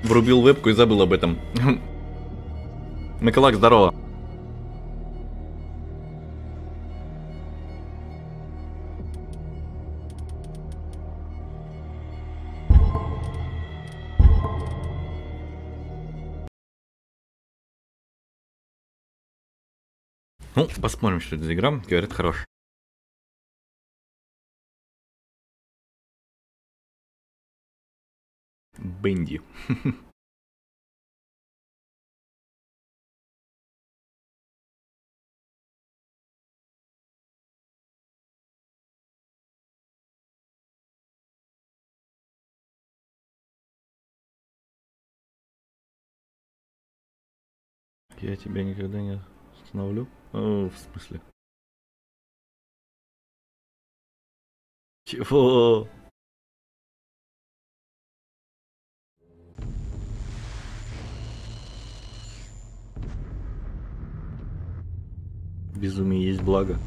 Врубил вебку и забыл об этом. Миколак, здорово. Ну, посмотрим, что это за игра. Говорят, хорош. Бенди. Я тебя никогда не остановлю. О, в смысле? Чего? Безумие есть благо.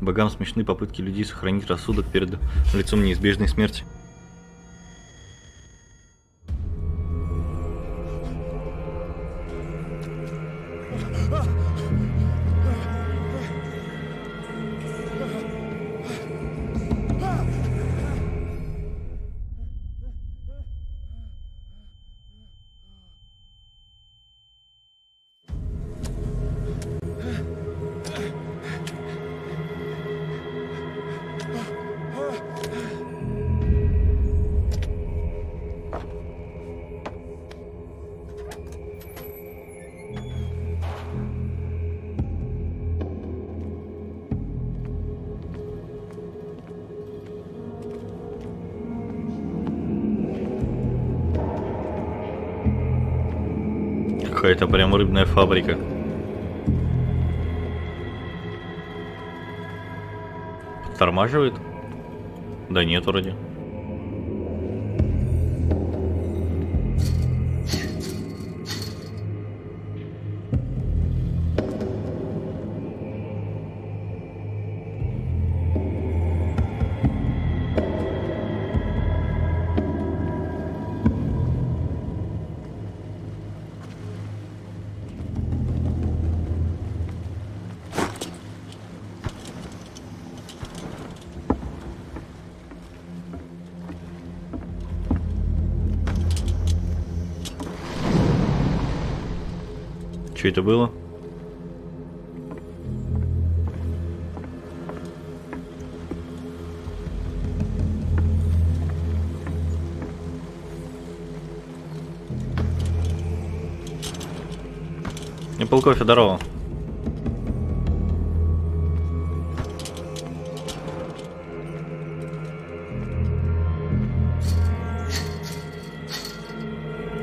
Богам смешны попытки людей сохранить рассудок перед лицом неизбежной смерти. Какая-то прям рыбная фабрика. Подтормаживает? Да нет, вроде. Что это было? Не полкофе, здорово.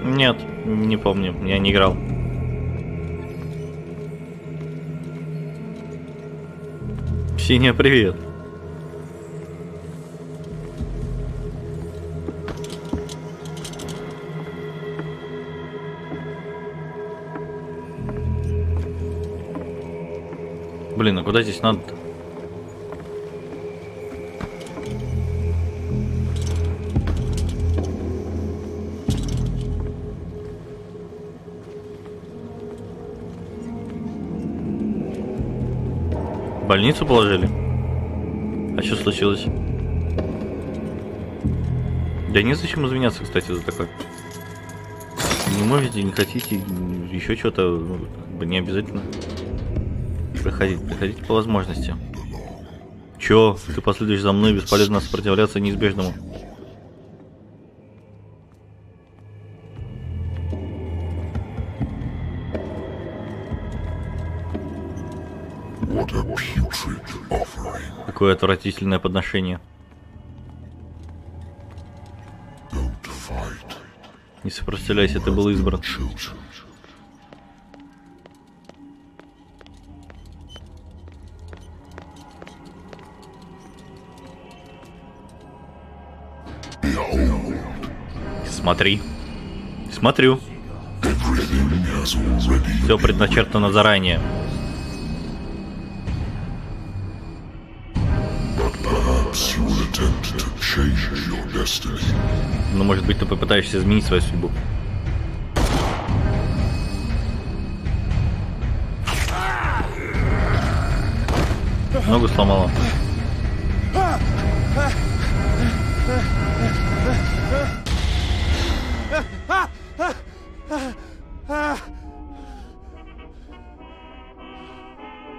Нет, не помню, я не играл. Синяя, привет. Блин, а куда здесь надо-то? В больницу положили? А что случилось? Да не зачем извиняться, кстати, за такое. Не можете, не хотите, еще что-то, ну, не обязательно. Приходите по возможности. Чё? Ты последуешь за мной, бесполезно сопротивляться неизбежному. Какое отвратительное подношение. Не сопротивляйся, ты был избран. Смотри. Смотрю. Все предначертано заранее. Ну, может быть, ты попытаешься изменить свою судьбу. Ногу сломала.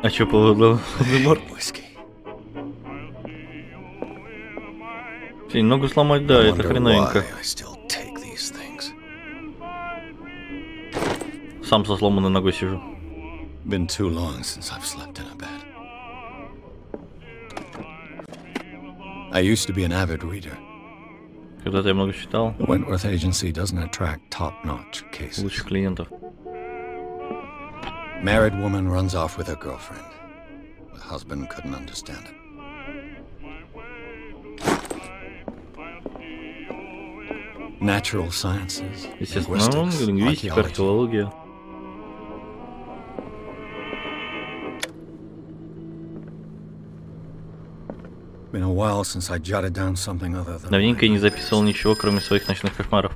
А чё поводу морд? Ногу сломать, да, это хреновенько. Сам со сломанной ногой сижу. Когда-то я много читал. Лучших клиентов. Married woman runs off with her girlfriend. The husband couldn't understand it. Natural sciences, linguistics, лингвистика, археология. Been a while since I jotted down something other than. Давненько я не записывал ничего, кроме своих ночных кошмаров.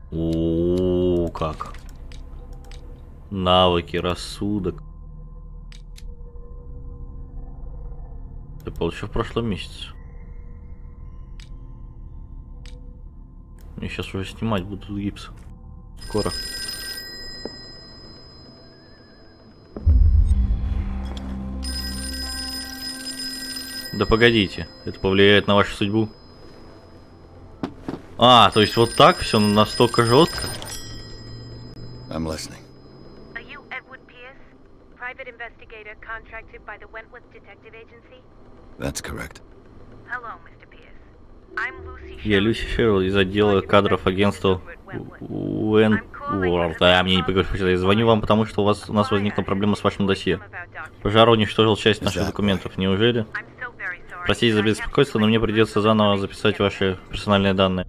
О, как. Навыки, рассудок. Ты получил в прошлом месяце. Я сейчас уже снимать буду гипс. Скоро. Да погодите, это повлияет на вашу судьбу. А, то есть вот так все настолько жестко? I'm listening. Are you Edward Pierce, private investigator contracted by the Wentworth Detective Agency? That's correct. Hello, Mr. Pierce. I'm Lucy. Я Люси Шерл из отдела кадров агентства Wentworth. Мне не поговорить, я звоню вам, потому что у нас возникла проблема с вашим досье. Пожар уничтожил часть наших документов. Неужели? Простите за беспокойство, но мне придется заново записать ваши персональные данные.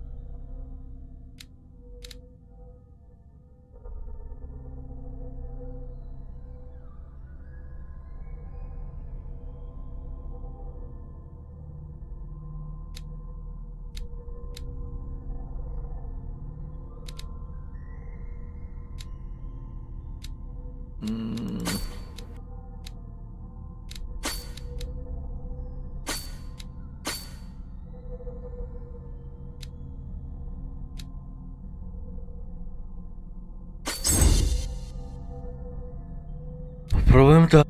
Попробуем так.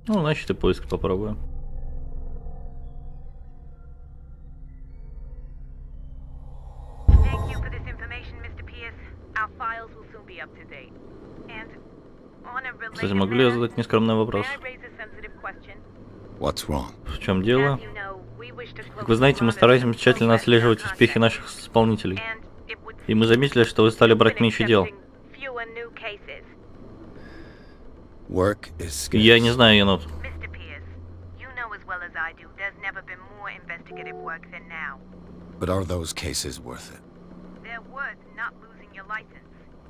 Ну, значит, и поиск попробуем. Кстати, могу ли я задать нескромный вопрос? В чем дело? Как вы знаете, мы стараемся тщательно отслеживать успехи наших исполнителей. И мы заметили, что вы стали брать меньше дел. Я не знаю, енот.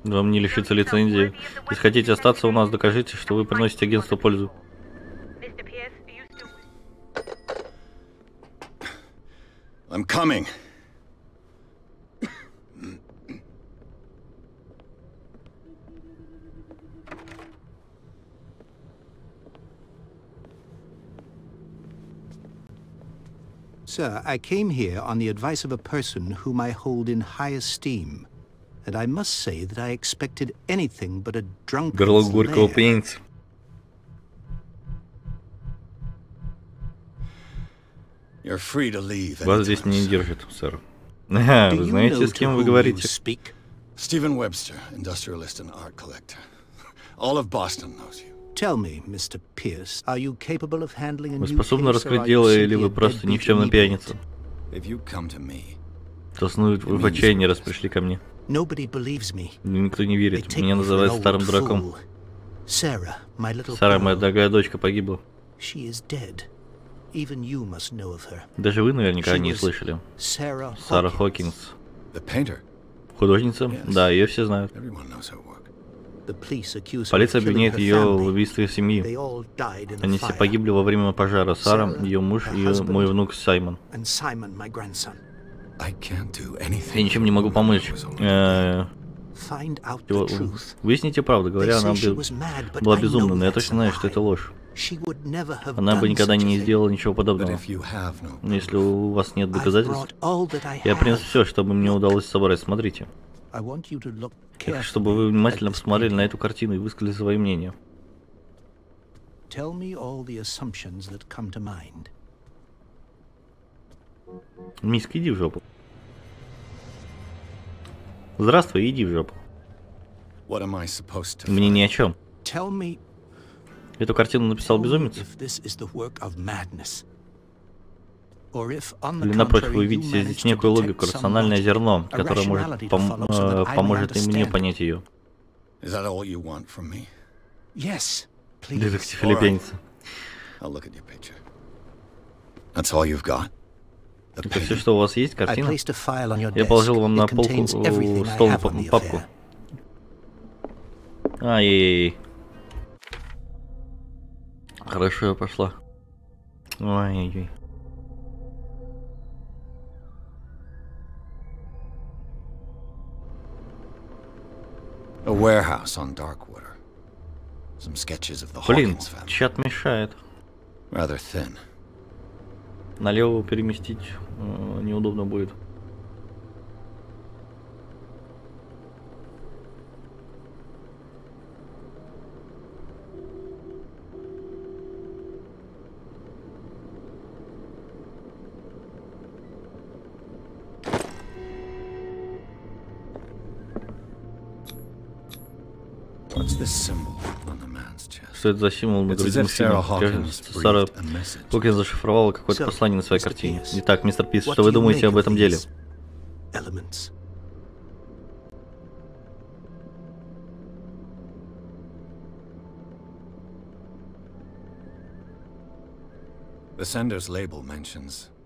Вам не лишиться лицензии. Если хотите остаться у нас, докажите, что вы приносите агентству пользу. I'm coming. Sir, I came here on the advice of a person whom I hold in high esteem, and I must say that I expected anything but a drunkard's lair. You're free to leave. Вас здесь не держит, сэр. Вы знаете, с кем вы говорите? Stephen Webster, industrialist and art collector. All of Boston knows you. Tell me, Mr. Pierce, are you capable of handling a new case? Вы способны раскрыть дело, или вы просто никчемная пьяница? То снует вы в отчаянии, раз пришли ко мне. Никто не верит. Меня называют старым дураком. Сара, моя дорогая дочка, погибла. Даже вы наверняка о ней слышали. Сара Хокинс. Художница? Да, ее все знают. Everyone knows her work. Полиция обвиняет ее в убийстве семьи. Они все погибли во время пожара. Сара, ее муж и мой внук Саймон. Я ничем не могу помочь. Выясните правду. Говоря, она была безумна, но я точно знаю, что это ложь. Она бы никогда не сделала ничего подобного. Но если у вас нет доказательств, я принес все, чтобы мне удалось собрать. Смотрите. Я хочу, чтобы вы внимательно посмотрели на эту картину и высказали свои мнения. Миска, иди в жопу. Здравствуй, иди в жопу. Мне ни о чем. Эту картину написал безумец? Или напротив, вы видите здесь некую логику, рациональное зерно, которое может поможет и мне понять ее. Детектив филиппинец. Это все, что у вас есть, картина? Я положил вам на полку, стол, папку. Ай-яй-яй. Хорошо, я пошла. Ой-ой-ой. Блин, чат мешает. Налево переместить неудобно будет. Что это за символ на груди мужчины? Сара Хокинс зашифровала какое-то послание на своей картине. Итак, мистер Пис, что вы думаете об этом деле?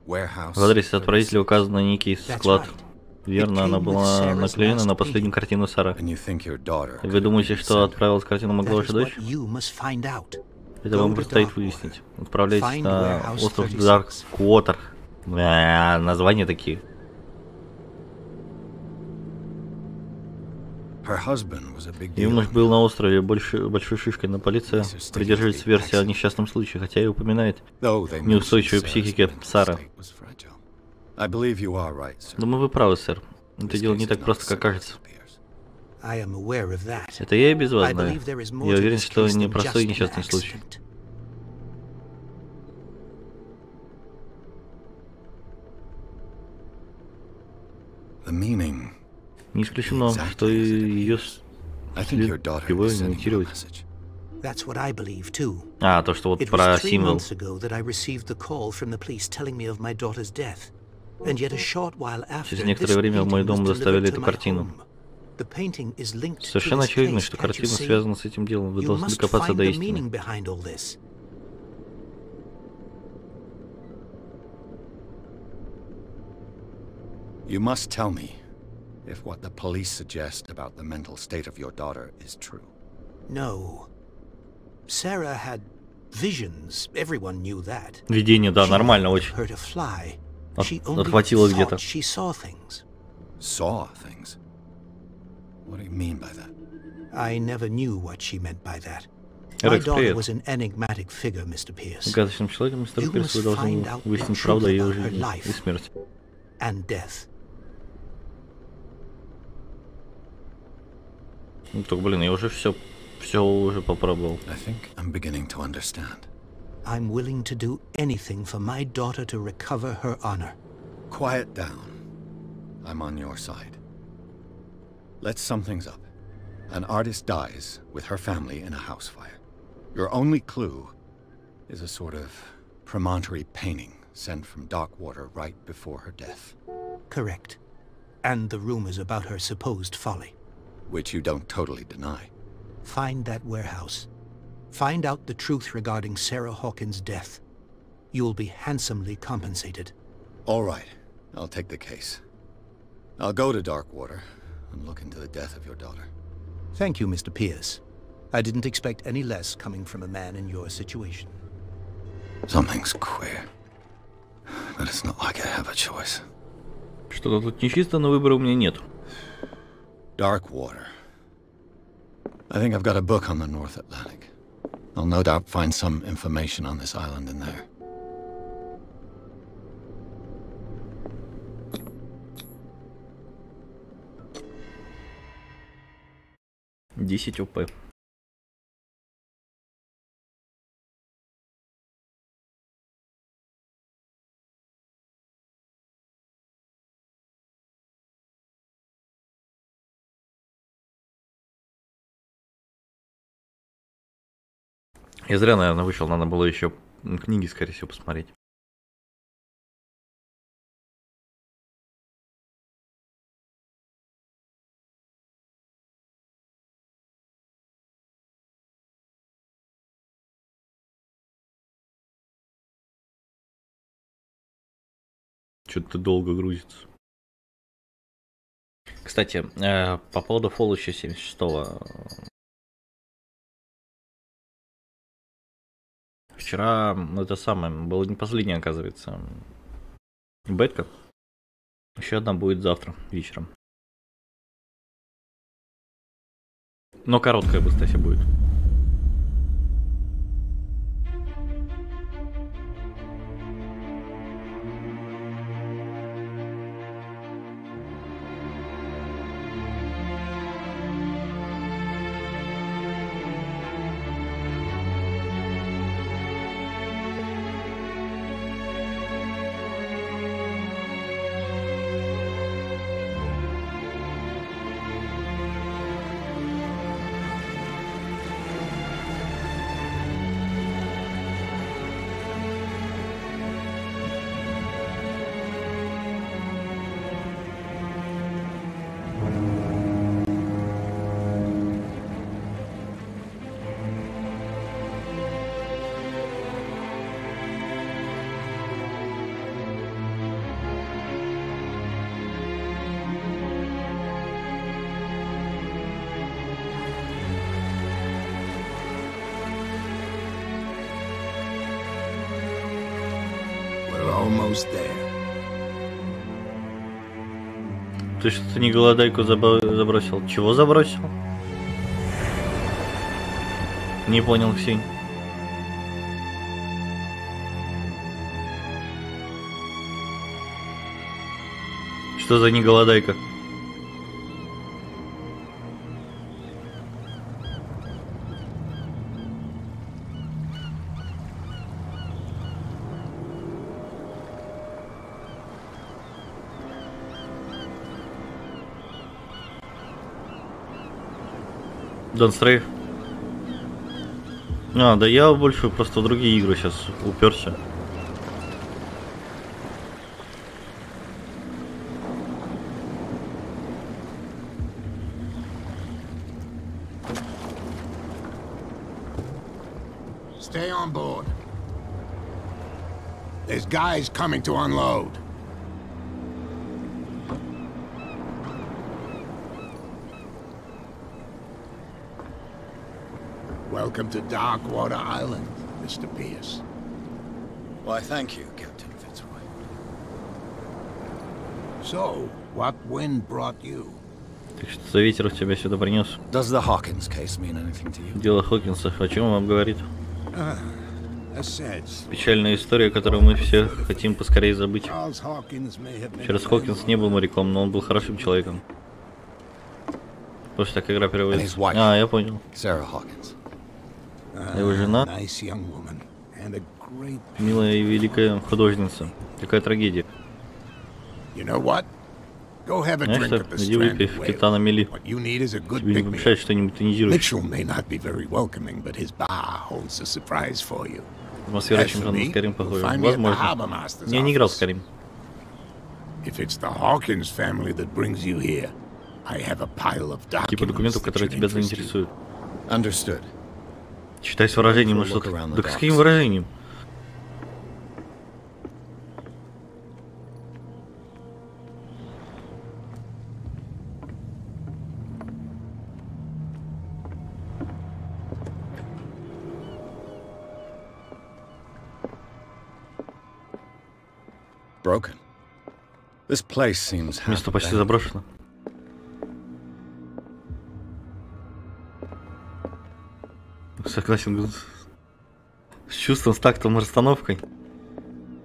В адресе отправителя указан некий склад. Верно, она была наклеена на последнюю картину Сара. Вы думаете, что отправилась картина могла ваша дочь? Это вам предстоит выяснить. Отправляйтесь на остров Дарквотер. Названия такие. Ее муж был на острове большой шишкой, но полиция придерживается версии о несчастном случае, хотя и упоминает неустойчивой психике Сара. Думаю, вы правы, сэр. Это дело не так просто, как кажется. Это я и без вас знаю. Я уверен, что не простой несчастный случай. Не исключено, что ее его имитировать. А, то, что вот про символ. Через некоторое время в мой дом доставили эту картину. Совершенно очевидно, что картина связана с этим делом. Вы должны докопаться до истины. You must tell me if what the police suggest about the mental state of your daughter is true. No. Sarah had visions. Everyone knew that. Видение, да, нормально очень. Отхватило где-то. Saw things? What do you mean by that? I never knew what she meant by that. My daughter was an enigmatic figure, Mr. Pierce. Загадочным человеком, мистер Пирс, вы должны выяснить правду о ее жизни и смерти. And death. Ну так, блин, я уже все уже попробовал. I think I'm beginning to understand. I'm willing to do anything for my daughter to recover her honor. Quiet down. I'm on your side. Let's sum things up. An artist dies with her family in a house fire. Your only clue is a sort of promontory painting sent from Darkwater right before her death. Correct. And the rumors about her supposed folly. Which you don't totally deny. Find that warehouse. Find out the truth regarding Sarah Hawkins' death. You'll be handsomely compensated. All right. I'll take the case. I'll go to Darkwater. and look into the death of your daughter. Thank you, Mr. Pierce. I didn't expect any less coming from a man in your situation. Something's queer. But it's not like I have a choice. Что-то тут нечисто, но выбора у меня нет. Dark water. I think I've got a book on the North Atlantic. I'll no doubt find some information on this island in there. Десять ОП. Я зря, наверное, вышел, надо было еще книги, скорее всего, посмотреть. Что-то долго грузится. Кстати, по поводу Fallout 76-го. Вчера, это самое, было не последнее, оказывается, бетка. Еще одна будет завтра вечером. Но короткая, кстати, будет. Almost there. Ты что-то не голодайку забросил. Чего забросил? Не понял, Ксень. Что за неголодайка? Донстрейф. А, да я больше просто в другие игры сейчас уперся. Stay on board. There's guys coming to unload. Welcome to Darkwater Island, Mr. Pierce. Why, thank you, Captain Fitzroy. So, what wind brought you? Так что за ветер тебя сюда принес? Does the Hawkins case mean anything to you? Дело Хокинса. О чем вам говорит? Печальная история, которую мы все хотим поскорее забыть. Чарльз Хокинс не был моряком, но он был хорошим человеком. Просто так игра переводится. А, я понял. Его жена, милая и великая художница. Какая трагедия. Знаешь что, иди выпей в Титана Мели. Тебе не помешает что-нибудь тонизирующее. Атмосфера чем-то на Скарим похожа. Возможно. Я не играл в Скарим. Типа документов, которые тебя заинтересуют. Читай с выражением, ну что-то. Да с каким выражением? broken. This place seems half Место почти abandoned. заброшено. Согласен с чувством, с тактом, расстановкой.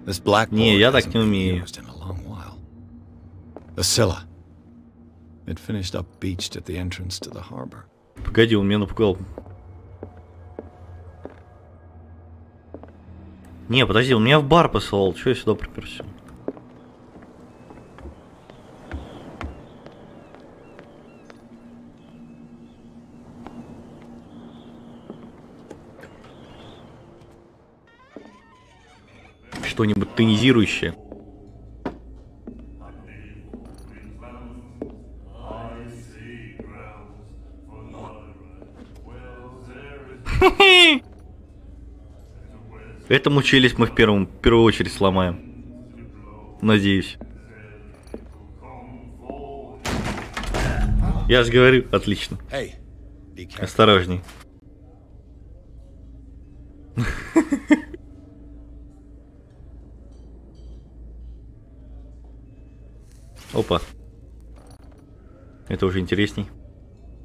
This blackboard Не, я так hasn't не been умею. used in a long while. The Scylla. It finished up beached at the entrance to the harbor. Погоди, он меня напугал. Не, подожди, он меня в бар посылал. Чего я сюда приперся? Что-нибудь тонизирующее. Этому челюсть мы в первую очередь сломаем. Надеюсь. Я же говорю, отлично. Hey, be careful. Осторожней. Опа. Это уже интересней.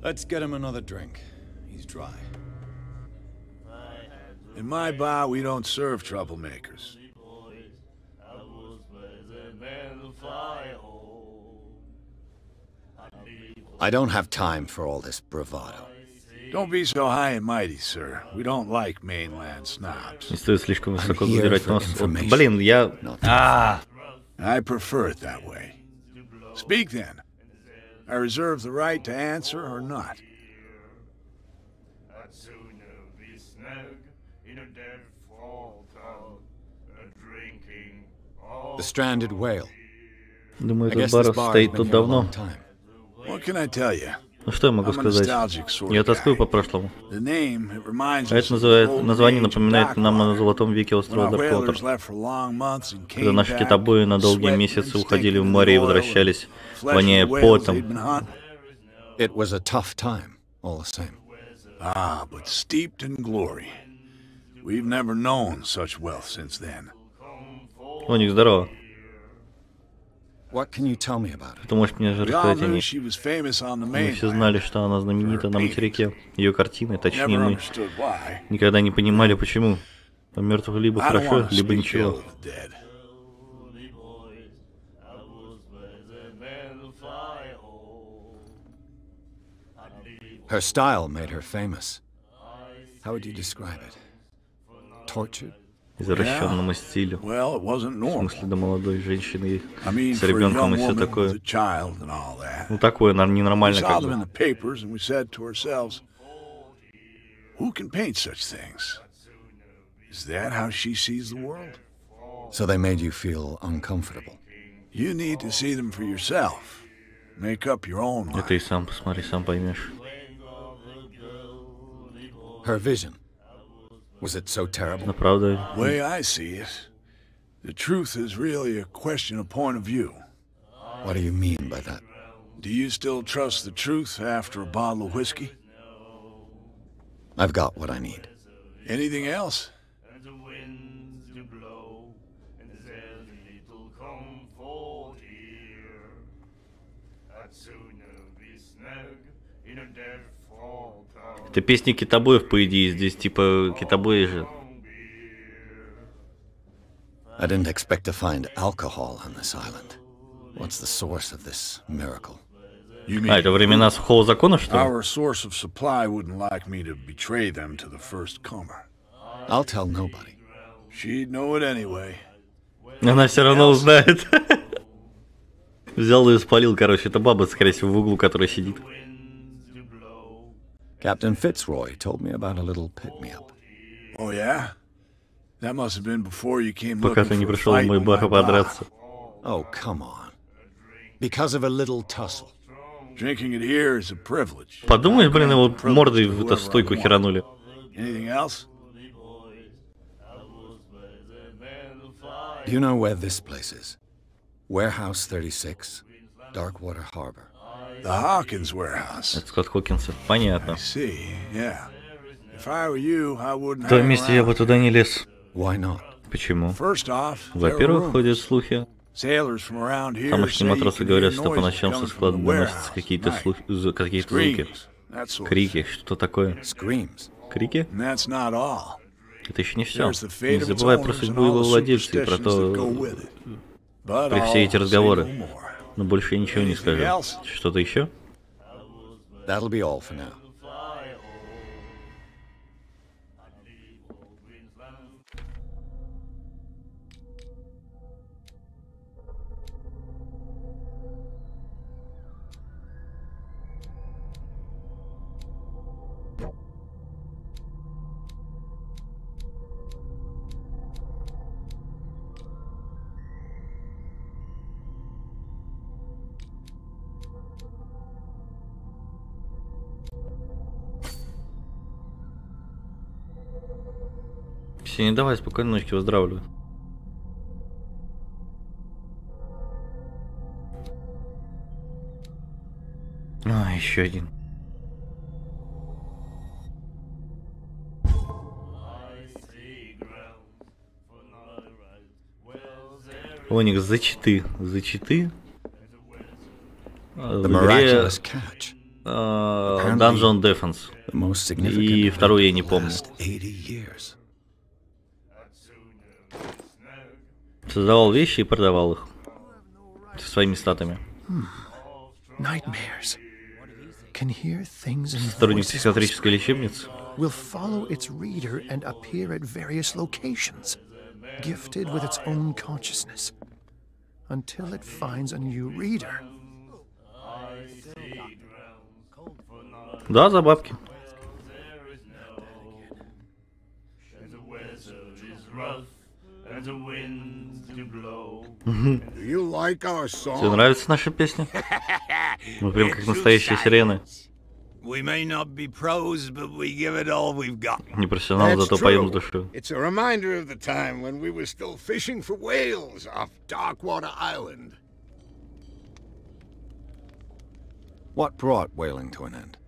Let's get him another drink. He's dry. In my bar, we don't serve troublemakers. I don't have time for all this bravado. Don't be so high and mighty, sir. We don't like mainland snobs. Не стоит слишком высоко I'm here задирать for нос. Вот, information. блин, я... I prefer it that way. Speak then. I reserve the right to answer or not. The stranded whale. Думаю, I этот guess бар this bar has стоит been тут here a давно. long time. What can I tell you? Ну что я могу I'm a сказать? nostalgic sort Я of тоскую guy. по прошлому. The name, it reminds А us это of the golden название age of напоминает нам о Darkwater, золотом веке when острова our Дарквотер. whalers left for long months and Когда came наши back, китобои на долгие sweating месяцы and уходили в stinking море и of oil возвращались, and flesh of воняя the whales потом. they'd been hunting. It was a tough time, all the same. Ah, but steeped in glory. We've never known such wealth since then. О, Ник, здорово. What can you tell me about it? Ты можешь мне же We all рассказать о knew ней. she was famous on the Мы все mainland. знали, что она знаменита на материке. Ее картины, точнее Never мы understood why. никогда не понимали, почему. О мертвых либо I don't хорошо, want to либо speak ill ничего. of the dead. Her style made her famous. How would you describe it? Tortured? Извращенному стилю. Well, it wasn't В normal. смысле, до молодой женщины I mean, с for a ребенком young и все woman такое. with a child and all that. Ну такое, наверное, We ненормально saw как them in бы. the papers and we said to ourselves, who can paint such things? Is that how she sees the world? So they made you feel uncomfortable. You need to see them for yourself. Make up your own Это и mind. сам посмотри, сам поймешь. Her vision. Was it so Но terrible? правда, The way I see it, the truth is really a question of point of view. What do you mean by that? Do you still trust the truth after a bottle of whiskey? I've got what I need. Anything else? это песни китобоев, по идее, здесь типа китобои же. I didn't expect to find alcohol on this island. What's the source of this miracle? You А, это времена сухого закона, что ли? our source of supply wouldn't like me to betray them to the first comer. I'll tell nobody. She'd know it anyway. Она все равно узнает. Взял и спалил, короче, это баба, скорее всего, в углу, которая сидит. Captain Fitzroy told me about a little pick-me-up. Oh yeah? That must have been before you came Пока looking ты не for a пришел в fight мой with бар my bar. подраться. Oh, come on. Because of a little tussle. Drinking it here is a privilege. Подумаешь, блин, его мордой в эту стойку херанули. Anything else? Do you know where this place is? Warehouse 36, Darkwater Harbor. The Hawkins warehouse. Это Скотт Хокинса. Понятно. I see, yeah. If I were you, I wouldn't В том hang месте я бы around. туда не лез. Why not? Почему? First off, there are Во-первых, rumors. ходят слухи. Тамошние матросы говорят, что по ночам со склада доносятся какие-то звуки. Крики, что такое? Крики? Это еще не все. Не забывай про судьбу его владельца и про все эти разговоры. Но больше я ничего не скажу. Что-то еще? Не давай, спокойной ночки, выздоравливай. Еще один. Оникс, за читы. За читы? В игре Dungeon Defense. И вторую я не помню. Создавал вещи и продавал их со своими статами. Сотрудник психиатрической лечебницы. Да, за бабки. Тебе нравится наша песня? Мы прям как настоящие сирены. Не профессионалы, зато поем с душой. What brought whaling to an end?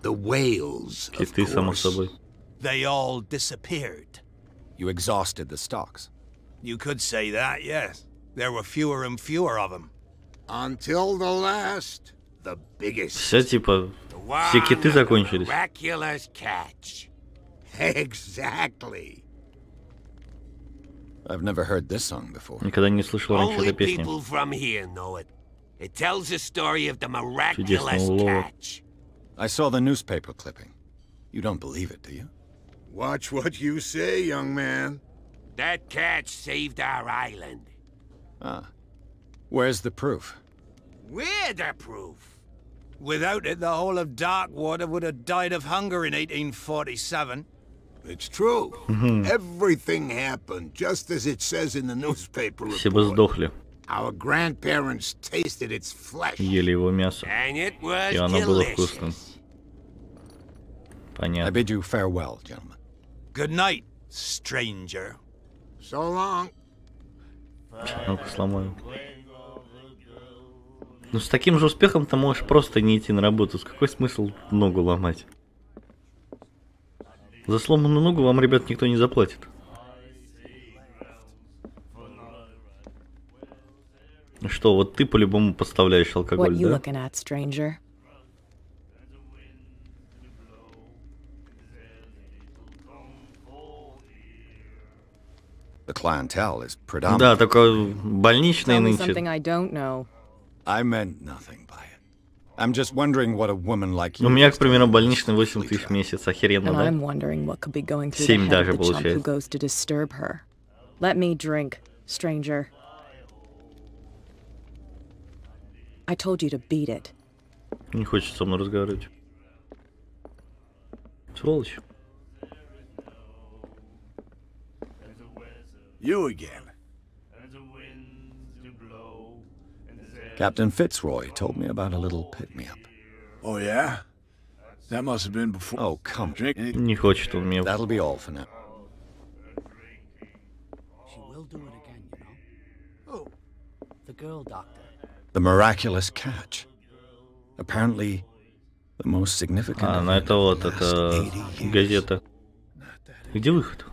The whales, of Киты, само course. собой. They all disappeared. You exhausted the stocks. You could say that, yes. There were fewer and fewer of them. Until the last, the biggest. Все типа, все киты закончились. Miraculous catch. Exactly. I've never heard this song before. Никогда не слышал раньше Only этой песни. people from here know it. It tells the story of the miraculous Чудесного улова. catch. I saw the newspaper clipping. You don't believe it, do you? Watch what you say, young man. That catch saved our island. Ah. Where's the proof? We're the proof. Without it, the whole of Darkwater would have died of hunger in 1847. It's true. Everything happened just as it says in the newspaper Все бы report. сдохли. Our grandparents tasted its flesh. Ели его мясо. And it was И оно было вкусным. delicious. I Понятно. bid you farewell, gentlemen. Good night, stranger. So long. Ну-ка сломаю. Ну с таким же успехом ты можешь просто не идти на работу. С какой смысл ногу ломать? За сломанную ногу вам, ребят, никто не заплатит. Что, вот ты по-любому поставляешь алкоголь, да? The clientele is predominant. Да, такой больничный нынче. I meant nothing by it. I'm just wondering what a woman like you. У меня, к примеру, больничный 8 тысяч в месяц. Охеренно, да? 7 даже получается. Let me drink, stranger. I told you to beat it. Не хочет со мной разговаривать. Сволочь. You again. Captain Fitzroy told me about a little pick-me-up. Oh, yeah? That must have been before. Oh, come on. Drink. Не хочет он меня. That'll be all for now. She will do it again, you know. Oh, the girl doctor. The miraculous catch. Apparently, the most significant. А, ну event это of вот, the это last 80 years. газета. Где выход?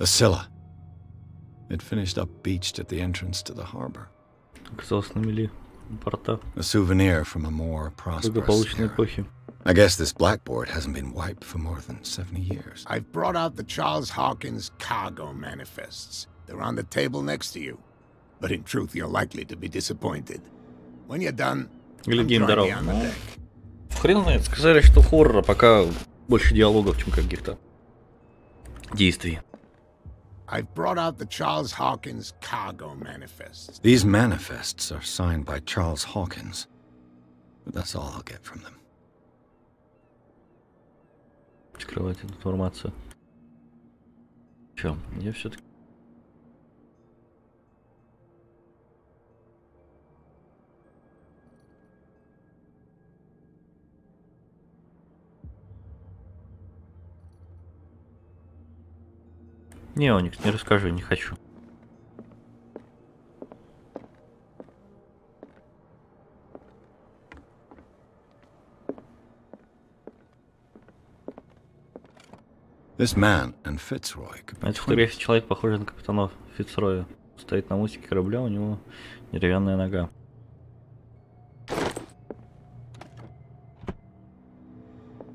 The Scylla. It finished up beached at the entrance to the harbor. Оказалось на мели порта. A souvenir from a more prosperous era. I guess this blackboard hasn't been wiped for more than 70 years. I've brought out the Charles Hawkins cargo manifests. They're on the table next to you. But in truth, you're likely to be disappointed. When you're done, come join me on the deck. Хрен знает, сказали, что хоррора пока больше диалогов, чем каких-то действий. I've brought out the Charles Hawkins cargo manifests. These manifests are signed by Charles Hawkins. But that's all I'll get from them. Скрывать эту информацию. Чё, я все-таки... Не, Оникс, не расскажу, не хочу. This man and Fitzroy. На этой фотографии человек похож на капитана Фицроя. Стоит на мостике корабля, у него деревянная нога.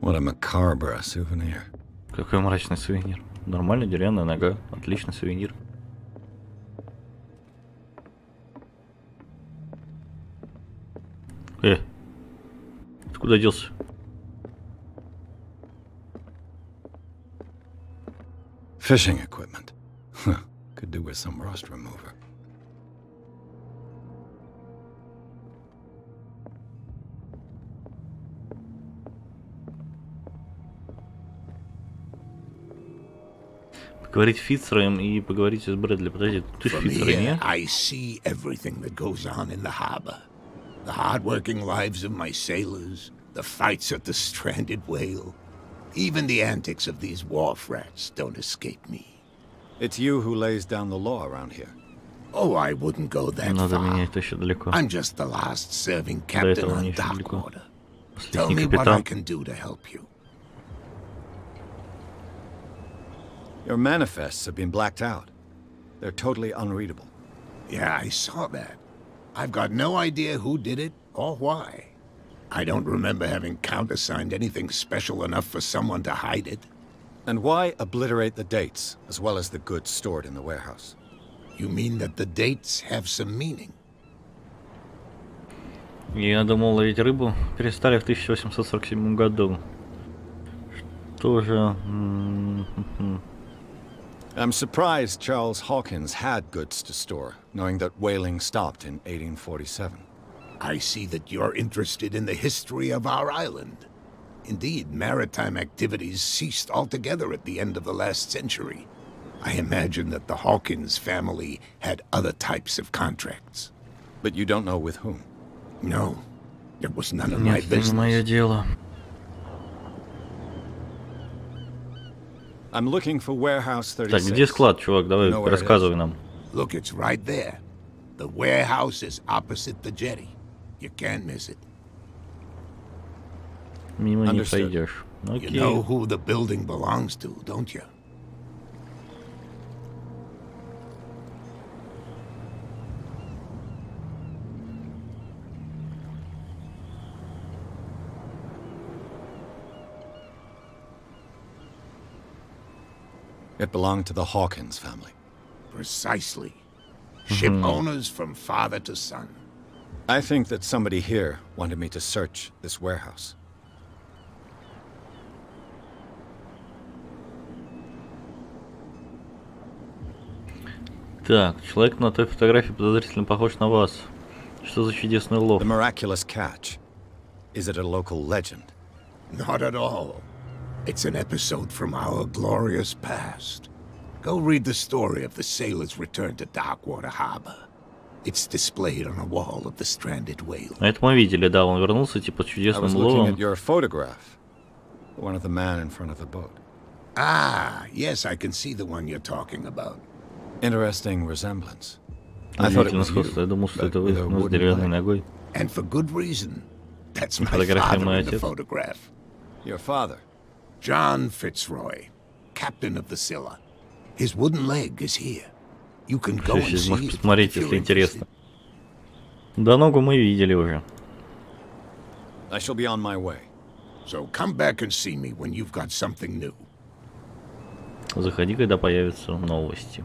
What a macabre souvenir. Какой мрачный сувенир. Нормальная деревянная нога. Отличный сувенир. Ты куда делся? Fishing equipment. Could do with some rust remover. Поговорить с Фицроем и поговорить с Брэдли. Подожди, ты же Фицрой, не? I see everything that goes on in the harbor. The hard-working lives of my sailors, the fights at the stranded whale. Even the antics of these wharf rats don't escape me. It's you who lays down the law around here. Oh, I wouldn't go that Надо far. менять еще далеко. I'm just the last serving captain on dock order. Tell Последний me what I капитан. can do to help you. Your manifests have been blacked out. They're totally unreadable. Yeah, I saw that. I've got no idea who did it or why. I don't remember having countersigned anything special enough for someone to hide it. And why obliterate the dates, as well as the goods stored in the warehouse? You mean that the dates have some meaning? Я думал, ловить рыбу перестали в 1847 году. Что же... I'm surprised Charles Hawkins had goods to store, knowing that whaling stopped in 1847. I see that you're interested in the history of our island. Indeed, maritime activities ceased altogether at the end of the last century. I imagine that the Hawkins family had other types of contracts. But you don't know with whom? No, it was none of my Нет, это не business. мое дело. I'm looking for warehouse Так, 36. где склад, чувак? Давай, You know where it рассказывай нам. Look, it's right there. The warehouse is opposite the jetty. You can't miss it. Мимо не Understood. пойдешь. You Окей. know who the building belongs to, don't you? It belonged to the Hawkins family. Precisely. Ship owners from father to son. I think that somebody here wanted me to search this warehouse. Так, человек на той фотографии подозрительно похож на вас. Что за чудесный улов? The miraculous catch. Is it a local legend? Not at all. It's an episode from our glorious past. Go read the story of the sailor's return to Darkwater Harbor. It's displayed on a wall of the stranded whale. А это мы видели, да, он вернулся типа с I чудесным was looking уловом. at your photograph. The one of the man in front of the boat. Ah, yes, I can see the one you're talking about. Interesting resemblance. I thought it Удивительное was сходство. Я you, думал, что but это вы, with a но с wooden деревянной leg. ногой. And for good reason. That's my Фотография father мой in the отец. photograph. Your father. John Fitzroy, captain of the Scylla. His wooden leg is here. You can go and see Можете it посмотреть, if you're если interested. интересно. Да, ногу мы видели уже. I shall be on my way. So come back and see me when you've got something new. Заходи, когда появятся новости.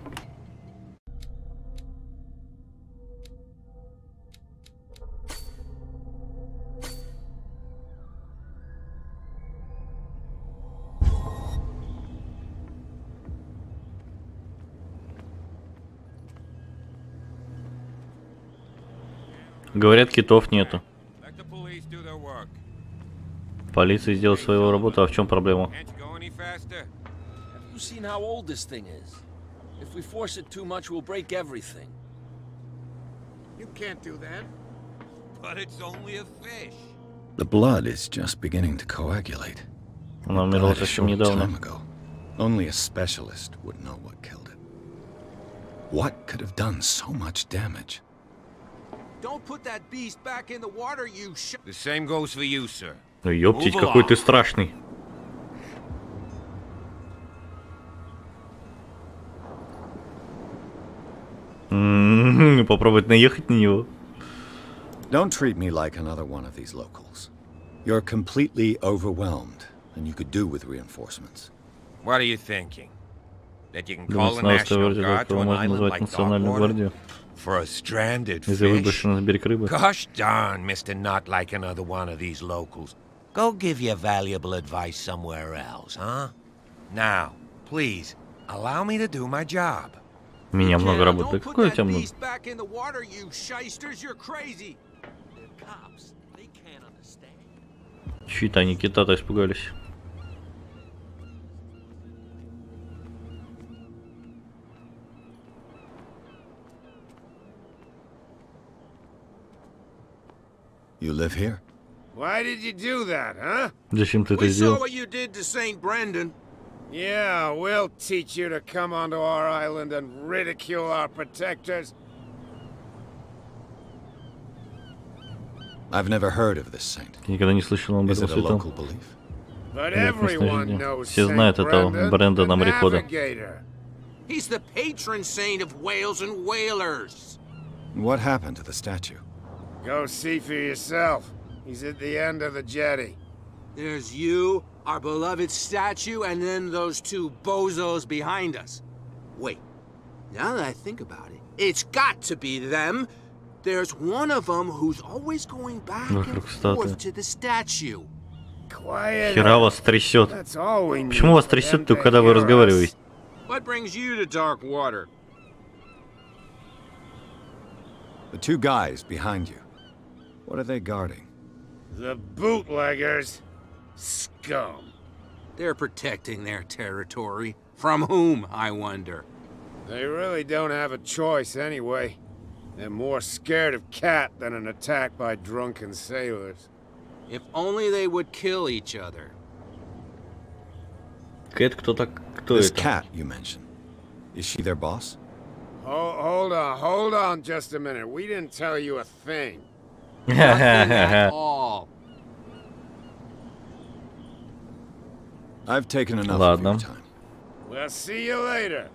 Говорят, китов нету. Полиция сделала свою работу, а в чем проблема? Seen how old this thing is. If we force it too much, we'll break everything. You can't do that. But it's only a fish. The blood is just beginning to coagulate. Она умерла совсем недавно. Only a specialist would know what killed it. What could have done so much damage? Don't put that beast back in the water, you The same goes for you, sir. Ёптить, какой ты страшный. Попробовать наехать на него. Don't treat me like another one of these locals. You're completely overwhelmed, and you could do with reinforcements. What are you thinking? That you can call the National Guard to an island like Darkwater for a stranded fish? Gosh darn, Mr. Not like another one of these locals. Go give your valuable advice somewhere else, huh? Now, please, allow me to do my job. Меня много работает. Какое у тебя много? Чьи-то они кита-то испугались. You live here? Why did you do that, huh? Зачем ты это сделал? We saw what you did to St. Brendan. Yeah, we'll teach you to come onto our island and ridicule our protectors. I've never heard of this saint. Никогда не слышал об этом святом. But everyone knows Все знают этого Брэндона морехода. He's the patron saint of whales and whalers. What happened to the statue? Go see for yourself. He's at the end of the jetty. There's you, our beloved statue, and then those two bozos behind us. Wait, now that I think about it, it's got to be them. There's one of them who's always going back and forth to the statue. Хера вас трясет. Почему вас трясет только когда вы разговариваете? What brings you to Darkwater? The two guys behind you. What are they guarding? The bootleggers. Scum. They're protecting their territory. From whom, I wonder? They really don't have a choice anyway. They're more scared of Cat than an attack by drunken sailors. If only they would kill each other. Кэт, кто This это? Cat you mentioned. Is she their boss? Hold on just a minute. We didn't tell you a thing. Nothing at all. I've taken enough of your time. We'll see you later.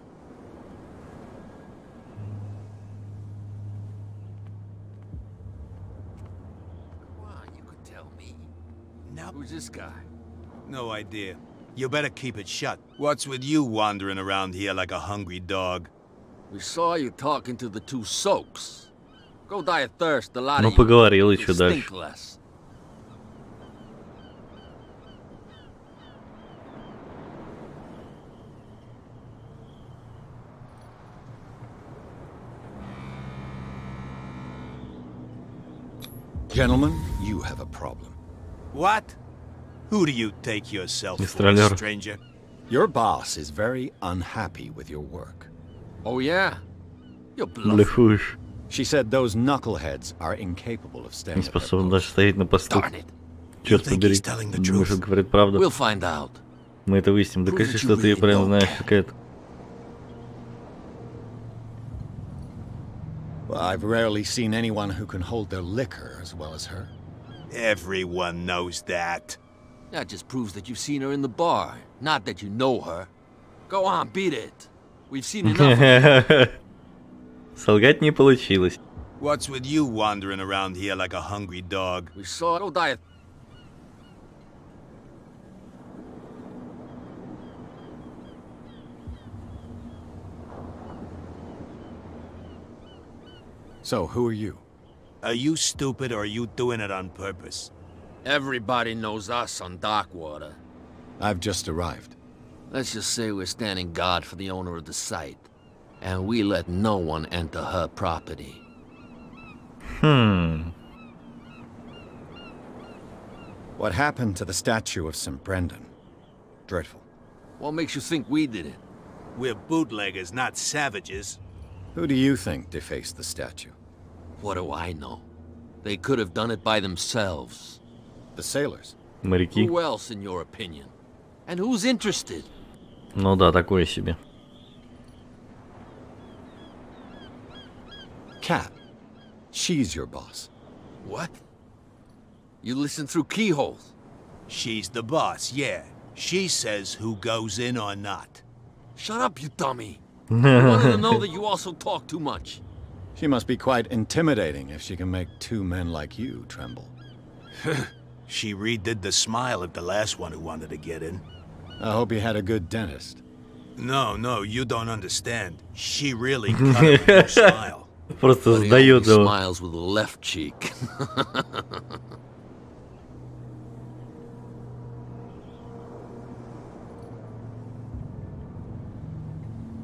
Come on, you could tell me. Now, who's this guy? No idea. You better keep it shut. What's with you wandering around here like a hungry dog? We saw you talking to the two soaks. Go die of thirst, a lot Ну of поговорил, и you что дальше? stink less. Gentlemen, you have a problem. What? Who do you take yourself for, Гастролер. stranger? Your boss is very unhappy with your work. Oh yeah? You're bluffing. Блефуешь. She said those knuckleheads are incapable of Не staying at their способен даже post. стоять на посту. Darn it. Черт think побери. he's telling the truth? Может, говорит правду. We'll find out. Мы это выясним. Prove Докажи, that что you ты really прям know знаешь, Cat. какая-то. Well, I've rarely seen anyone who can hold their liquor as well as her. Everyone knows that. That just proves that you've seen her in the bar, not that you know her. Go on, beat it. We've seen enough. Солгать не получилось. What's with you wandering around here like a hungry dog? We saw no diet. So, who are you? Are you stupid or are you doing it on purpose? Everybody knows us on Darkwater. I've just arrived. Let's just say we're standing guard for the owner of the site. And we let no one enter her property. What happened to the statue of St. Brendan? Dreadful. What makes you think we did it? We're bootleggers, not savages. Who do you think defaced the statue? What do I know? They could have done it by themselves. The sailors? Моряки. Who else, in your opinion? And who's interested? Ну да, такое себе. Cat. She's your boss. What? You listen through keyholes? She's the boss, yeah. She says who goes in or not. Shut up, you dummy. I wanted to know that you also talk too much. She must be quite intimidating if she can make two men like you tremble. She redid the smile of the last one who wanted to get in. I hope he had a good dentist. No, you don't understand. She really cut him with her smile. Просто сдает его. Smiles with the left cheek.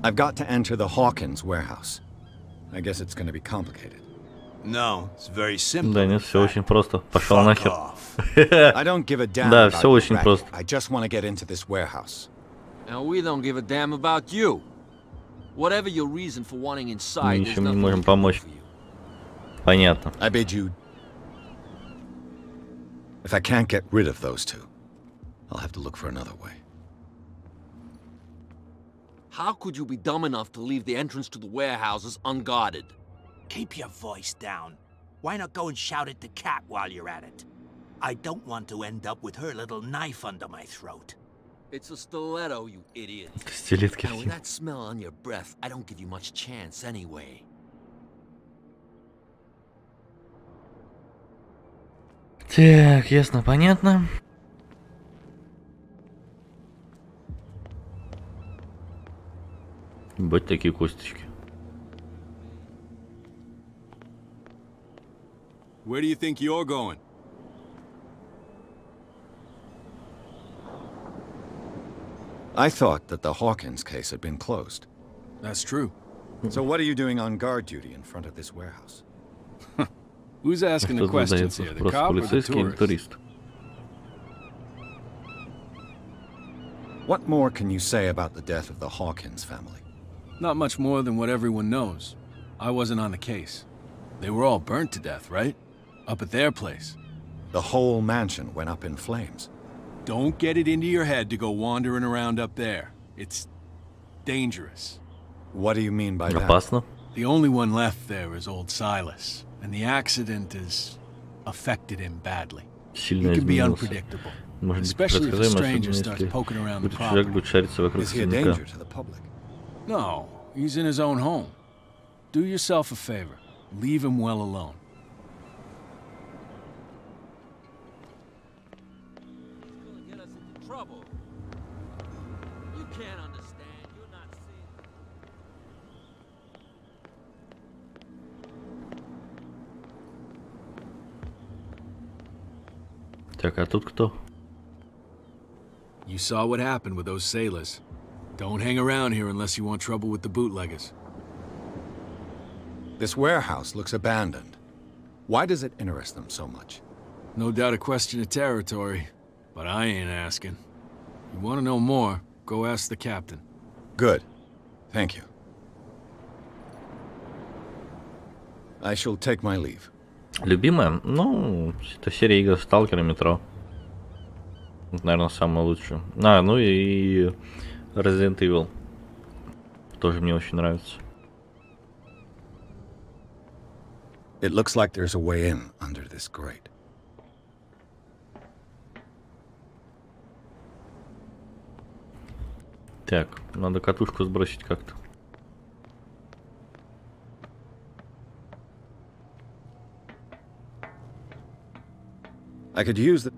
I've got to enter the Hawkins warehouse. I guess it's going to be complicated. No, it's very simple. Да, нет, все очень просто. Пошел нахер. I don't give a damn Да, about все your очень racket. просто. I just want to get into this warehouse. And we don't give a damn about you. Whatever your reason for wanting inside, Мы there's ничем не nothing можем we can do помочь. for you. Понятно. I bid you... If I can't get rid of those two, I'll have to look for another way. How could you be dumb enough to leave the entrance to the warehouses unguarded? Keep your voice down. Why not go and shout at the cat while you're at it? I don't want to end up with her little knife under my throat. It's a stiletto, you idiot. Стилетки. And with that smell on your breath, I don't give you much chance anyway. Так, ясно, понятно. Ебать, такие косточки. Where do you think you're going? I thought that the Hawkins case had been closed. That's true. So what are you doing on guard duty in front of this warehouse? Who's asking the questions here, the cop or the tourist? What more can you say about the death of the Hawkins family? Not much more than what everyone knows. I wasn't on the case. They were all burnt to death, right? Up at their place. The whole mansion went up in flames. Don't get it into your head to go wandering around up there. It's dangerous. What do you mean by that? Опасно. The only one left there is old Silas, and the accident has affected him badly. He can be unpredictable, especially if a stranger starts poking around the property. Is he a danger to the public? No, he's in his own home. Do yourself a favor. Leave him well alone. Так, а тут кто? You saw what happened with those sailors. Don't hang around here unless you want trouble with the bootleggers. This warehouse looks abandoned. Why does it interest them so much? No doubt a question of territory, but I ain't asking. You want to know more, go ask the captain. Good. Thank you. I shall take my leave. Любимая? Ну, это серия игр Сталкера, Метро. Это, наверное, самое лучшее. А, ну и Resident Evil. Тоже мне очень нравится. It looks like there's a way in under this grate. Так, надо катушку сбросить как-то. I could use the...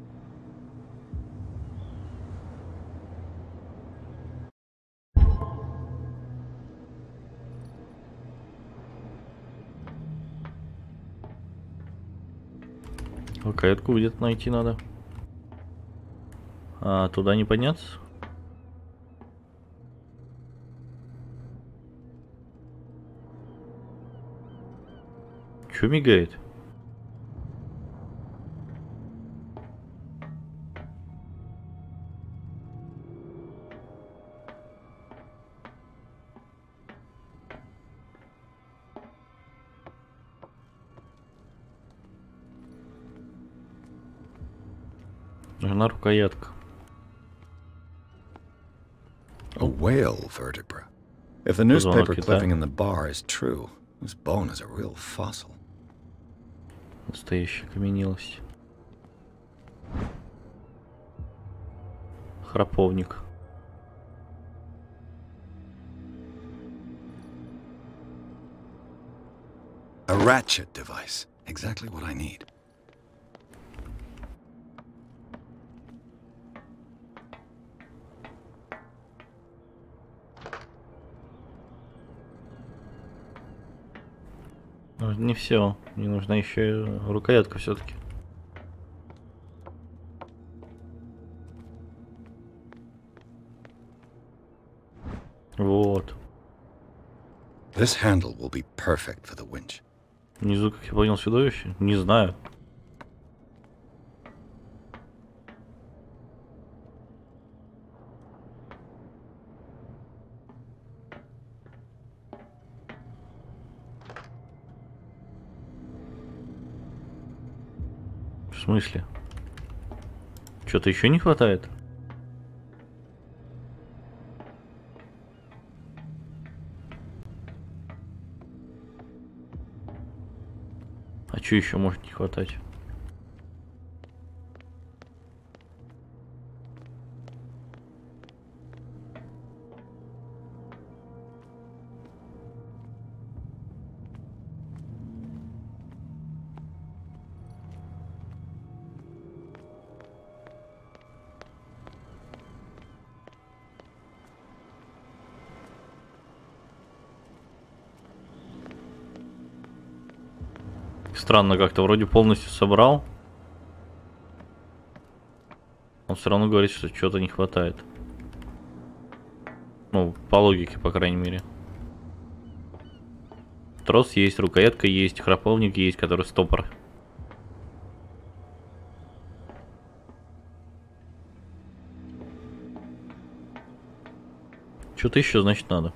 Рукоятку где-то найти надо. А туда не подняться? Чё мигает? Нужна рукоятка. A whale vertebra. If the newspaper clipping in the bar is true, this bone is a real fossil. Настоящая каменелость. Храповник. A ratchet device. Exactly what I need. Не все. Мне нужна еще рукоятка все-таки. Вот. This handle will be perfect for the winch. Внизу, как я понял, чудовище? Не знаю. В смысле? Что-то еще не хватает? А что еще может не хватать? Странно как-то, вроде полностью собрал. Он все равно говорит, что чего-то не хватает. Ну, по логике, по крайней мере. Трос есть, рукоятка есть, храповник есть, который стопор. Что-то еще, значит, надо.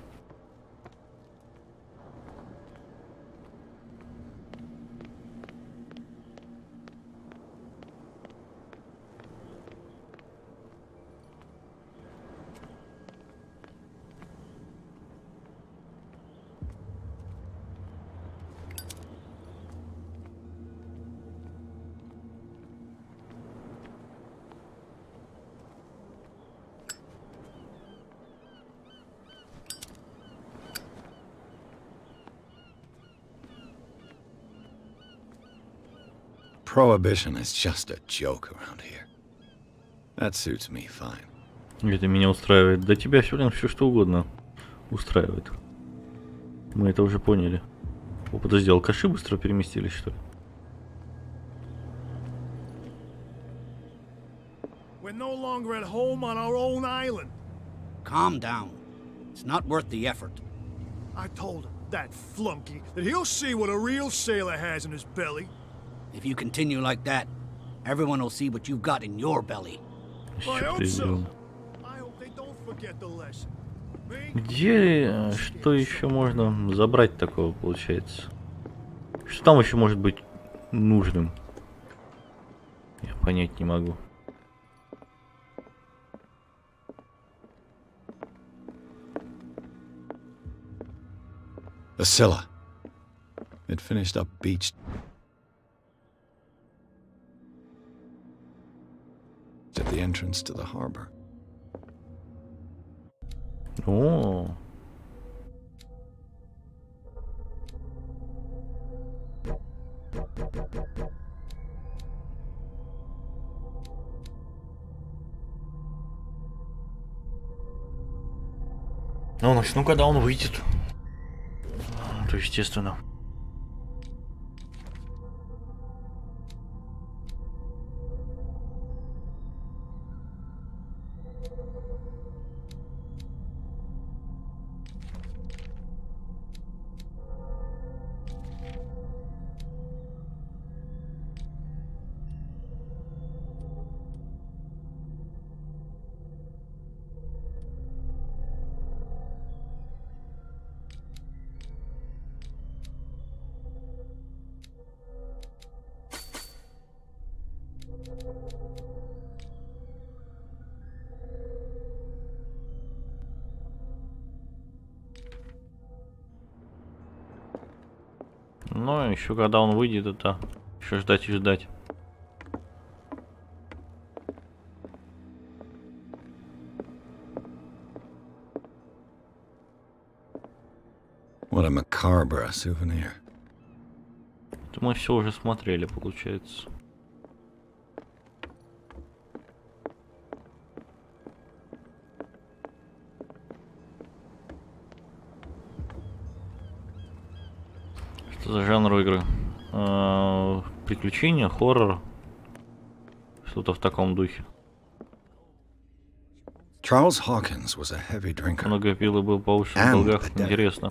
Prohibition is just a joke around here. That suits me fine. Это меня устраивает. Да тебя все что угодно устраивает. Мы это уже поняли. О, подожди, алкаши быстро переместились, что ли? We're no longer at home on our own island. Calm down. It's not worth the effort. I told him, that flunky, that he'll see what a real sailor has in his belly. If you continue like that, everyone will see what you've got in your belly. I hope so. I hope they don't forget the lesson. Где, что еще можно забрать такого, получается? Что там еще может быть нужным? Я понять не могу. The Scylla. It finished up beached at the entrance to the harbor. Oh. Ну, начну, когда он выйдет. То естественно. Ну, еще когда он выйдет, это еще ждать и ждать. What a macabre souvenir. Это мы все уже смотрели, получается. Что за жанр игры? Приключения, хоррор, что-то в таком духе. Charles Hawkins was a heavy drinker. Много пил и был по уши в долгах. Интересно.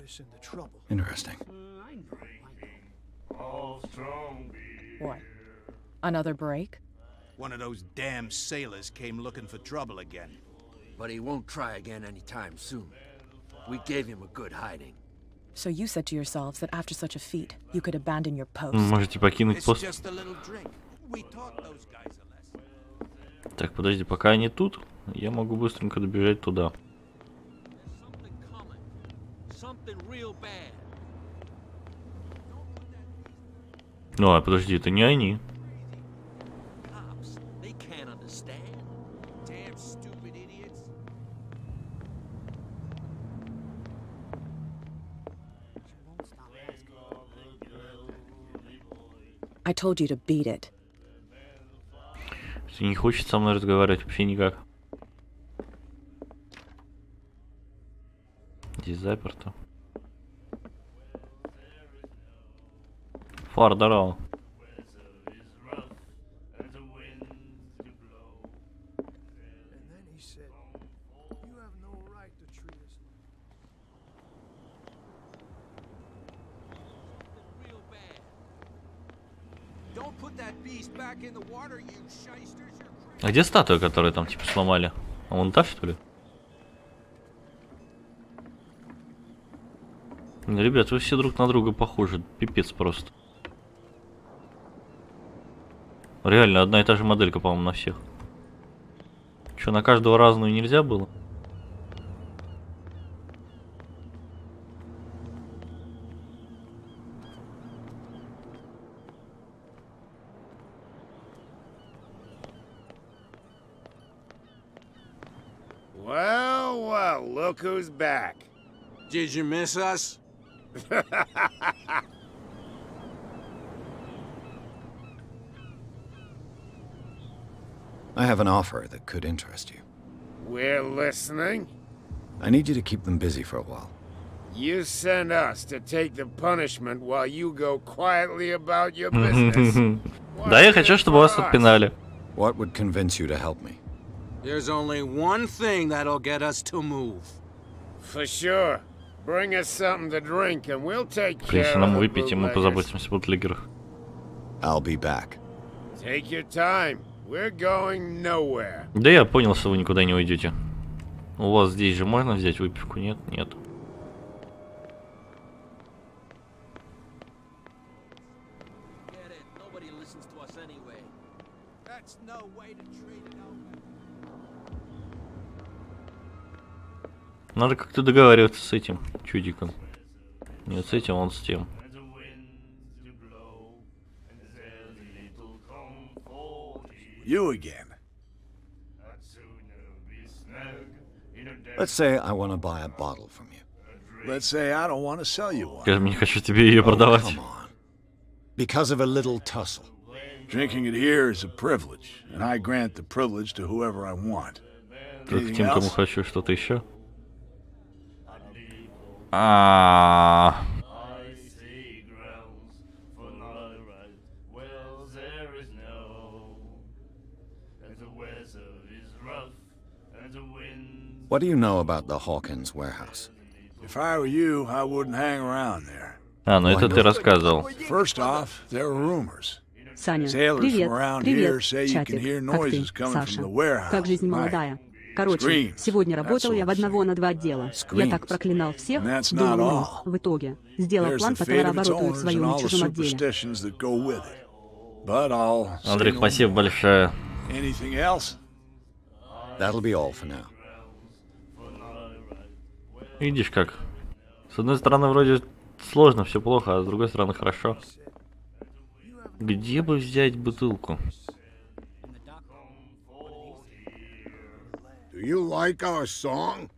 Interesting. What? Another break? One of those damn sailors came looking for trouble again. But he won't try again anytime soon. We gave him a good hiding. So you said to yourselves that after such a feat, you could abandon your post. Можете покинуть пост. Так, подожди, пока они тут, я могу быстренько добежать туда. Ну, а подожди, это не они. I told you to beat it. Не хочет со мной разговаривать вообще никак. Здесь заперто. Фар, здорово. А где статуя, которую там типа сломали? А вон та, что ли? Ребят, вы все друг на друга похожи. Пипец просто. Реально, одна и та же моделька, по-моему, на всех. Что, на каждого разную нельзя было? Well, well, look who's back. Did you miss us? I have an offer that could interest you. We're listening. I need you to keep them busy for a while. You send us to take the punishment while you go quietly about your business. Да, я хочу, чтобы вас отпинали. What would convince you to help me? There's only one thing that'll get us to move. For sure. Bring us something to drink and we'll take care Принеси нам of выпить, и мы the позаботимся о бутлегерах. I'll be back. Take your time. We're going nowhere. Да я понял, что вы никуда не уйдете. У вас здесь же можно взять выпивку? Нет, нет. Надо как-то договариваться с этим чудиком. Нет, с этим, он с тем. You again. Let's say I want to buy a bottle from you. Let's say I don't want to sell you one. Я не хочу тебе ее продавать. Come on. Because of a little tussle. Drinking it here is a privilege, and I grant the privilege to whoever I want. Только тем, кому хочу, что-то еще. What do you know about the Hawkins warehouse? If I were you, I wouldn't hang around there. Ну это ты рассказывал. First off, there are rumors. Саня, Sailors привет, from around привет, here say you can hear чатик, как ты, noises coming Саша? from the warehouse. Как жизнь молодая? Короче, сегодня работал я в одного на 2 отдела. Я так проклинал всех, думал, в итоге сделал план по товарообороту в своем и чужом отделе. Андрей, спасибо большое. That'll be all for now. Видишь как? С одной стороны вроде сложно, все плохо, а с другой стороны хорошо. Где бы взять бутылку? Do you like our song?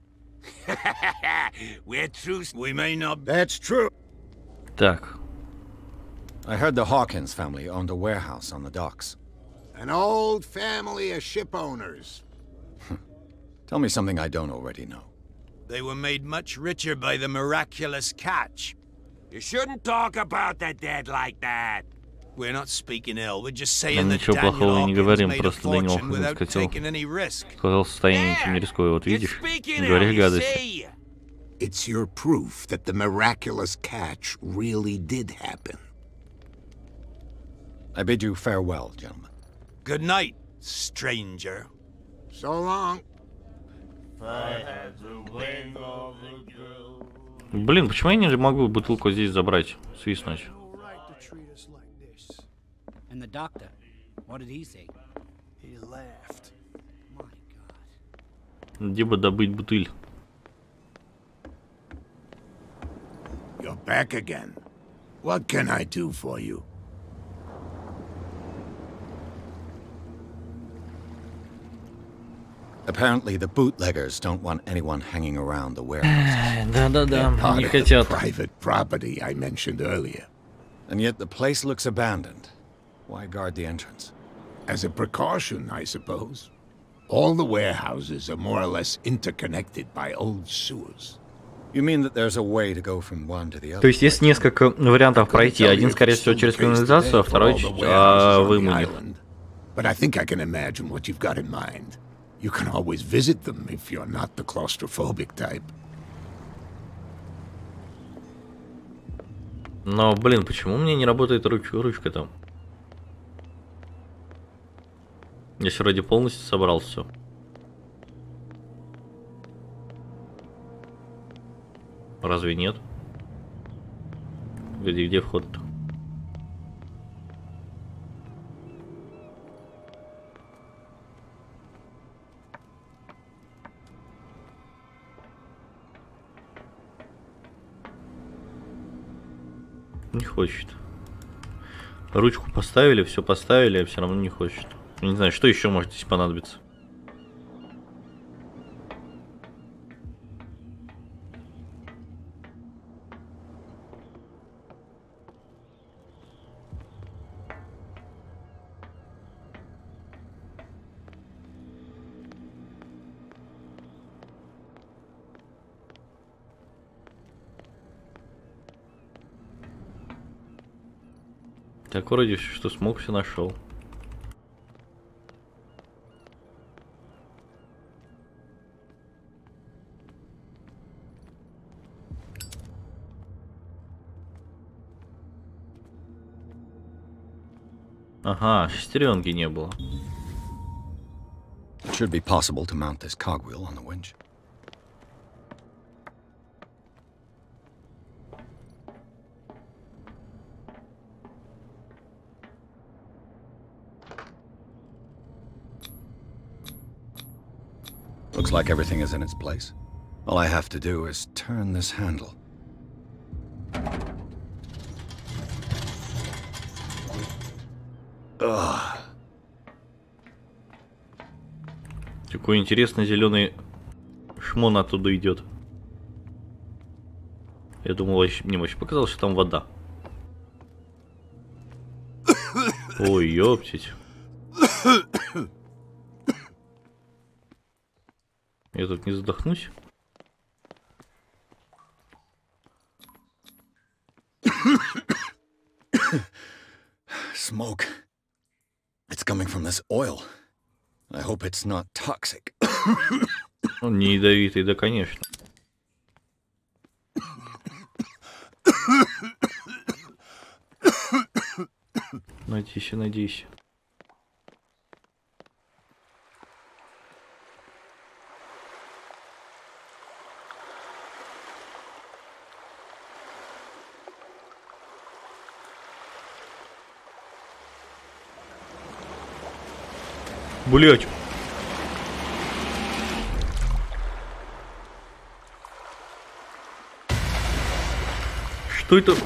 We're true. We may not. That's true. Так. I heard the Hawkins family owned a warehouse on the docks. An old family of ship owners. Tell me something I don't already know. They were made much richer by the miraculous catch. You shouldn't talk about the dead like that. We're not speaking ill. We're just saying that ничего плохого не говорим, made a просто Дэниел fortune without хотел, taking any risk. сказал состояние, ничего не рискуя. Вот видишь, говоришь гадость. It's your proof that the miraculous catch really did happen. I bid you farewell, gentlemen. Good night, stranger. So long. Блин, почему я не могу бутылку здесь забрать, свистнуть? And the doctor, what did he say? He laughed. My God. Где бы добыть бутыль? You're back again. What can I do for you? Apparently, the bootleggers don't want anyone hanging around the warehouse. Да, не хотят. Private property I mentioned earlier. And yet the place looks abandoned. Why guard the entrance? As a precaution, I suppose. All the warehouses are more or less interconnected by old sewers. You mean that there's a way to go from one to the other? То есть есть несколько вариантов пройти. Один, скорее всего, через канализацию, а второй выманив. But I think I can imagine what you've got in mind. You can always visit them if you're not the claustrophobic type. Но, блин, почему мне не работает ручка там? Я же вроде полностью собрал все. Разве нет? Где вход-то? Не хочет. Ручку поставили, все поставили, а все равно не хочет. Не знаю, что еще может здесь понадобиться. Так, вроде что смог, все нашел. Ага, шестеренки не было. It should be possible to mount this cogwheel on the winch. Looks like everything is in its place. All I have to do is turn this handle. Ugh. Такой интересный зеленый шмон оттуда идет. Я думал, мне вообще показалось, что там вода. Ой, ёптить. Я тут не задохнусь. smoke. It's coming from this oil. I hope it's not toxic. Он не ядовитый, да, конечно. Надейся, надейся. Блять. Что это?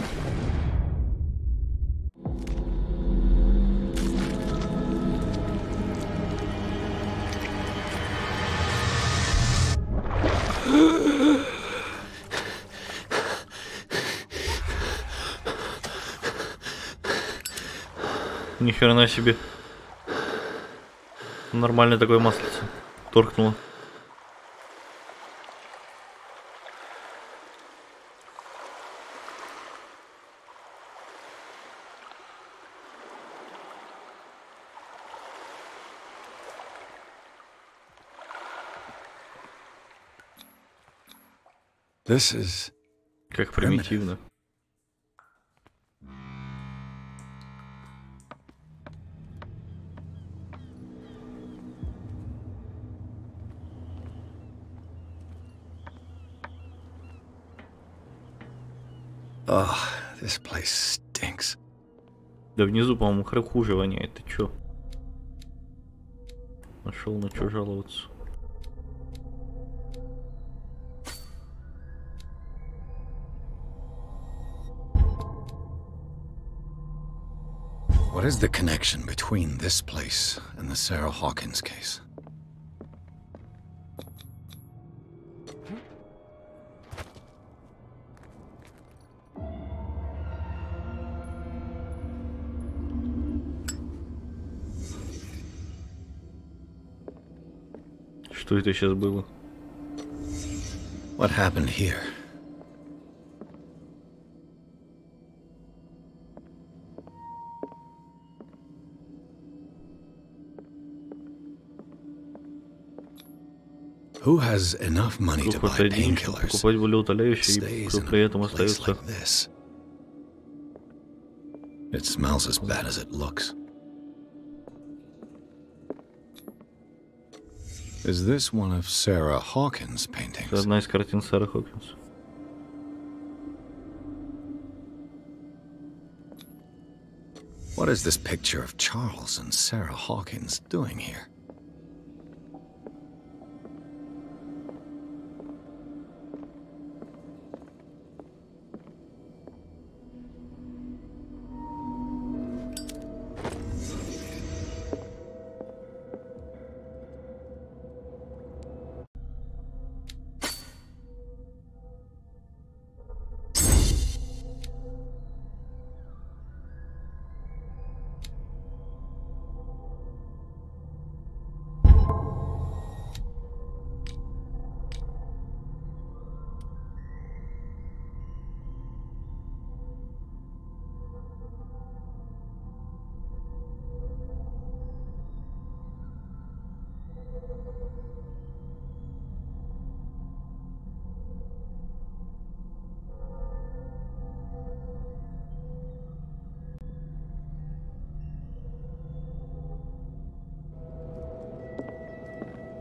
Ни хрена себе. Нормальное такое маслице. Торкнуло. This is как примитивно. Oh, this place stinks. Да внизу, по-моему, хуже воняет. Ты чё? Нашел на чё жаловаться. What is the connection between this place and the Sarah Hawkins case? Что это сейчас было? What happened here? Who has enough money to buy painkillers? Покупать болеутоляющие, кто при этом остается. It smells as bad as it looks. Is this one of Sarah Hawkins' paintings? Это одна из картин Сары Хокинс. What is this picture of Charles and Sarah Hawkins doing here?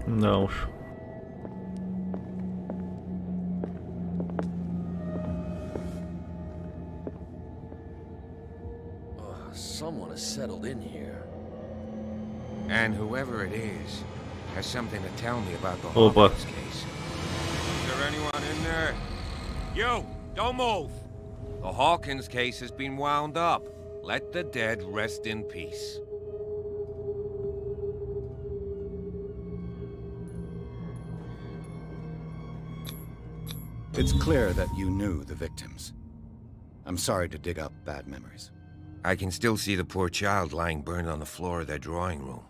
Да уж. Someone has settled in here. And whoever it is has something to tell me about the Hawkins case. Is there anyone in there? You! Don't move! The Hawkins case has been wound up. Let the dead rest in peace. It's clear that you knew the victims. I'm sorry to dig up bad memories. I can still see the poor child lying burned on the floor of their drawing room.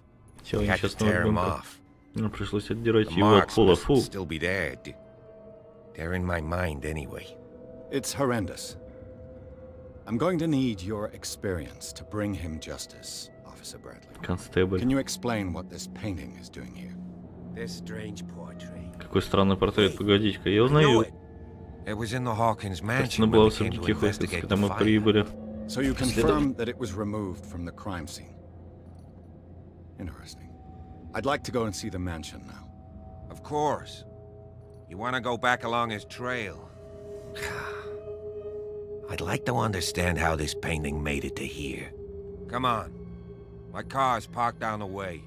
We had to tear him off. Пришлось отдирать the его от marks пола. must still be there. They're in my mind anyway. It's horrendous. I'm going to need your experience to bring him justice, Officer Bradley. Констебль. Can you explain what this painting is doing here? This strange portrait. Какой странный портрет, погодите-ка, я узнаю. It was in the Hawkins Картина mansion была when в we came особняке to Хокинса, investigate когда the мы fire. прибыли. So you confirm that it was removed from the crime scene. Interesting. I'd like to go and see the mansion now. Of course. You want to go back along his trail? I'd like to understand how this painting made it to here. Come on. My car's parked down the way.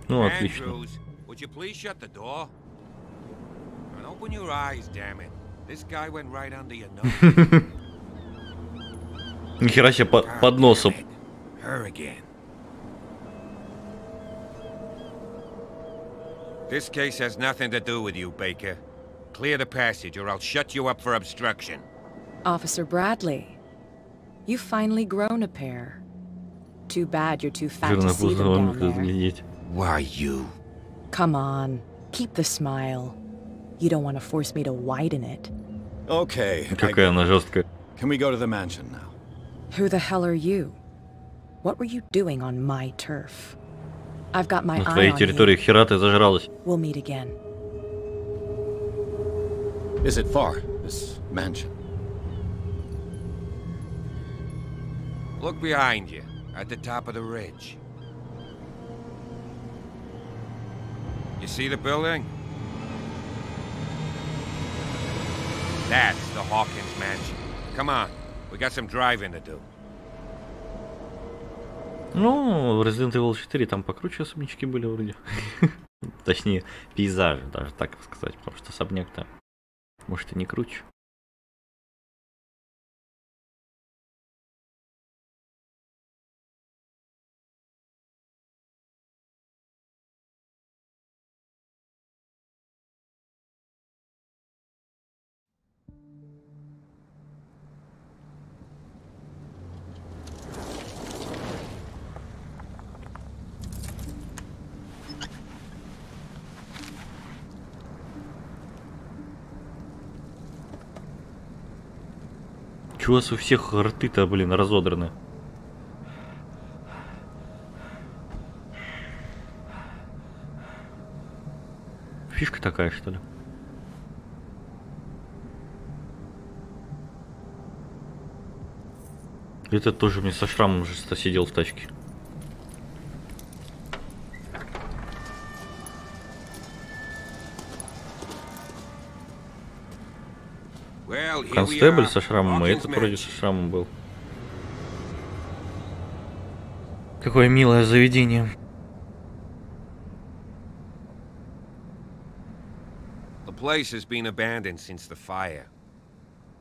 Ну, отлично. Andrews, would you please shut the door? And open your eyes, damn it. This guy went right under your nose. Нихера себе под носом. Her again. This case has nothing to do with you, Baker. Clear the passage or I'll shut you up for obstruction. Officer Bradley, you've finally grown a pair. Too bad you're too fat to see them down there. Why you? Come on, keep the smile. You don't want to force me to widen it. Okay. Какая она жесткая. Can we go to the mansion now? Who the hell are you? What were you doing on my turf? I've got my eye on you. На твоей территории хера ты зажралась. We'll meet again. Is it far, this mansion? Look behind you, at the top of the ridge. You see the building? That's the Hawkins mansion. Come on, we got some driving to do. Ну, в Resident Evil 4 там покруче особнячки были вроде. Точнее, пейзажи, даже так сказать, потому что особняк-то, может, и не круче. Чего у вас у всех рты-то, блин, разодраны? Фишка такая, что ли? Этот тоже мне со шрамом же сидел в тачке. Констебль со шрамом, и этот вроде со шрамом был. Какое милое заведение. The place has been abandoned since the fire.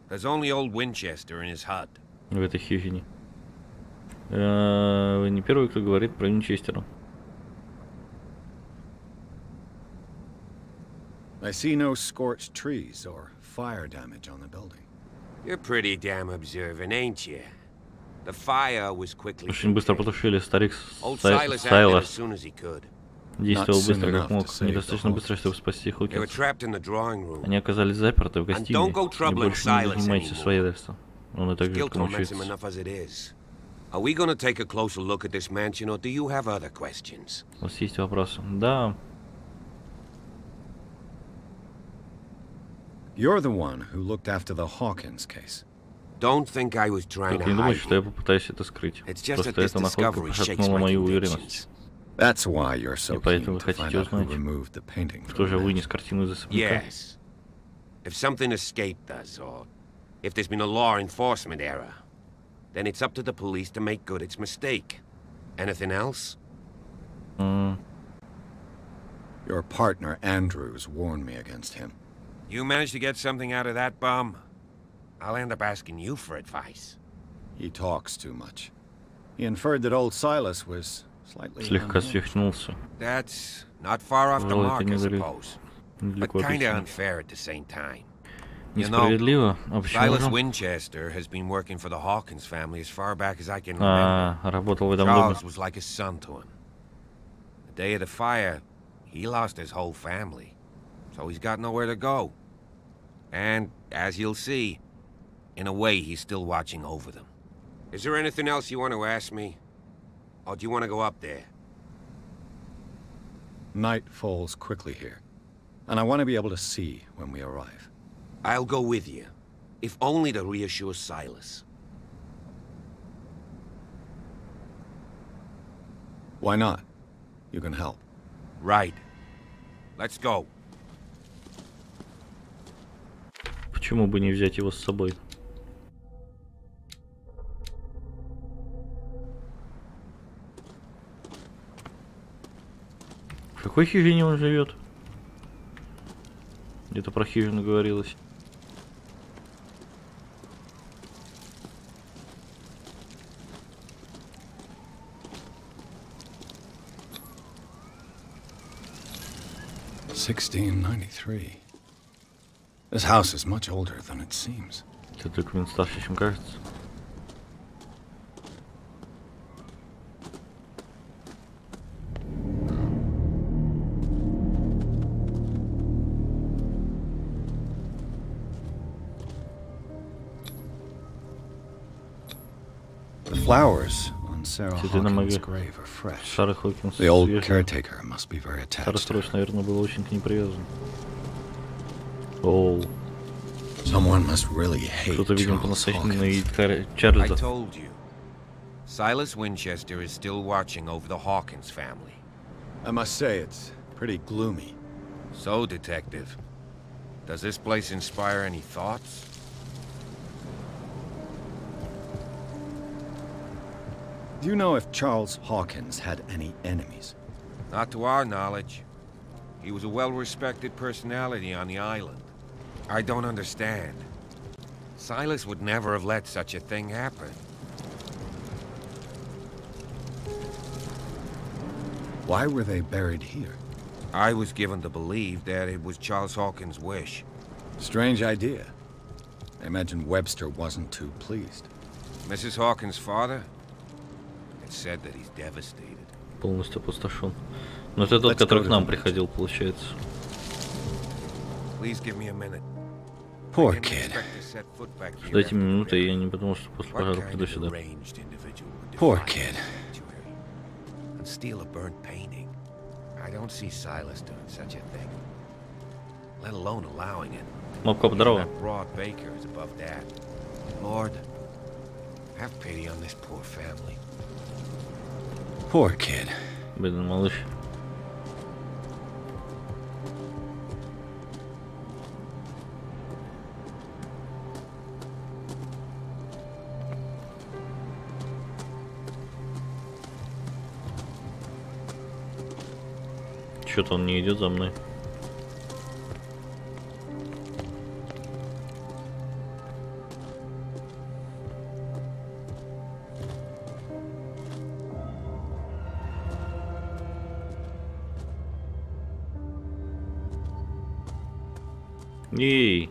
There's only old Winchester in his hut. В этой хижине. Вы не первый, кто говорит про Винчестера. I see no scorched trees or fire damage on the building. You're pretty damn observant, ain't you? The fire was quickly. Очень быстро потушили. Старик Сайлас действовал быстро как мог, недостаточно быстро, чтобы спасти Хокинса. Они оказались заперты в гостиной. И больше не занимайтесь своей дельством. Он и так же научится. Are we going to take a closer look at this mansion, or do you have other questions? У вас есть вопросы? Да. You're the one who looked after the Hawkins case. Don't think I was trying to не думай, hide что я попытаюсь это скрыть. Просто эта находка пошатнула мою уверенность. That's why you're so И поэтому вы хотите узнать, кто же вынес картину из особняка. Yes. If something escaped us, or if there's been a law enforcement error, then it's up to the police to make good its mistake. Anything else? Your partner, Andrews, warned me against him. You managed to get something out of that bum? I'll end up asking you for advice. He talks too much. He inferred that old Silas was slightly Слегка свихнулся. That's not far off the mark, I suppose. But kind of Недалеко. unfair at the same time. Несправедливо. А почему Silas же? Winchester has been working for the Hawkins family as far back as I can remember. Работал в этом доме. Charles was like a son to him. The day of the fire, he lost his whole family. So he's got nowhere to go. And, as you'll see, In a way, he's still watching over them. Is there anything else you want to ask me? Or do you want to go up there? Night falls quickly here, and I want to be able to see when we arrive. I'll go with you, if only to reassure Silas. Why not? You can help. Right. Let's go. Почему бы не взять его с собой? В какой хижине он живет? Где-то про хижину говорилось. $1693. This house is much older than it seems. Этот документ старше, чем кажется. The flowers on Sarah Hawkins' grave are fresh. The old caretaker must be very attached. Наверное, был очень к ней привязан. Оу. Someone must really hate Кто-то, видимо, по-настоящему ненавидит Чарльза. I told you. Silas Winchester is still watching over the Hawkins family. I must say, it's pretty gloomy. So, Detective, does this place inspire any thoughts? Do you know if Charles Hawkins had any enemies? Not to our knowledge. He was a well-respected personality on the island. I don't understand. Silas would never have let such a thing happen. Why were they buried here? I was given to believe that it was Charles Hawkins' wish. Strange idea. I imagine Webster wasn't too pleased. Mrs. Hawkins' father? It said that he's devastated. Полностью опустошен. Но это тот, который к нам приходил, получается. Please give me a minute. Poor kid. Дайте мне минуту, я не подумал, что после пожара приду сюда. Poor kid. And steal a burnt painting. I don't see Silas doing such a thing. Let alone allowing it. Мопкоп, здорово. Broad Baker is above that. Lord, have pity on this poor family. Poor kid. Бедный малыш. Что-то он не идет за мной. Ей!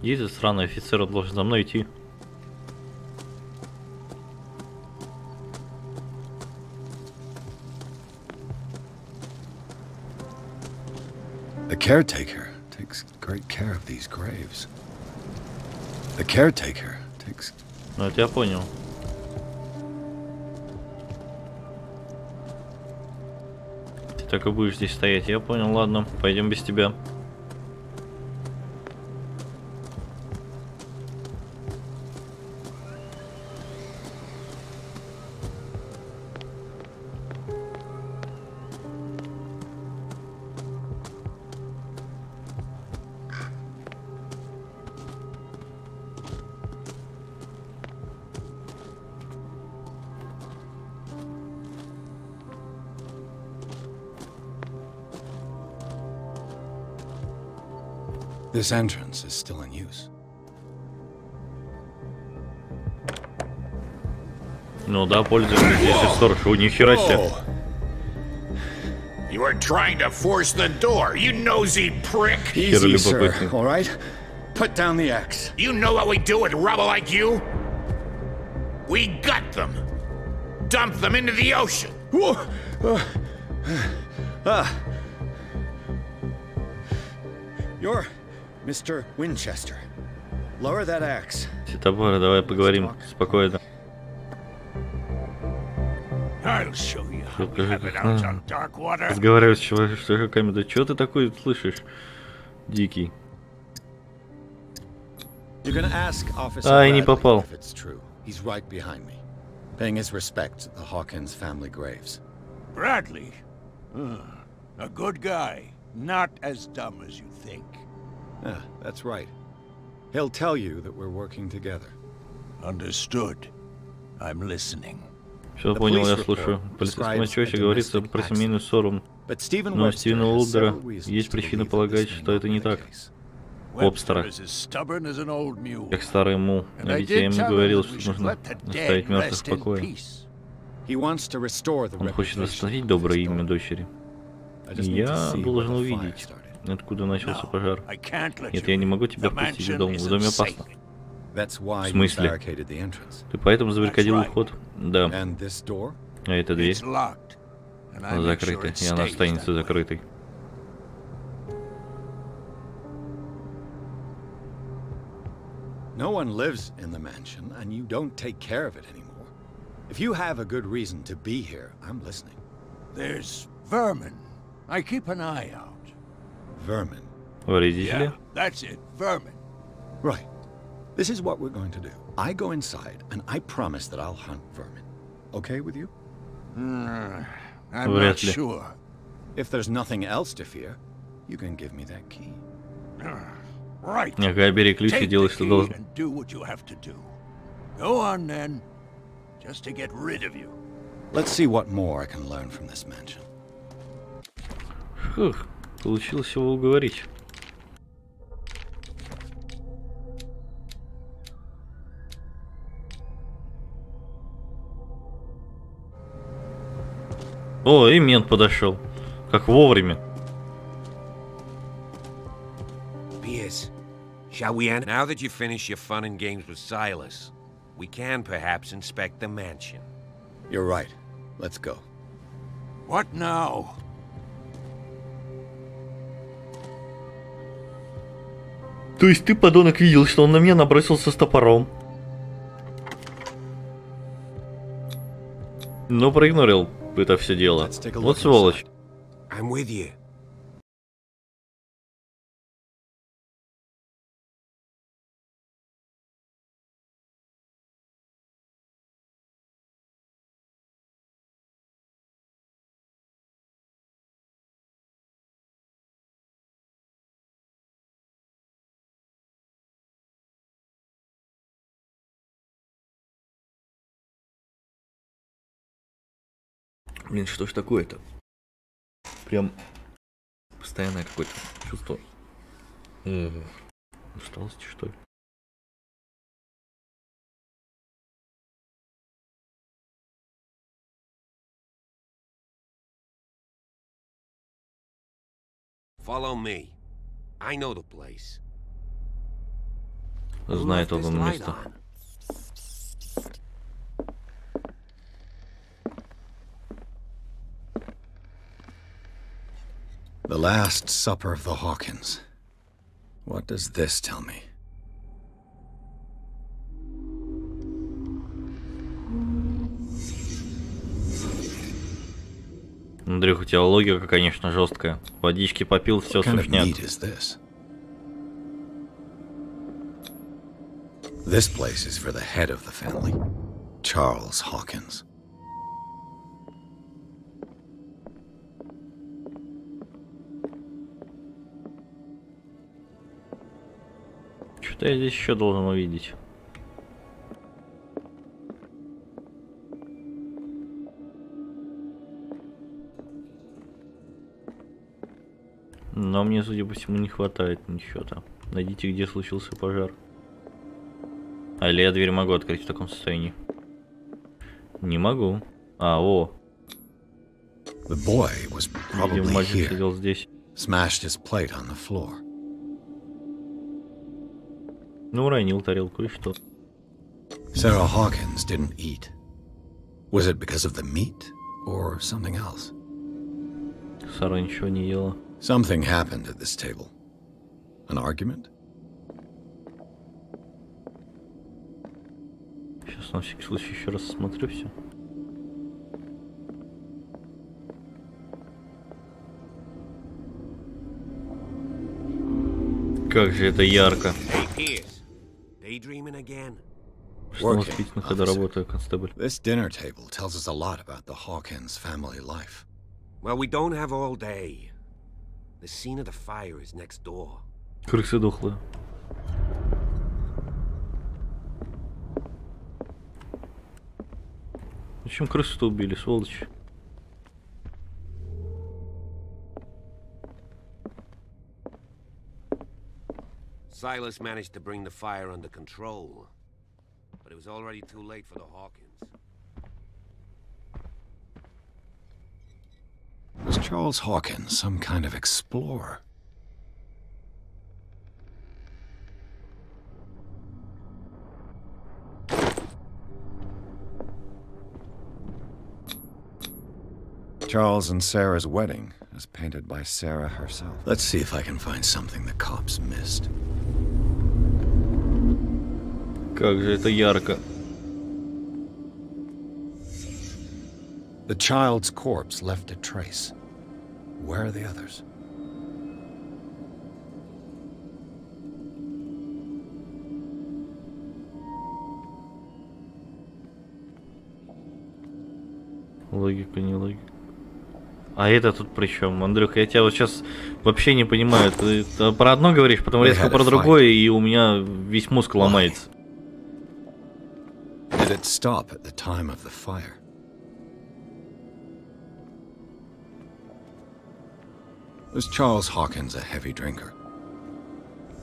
Где этот сраный офицер, он должен за мной идти? The caretaker takes great care of these graves. The caretaker takes... Ну, это я понял. Ты так и будешь здесь стоять, я понял, ладно, пойдем без тебя. This entrance is still in use. Ну да, пользуемся здесь сторож. О, нихера себе. You are trying to force the door, you nosy prick. Easy, sir. All right? Put down the axe. You know what we do with rubble like you? We gut them. Dump them into the ocean. Mr. Winchester, lower that axe. Топор, давай поговорим спокойно. Разговариваю с чуваками, да чего ты такой слышишь, дикий? Ай, не попал. He's right behind me, paying his respects at the Hawkins family graves. Bradley? A good guy. Not as dumb as you think. Yeah, that's right. He'll tell you that we're working together. Understood. I'm listening. Все понял, я слушаю. В полицейском отчете говорится про семейную ссору. Но у Стивена Уолдера есть причина полагать, что это не так. Вебстера, как старый мул, а ведь я ему говорил, что нужно оставить мертвых в покое. Он хочет восстановить доброе имя дочери. И я должен увидеть, откуда начался пожар. Нет, я не могу тебя впустить в дом. В доме опасно. В смысле? Ты поэтому забаррикадил вход? Да. А эта дверь? Она закрыта, и она останется закрытой. No one lives in the mansion, and you don't take care of it anymore. If you have a good reason to be here, I'm listening. There's vermin. I keep an eye out. Vermin? Yeah, that's it, vermin. Right. This is what we're going to do. I go inside, and I promise that I'll hunt vermin. Okay with you? I'm not sure. If there's nothing else to fear, you can give me that key. Right. Ага, бери ключ и делай, что должен. Do what you have to do. Go on then, just to get rid of you. Let's see what more I can learn from this mansion. Фух, получилось его уговорить. О, и мент подошел. Как вовремя. Shall we end? Now that you finish your fun and games with Silas, we can perhaps inspect the mansion. You're right. Let's go. What now? То есть ты, подонок, видел, что он на меня набросился с топором? Но проигнорил это все дело. Вот сволочь. I'm with you. Блин, что ж такое-то? Прям постоянное какое-то чувство усталости, что ли? Follow me. I know the place. Знает он место. The Last Supper of the Hawkins. What does this tell me? Андрюх, у тебя логика, конечно, жесткая. Водички попил, все сушняк. This place is for the head of the family, Charles Hawkins. Что я здесь еще должен увидеть? Но мне, судя по всему, не хватает ничего-то. Найдите, где случился пожар. А или я дверь могу открыть в таком состоянии? Не могу. А, о. Видимо, мальчик сидел здесь. Ну, уронил тарелку и что? Sarah Hawkins didn't eat. Was it because of the meat or something else? Сара ничего не ела. Something happened at this table. An argument? Сейчас на всякий случай еще раз смотрю все. Как же это ярко. Что на спичных когда работаю, констебль? This dinner table tells us a lot about the Hawkins family life. Well, we don't have all day. The scene of the fire is next door. Крысы дохлые. Зачем крысу-то убили, сволочь? Silas managed to bring the fire under control, but it was already too late for the Hawkins. Was Charles Hawkins some kind of explorer? Charles and Sarah's wedding, as painted by Sarah herself. Let's see if I can find something the cops missed. Как же это ярко. The child's corpse left a trace. Where are the others? Логика, не логика. А это тут при чем? Андрюх, я тебя вот сейчас вообще не понимаю. Ты про одно говоришь, потом резко про другое, и у меня весь мозг ломается. Did it stop at the time of the fire? Was Charles Hawkins a heavy drinker?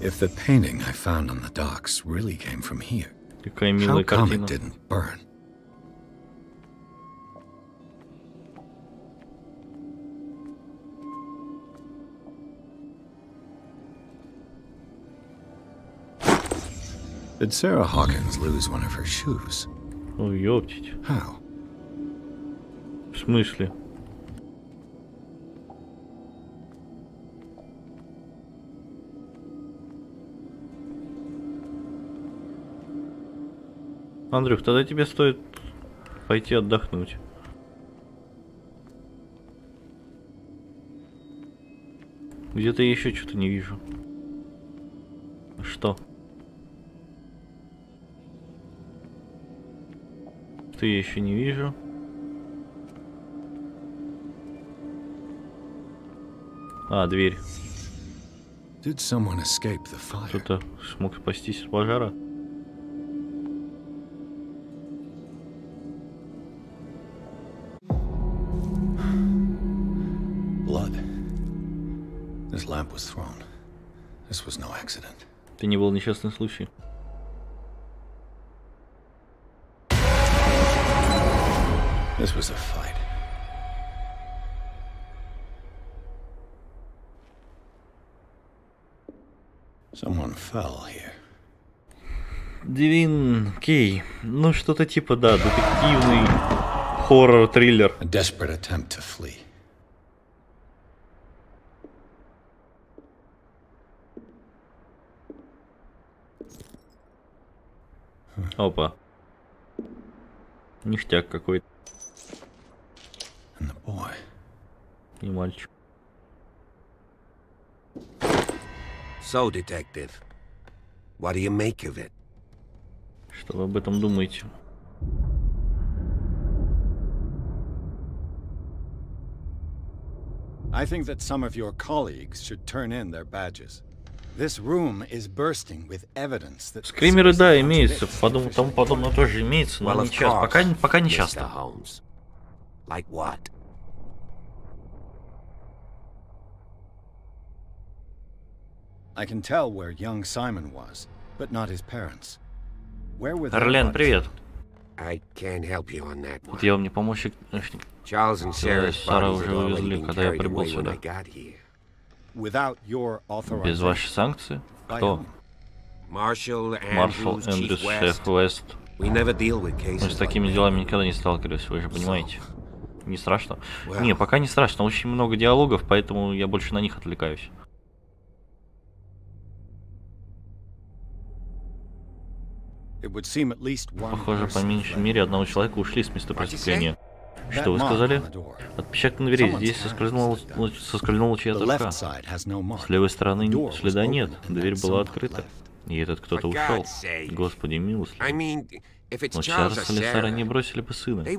If the painting I found on the docks really came from here, how come it didn't burn? Did Sarah Hawkins lose one of her shoes? Oh, ёптить. How? В смысле? Андрюх, тогда тебе стоит пойти отдохнуть. Где-то я еще что-то не вижу. Что? Что я еще не вижу? А, дверь. Кто-то смог спастись от пожара. Это не был несчастный случай. This was a fight. Someone fell here. Дивин Кей. Ну, что-то типа, да, детективный хоррор-триллер. A desperate attempt to flee. Опа. Ништяк какой-то. И мальчик. So, detective, what do you make of it? Что вы об этом думаете? I think that some of your colleagues should turn in their badges. This room is bursting with evidence that скримеры, да, имеются, тому подобное тоже имеется, но не часто, пока не часто. Like what? I can tell where young Simon was, but not his parents. Where were they? Орлен, привет. I can't help you on that one. Я вам не помочь. Charles and Сара уже увезли, когда я прибыл сюда. Без вашей санкции? Кто? Маршал Эндрюс, шеф Уэст. Мы с такими делами никогда не сталкивались, вы же понимаете. Не страшно? Не, пока не страшно. Очень много диалогов, поэтому я больше на них отвлекаюсь. Похоже, по меньшей мере одного человека ушли с места преступления. Что вы сказали? Отпечаток на двери. Здесь соскользнула чья-то рука. С левой стороны следа нет. Дверь была открыта. И этот кто-то ушел. Господи милостливый. Но Чарльза или Сара не бросили бы сына. Они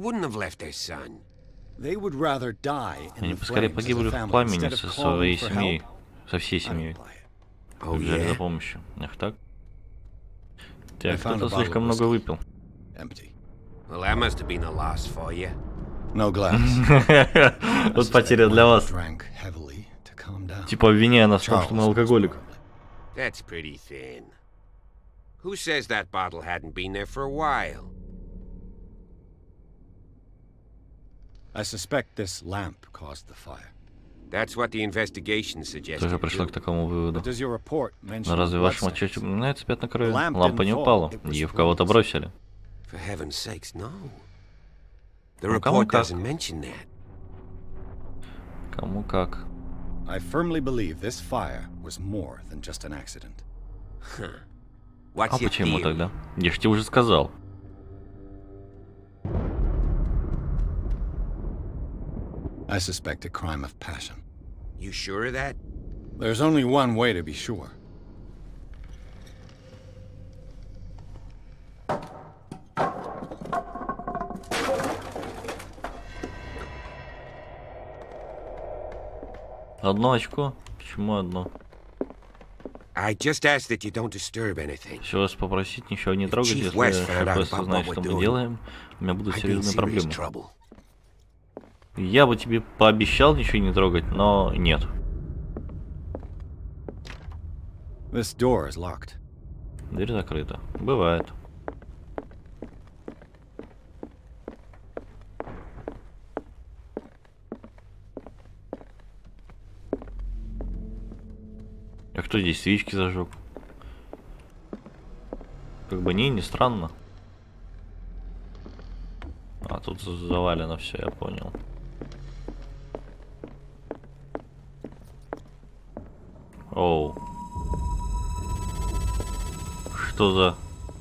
поскорее погибли в пламени со своей семьей. Со всей семьей. Побежали за помощью. Ах так? Так, кто-то слишком много выпил. Вот потеря для вас. Типа обвиняя нас в том, что мы алкоголик. Who says that bottle hadn't been there for a while? I suspect this lamp caused the fire. That's what the investigation suggested. Тоже пришла к такому выводу. Но разве в вашем отчете упоминается пятна крови? Лампа не упала. Ее в кого-то бросили. For heaven's sakes, no. The report doesn't mention that. Кому как? I firmly believe this fire was more than just an accident. А почему тогда? Я ж тебе уже сказал. I suspect a crime of passion. You sure of that? There's only one way to be sure. Одно очко? Почему одно? I just ask that you don't disturb anything. Еще вас попросить ничего не трогать, если Hyperx узнает, что мы делаем, у меня будут серьезные проблемы. Я бы тебе пообещал ничего не трогать, но нет. This door is locked. Дверь закрыта. Бывает. А кто здесь свечки зажег? Как бы не странно. А тут завалено все, я понял. Оу. Что за?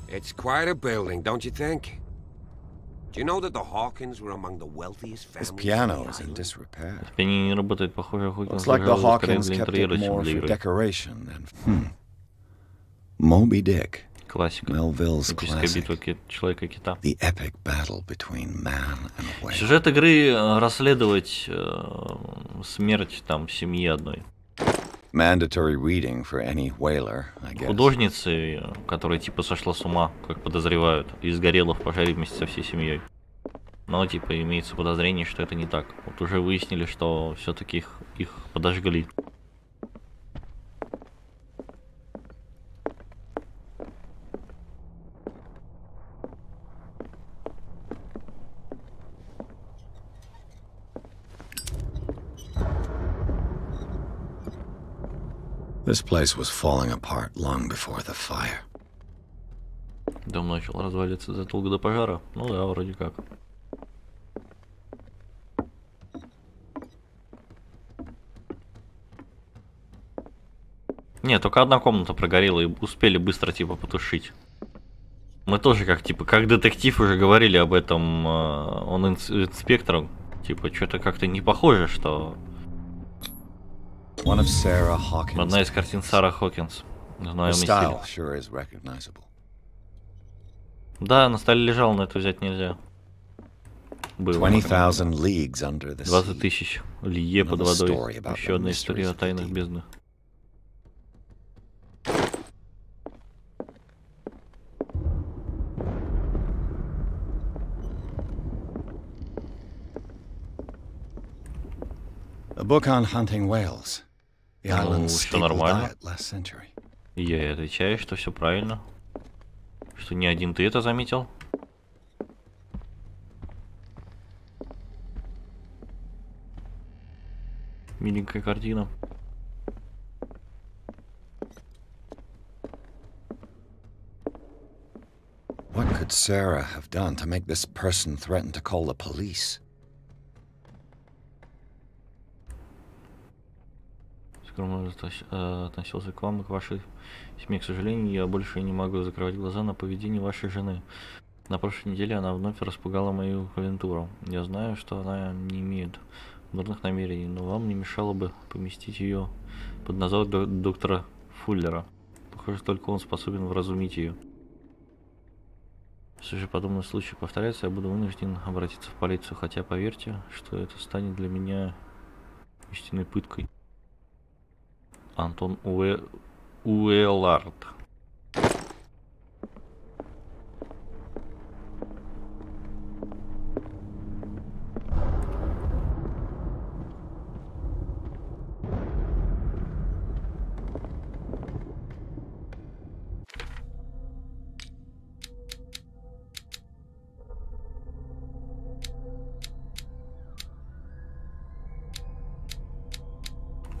It's quite a building, don't you think? Do you know that the Hawkins were among the wealthiest families? This piano is in disrepair. Пианино не работает, похоже, Looks like the Hawkins kept it more for decoration than. Moby Dick. Классика. Melville's classic. Человека-кита. The epic battle between man and whale. Сюжет игры расследовать смерть там семьи одной. Mandatory reading for any whaler, I guess. Художницы, которая типа сошла с ума, как подозревают, и сгорела в пожаре вместе со всей семьей. Но типа имеется подозрение, что это не так. Вот уже выяснили, что все-таки их подожгли. This place was falling apart long before the fire. Дом начал развалиться задолго до пожара. Ну да, вроде как. Нет, только одна комната прогорела и успели быстро типа потушить. Мы тоже как типа как детектив уже говорили об этом он инспектором. Типа что-то как-то не похоже, что одна из картин Сара Хокинс. Знаю стиль. Да, на столе лежал, но это взять нельзя. Было. 20 тысяч лье под водой. Еще одна история о тайнах бездны. A book on hunting whales. Ну, что нормально. Я отвечаю, что все правильно. Что не один ты это заметил. Миленькая картина. What could Sarah have done to make this person threaten to call the police? которым относился к вам и к вашей семье. К сожалению, я больше не могу закрывать глаза на поведение вашей жены. На прошлой неделе она вновь распугала мою клиентуру. Я знаю, что она не имеет дурных намерений, но вам не мешало бы поместить ее под надзор доктора Фуллера. Похоже, только он способен вразумить ее. Если же подобный случай повторяется, я буду вынужден обратиться в полицию, хотя поверьте, что это станет для меня истинной пыткой. Антон Уэллард.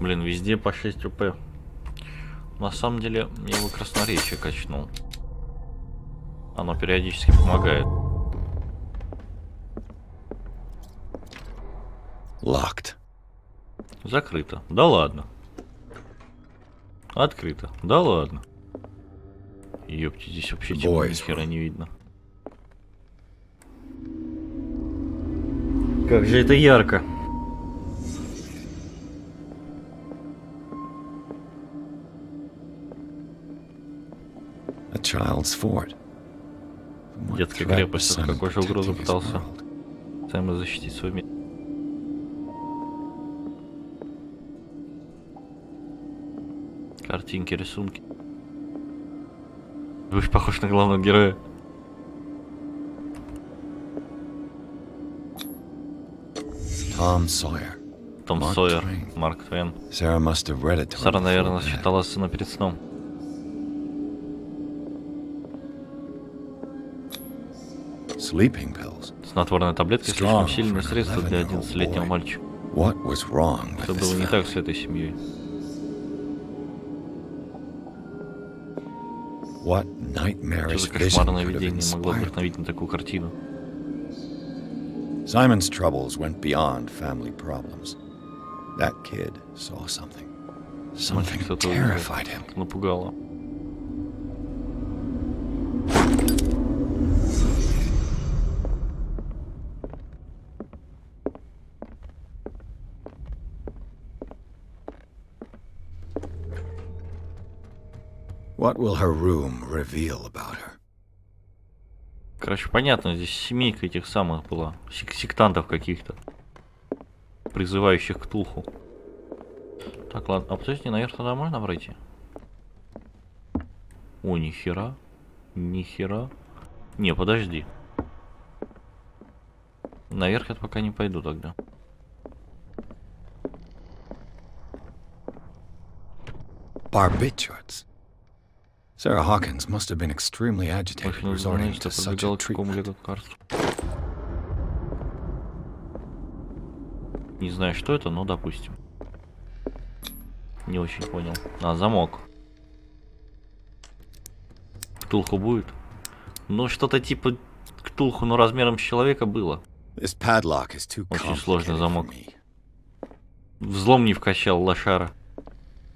Блин, везде по 6 УП. На самом деле, я его красноречие качнул. Оно периодически помогает. Locked. Закрыто. Да ладно. Открыто. Да ладно. Ёпти, здесь вообще ни хера не видно. Как же это ярко. Детская крепость. От какой же угрозы пытался Сэм защитить свой мир? Картинки, рисунки. Вы похож на главного героя. Том Сойер. Марк Твен. Сара, наверное, читала сына перед сном. Снотворная таблетка — слишком сильное средство для 11-летнего мальчика. Что было не так с этой семьей? Что за кошмарное видение могло вдохновить на такую картину? Simon's troubles went beyond family problems. That kid saw something. Something terrified him. Напугало. What will her room reveal about her? Короче, понятно, здесь семейка этих самых была. Сектантов каких-то. Призывающих Ктулху. Так, ладно. А подожди, наверх туда можно пройти? О, нихера. Нихера. Не, подожди. Наверх я пока не пойду тогда. Barbiturates. Sarah Hawkins must have been extremely agitated, resorting to such a treatment. Не знаю, что это, но допустим. Не очень понял. А, замок. Ктулху будет? Ну, что-то типа Ктулху, но размером с человека было. Очень сложный замок. Взлом не вкачал, лошара.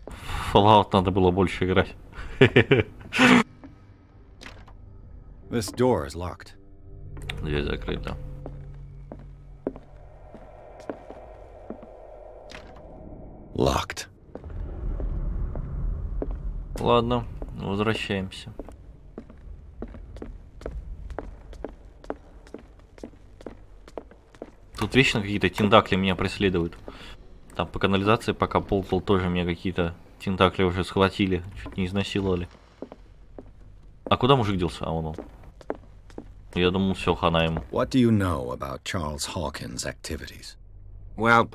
В Fallout надо было больше играть. This door is locked. Дверь закрыта. Locked. Ладно, возвращаемся. Тут вечно какие-то тентакли меня преследуют. Там по канализации, пока ползал, тоже меня какие-то тентакли уже схватили, чуть не изнасиловали. А куда мужик делся? А он. Я думал, все, хана ему. What do you know about Charles Hawkins' activities? Well,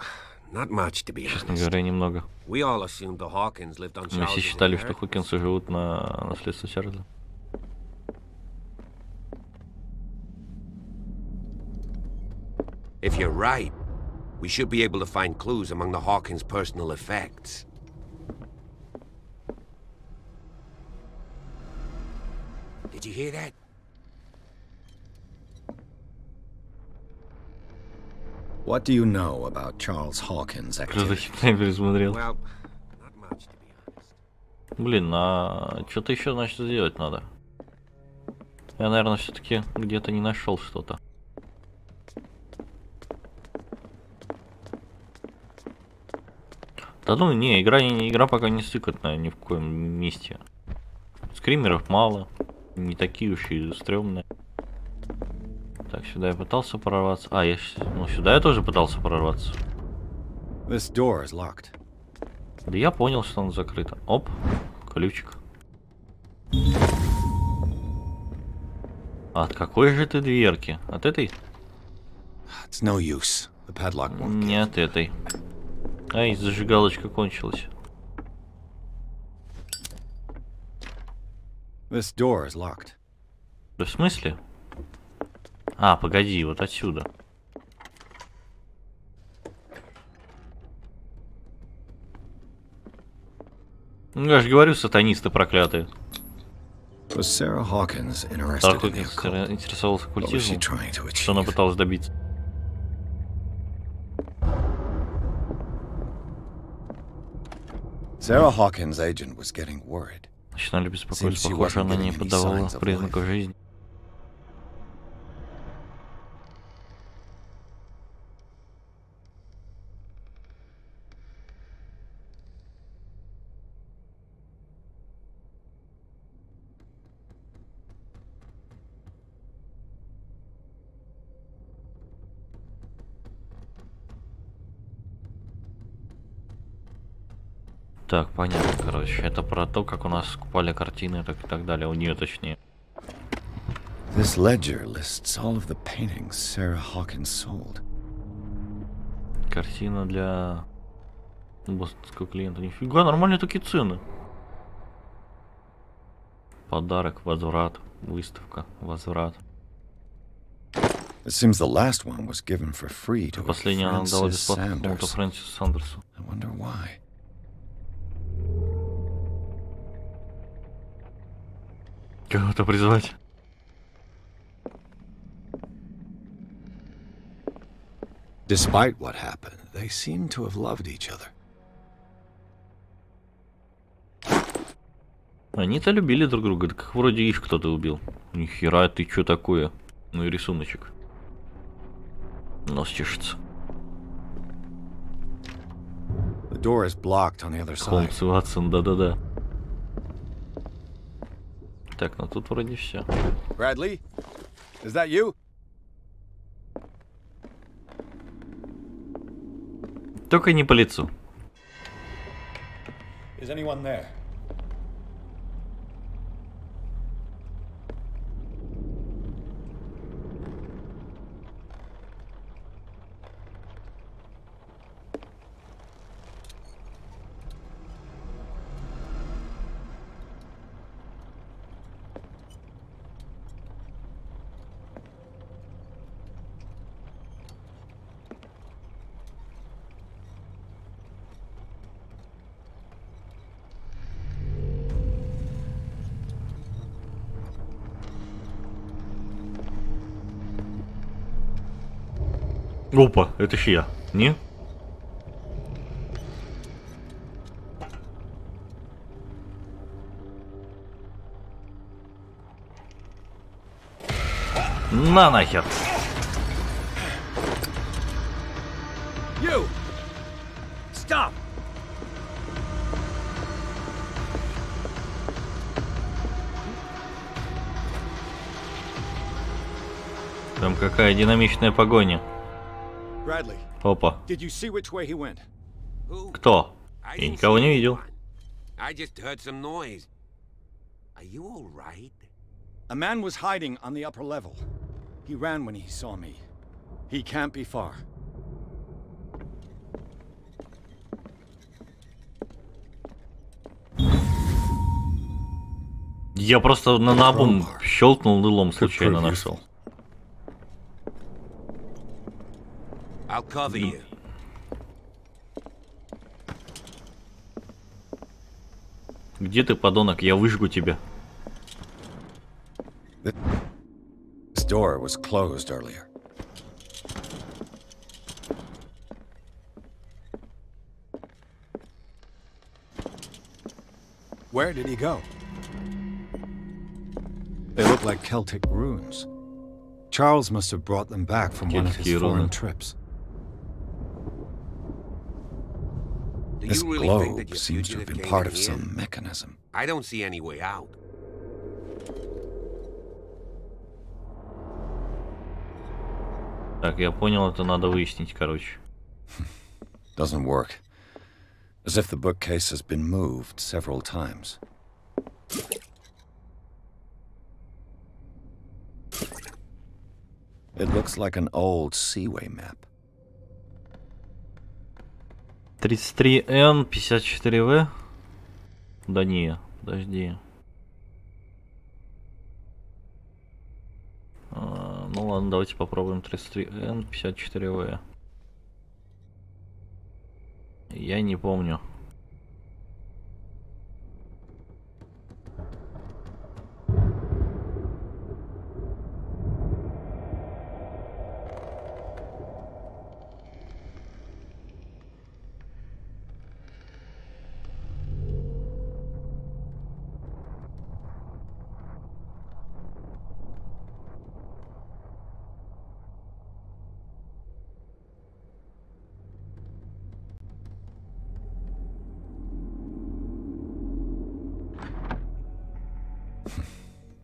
not much, to be honest. Честно говоря, немного. We all assumed the Hawkins lived on Charles. Мы все считали, что Хокинсы живут на наследство Чарльза. If you're right, we should be able to find clues among the Hawkins' personal effects. Did you hear that? What do you know about Charles Hawkins' activities? Well, not Блин, а что-то еще, значит, сделать надо. Я, наверное, все-таки где-то не нашел что-то. Да ну, не, игра пока не сыкотная ни в коем месте. Скримеров мало, не такие уж и стрёмные. Так, сюда я пытался прорваться. А, ну сюда я тоже пытался прорваться. This door is locked. Да я понял, что он закрыто. Оп, ключик. От какой же ты дверки? От этой? It's no use. The padlock won't не от этой. Ай, зажигалочка кончилась. This door is locked. Да в смысле? А, погоди, вот отсюда. Ну, я же говорю, сатанисты проклятые. Охотник интересовался культизмом. Что она пыталась добиться? Sarah Hawkins' agent was getting worried. Начинали беспокоиться, похоже, она не подавала признаков жизни. Так, понятно, короче. Это про то, как у нас скупали картины, так и так далее. У нее точнее. This ledger lists all of the paintings Sarah Hawkins sold. Картина для бостонского клиента. Нифига, нормальные такие цены. Подарок, возврат, выставка, возврат. It seems the last one was given for free to последняя она дала бесплатно какому-то Фрэнсису Сандерсу. I wonder why. Кого-то призвать. Despite what happened, they seem to have loved each other. Они-то любили друг друга, так вроде их кто-то убил. Нихера, ты чё такое? Ну и рисуночек. Нос чешется. The door is blocked on the other side. Холмс и Ватсон, да-да-да. Так, ну тут вроде все. Bradley, is that you? Только не по лицу. Is anyone there? Опа, это ж я, не? На нахер! You! Stop! Там какая динамичная погоня. Bradley, опа. Did you see which way he went? Кто? Я никого не видел. I just heard some noise. Are you all right? A man was hiding on the upper level. He ran when he saw me. He can't be far. Я просто на наобум щелкнул дылом, случайно нашел. I'll cover you. Где ты, подонок? Я выжгу тебя. This door was closed earlier. Where did he go? They look like Celtic runes. Charles must have brought them back from one of his foreign trips. This globe seems to have been part of some mechanism. I don't see any way out. Так, я понял, это надо выяснить, короче. Doesn't work. As if the bookcase has been moved several times. It looks like an old seaway map. 33N, 54В. Да не, подожди. Ну ладно, давайте попробуем 33N, 54В. Я не помню.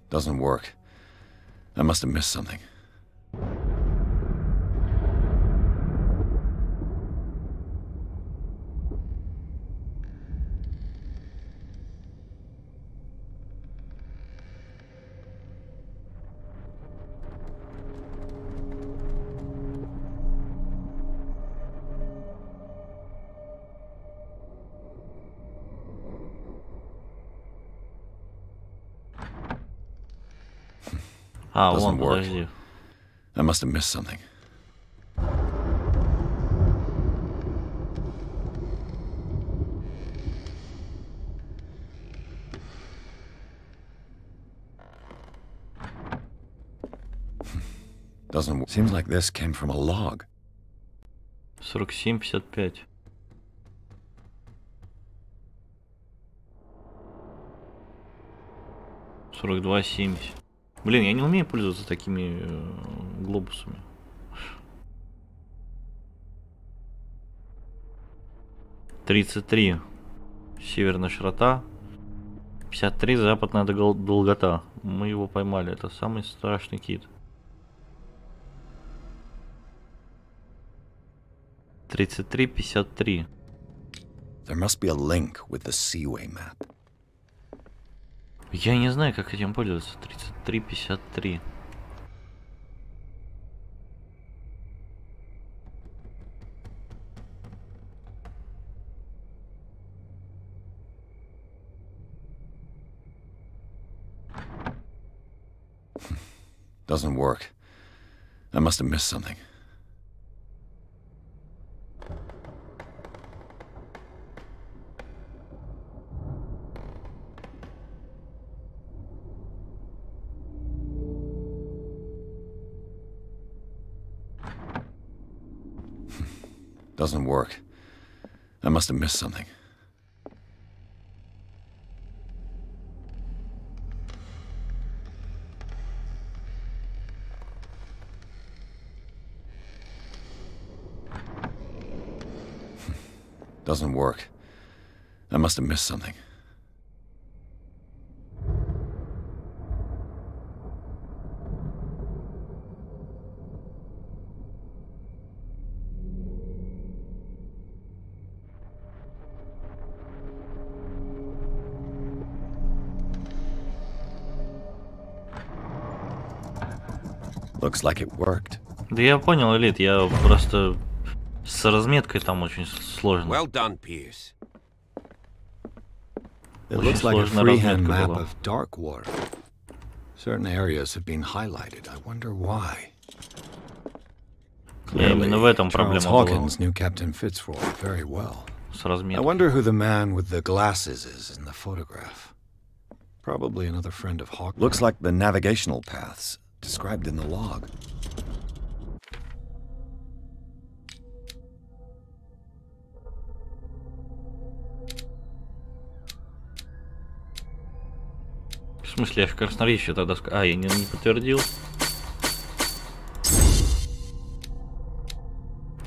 Doesn't work. I must have missed something. Doesn't work. I must have missed something. Doesn't work. Seems like this came from a log. 47-55. $42.70. Блин, я не умею пользоваться такими глобусами. «33 северная широта, 53 западная долгота». Мы его поймали. Это самый страшный кит. 33-53. There must be a link with the seaway map. Я не знаю, как этим пользоваться. 33-53. Doesn't work. I must have missed something. Doesn't work. I must have missed something. Doesn't work. I must have missed something. Looks like it worked. Да я понял, Элит, я просто с разметкой там очень сложно. Well done, Pierce. It looks like a freehand map of dark water. Certain areas have been highlighted. I wonder why. Именно в этом проблема была. Hawkins knew Captain Fitzroy very well. С разметкой. I wonder who the man with the glasses is in the photograph. Probably another friend of Hawkins. Looks like the navigational paths described in the log. смысле, я же красноречие тогда сказал. А, я не подтвердил.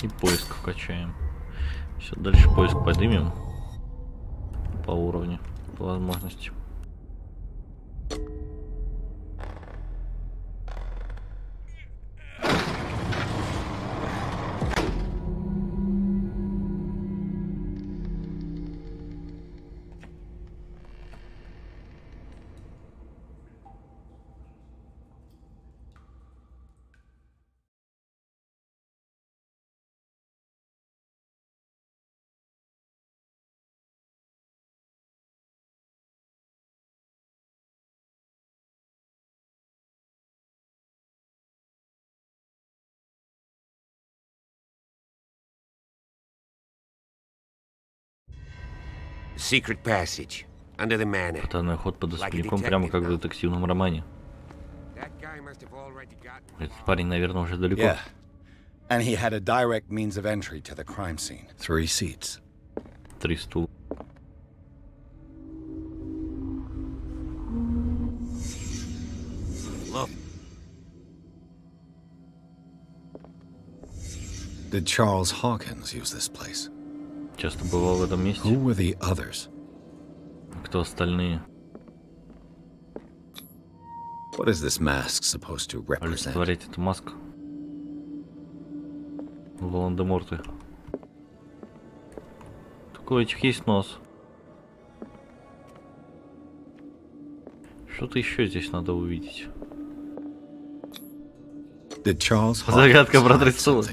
И поиск вкачаем. Все, дальше поиск поднимем. По уровню, по возможности. Secret passage under the manor. Потайной ход под особняком, прямо как в детективном романе. Этот парень, наверное, уже далеко. Yeah. And he had a direct means of entry to the crime scene. 3 seats. 3 стула. Look. Did Charles Hawkins use this place? Часто бывал в этом месте. Who were the others? Кто остальные? What is this mask supposed to represent? Олицетворять эту маску. Волан-де-Морты. Только у этих есть нос. Что-то еще здесь надо увидеть. Did Charles Загадка про 3 стула.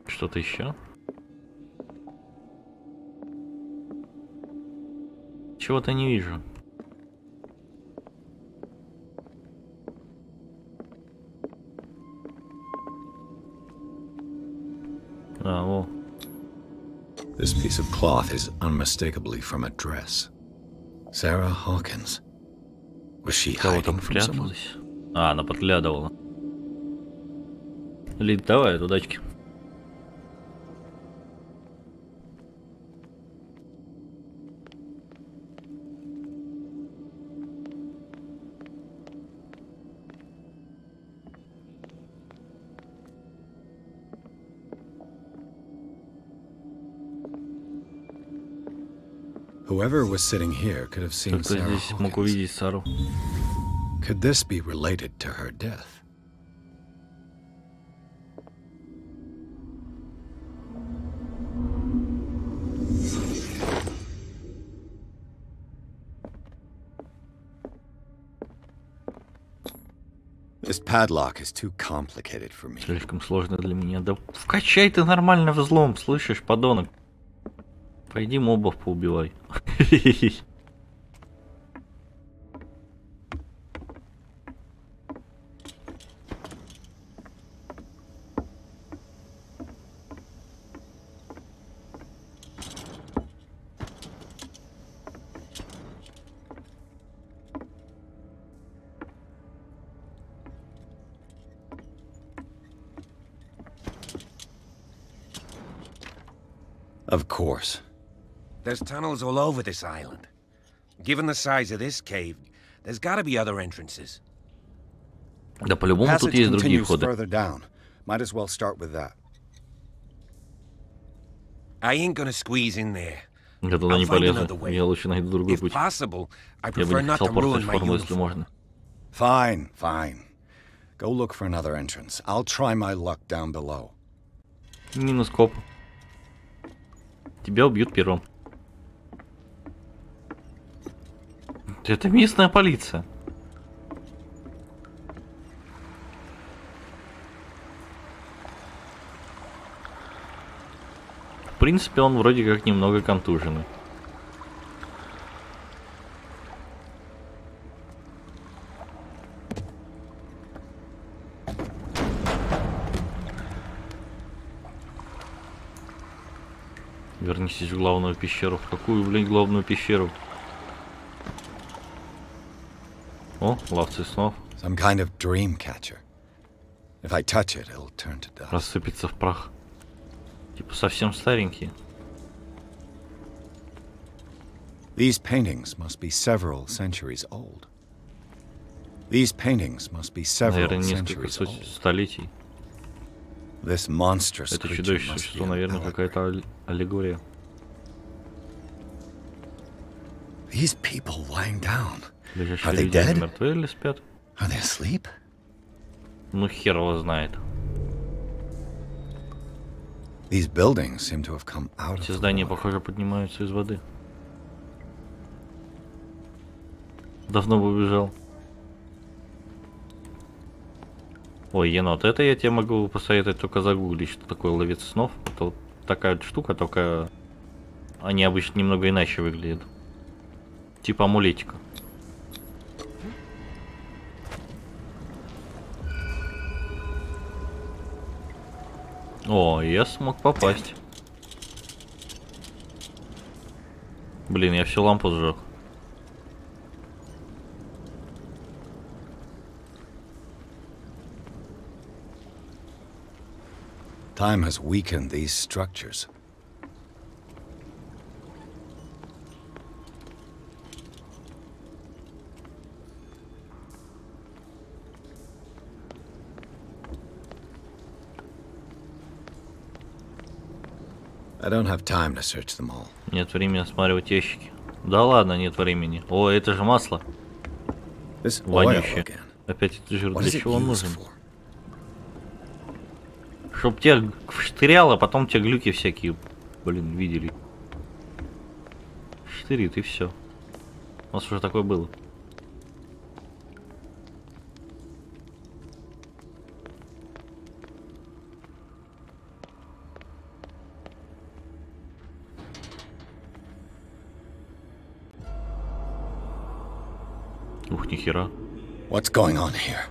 Что-то еще? Чего-то не вижу. А, во. This piece of cloth is unmistakably from a dress. Sarah Hawkins. Was she hiding from someone? А, она подглядывала. Лид, давай, удачки. Whoever was sitting here could have seen Sarah Hawkins. Could this be related to her death? This padlock is too complicated for me. Слишком сложно для меня. Да вкачай ты нормально взлом, слышишь, подонок? Пойди мобов поубивай. Of course. There's tunnels all over this island. Given the size of this cave, there's got to be other entrances. Да по-любому тут есть другие ходы. Might as well start with that. I ain't gonna squeeze in there. Я туда не полезу. Я лучше найду другой путь. Я бы не хотел портать форму, если можно. Fine, fine. Go look for another entrance. I'll try my luck down below. Минус коп. Тебя убьют первым. Это местная полиция. В принципе, он вроде как немного контуженный. Вернитесь в главную пещеру. В какую, блин, главную пещеру? О, ловцы снов. Some kind of dream catcher. If I touch it, it'll turn to dust. Рассыпется в прах. Типа совсем старенькие. These paintings must be several centuries old. These paintings must be several centuries old. Столетий. This monstrous Это чудовищное существо, наверное, какая-то аллегория. These people lying down. Лежащие люди мертвы или спят? Are they asleep? Ну хер его знает. These buildings seem to have come out of Эти здания, похоже, поднимаются из воды. Давно бы убежал. Ой, енот, это я тебе могу посоветовать только загуглить, что такое ловец снов. Это вот такая вот штука, только они обычно немного иначе выглядят. Типа амулетика. О, я смог попасть. Блин, я всю лампу сжег. Time has weakened these structures. I don't have time to search them all. Нет времени осматривать ящики. Да ладно, нет времени. О, это же масло. Вонючее. Опять этот жир для чего он нужен? Чтоб тебя штыряло, потом те глюки всякие, блин, видели. Штырит и все. У нас уже такое было. Ух, нихера. What's going on here?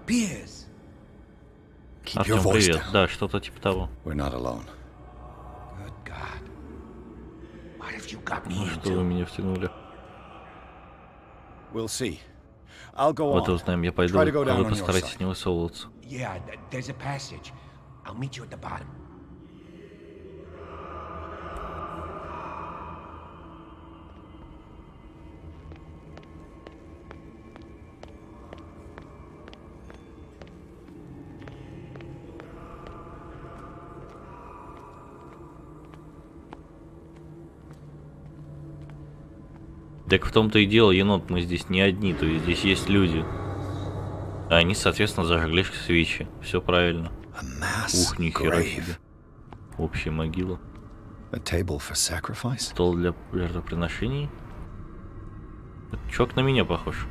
Pierce. Артём, привет. Да, что-то типа того. We're not alone. Good God. What have you got me Ну что вы меня втянули? We'll see. I'll go on. Вот и узнаем, я пойду, а вы постарайтесь не высовываться. Yeah, there's a passage. I'll meet you at the bottom. Так в том-то и дело, енот, мы здесь не одни, то есть здесь есть люди. А они, соответственно, зажгли свечи. Все правильно. Ух, нихера себе. Общая могила. Стол для жертвоприношений. Этот чувак на меня похож.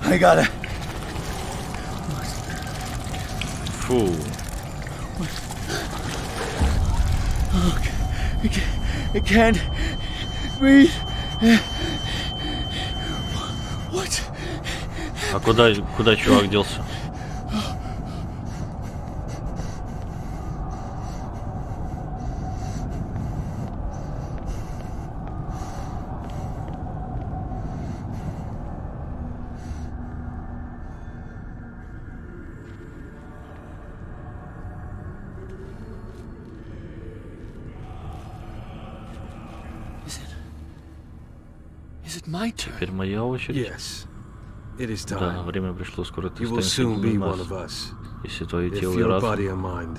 I got it. Фу. I can't breathe. What? А куда чувак делся? Теперь моя очередь. Да, время пришло, скоро ты станешь среди нас. Если твое тело и разум,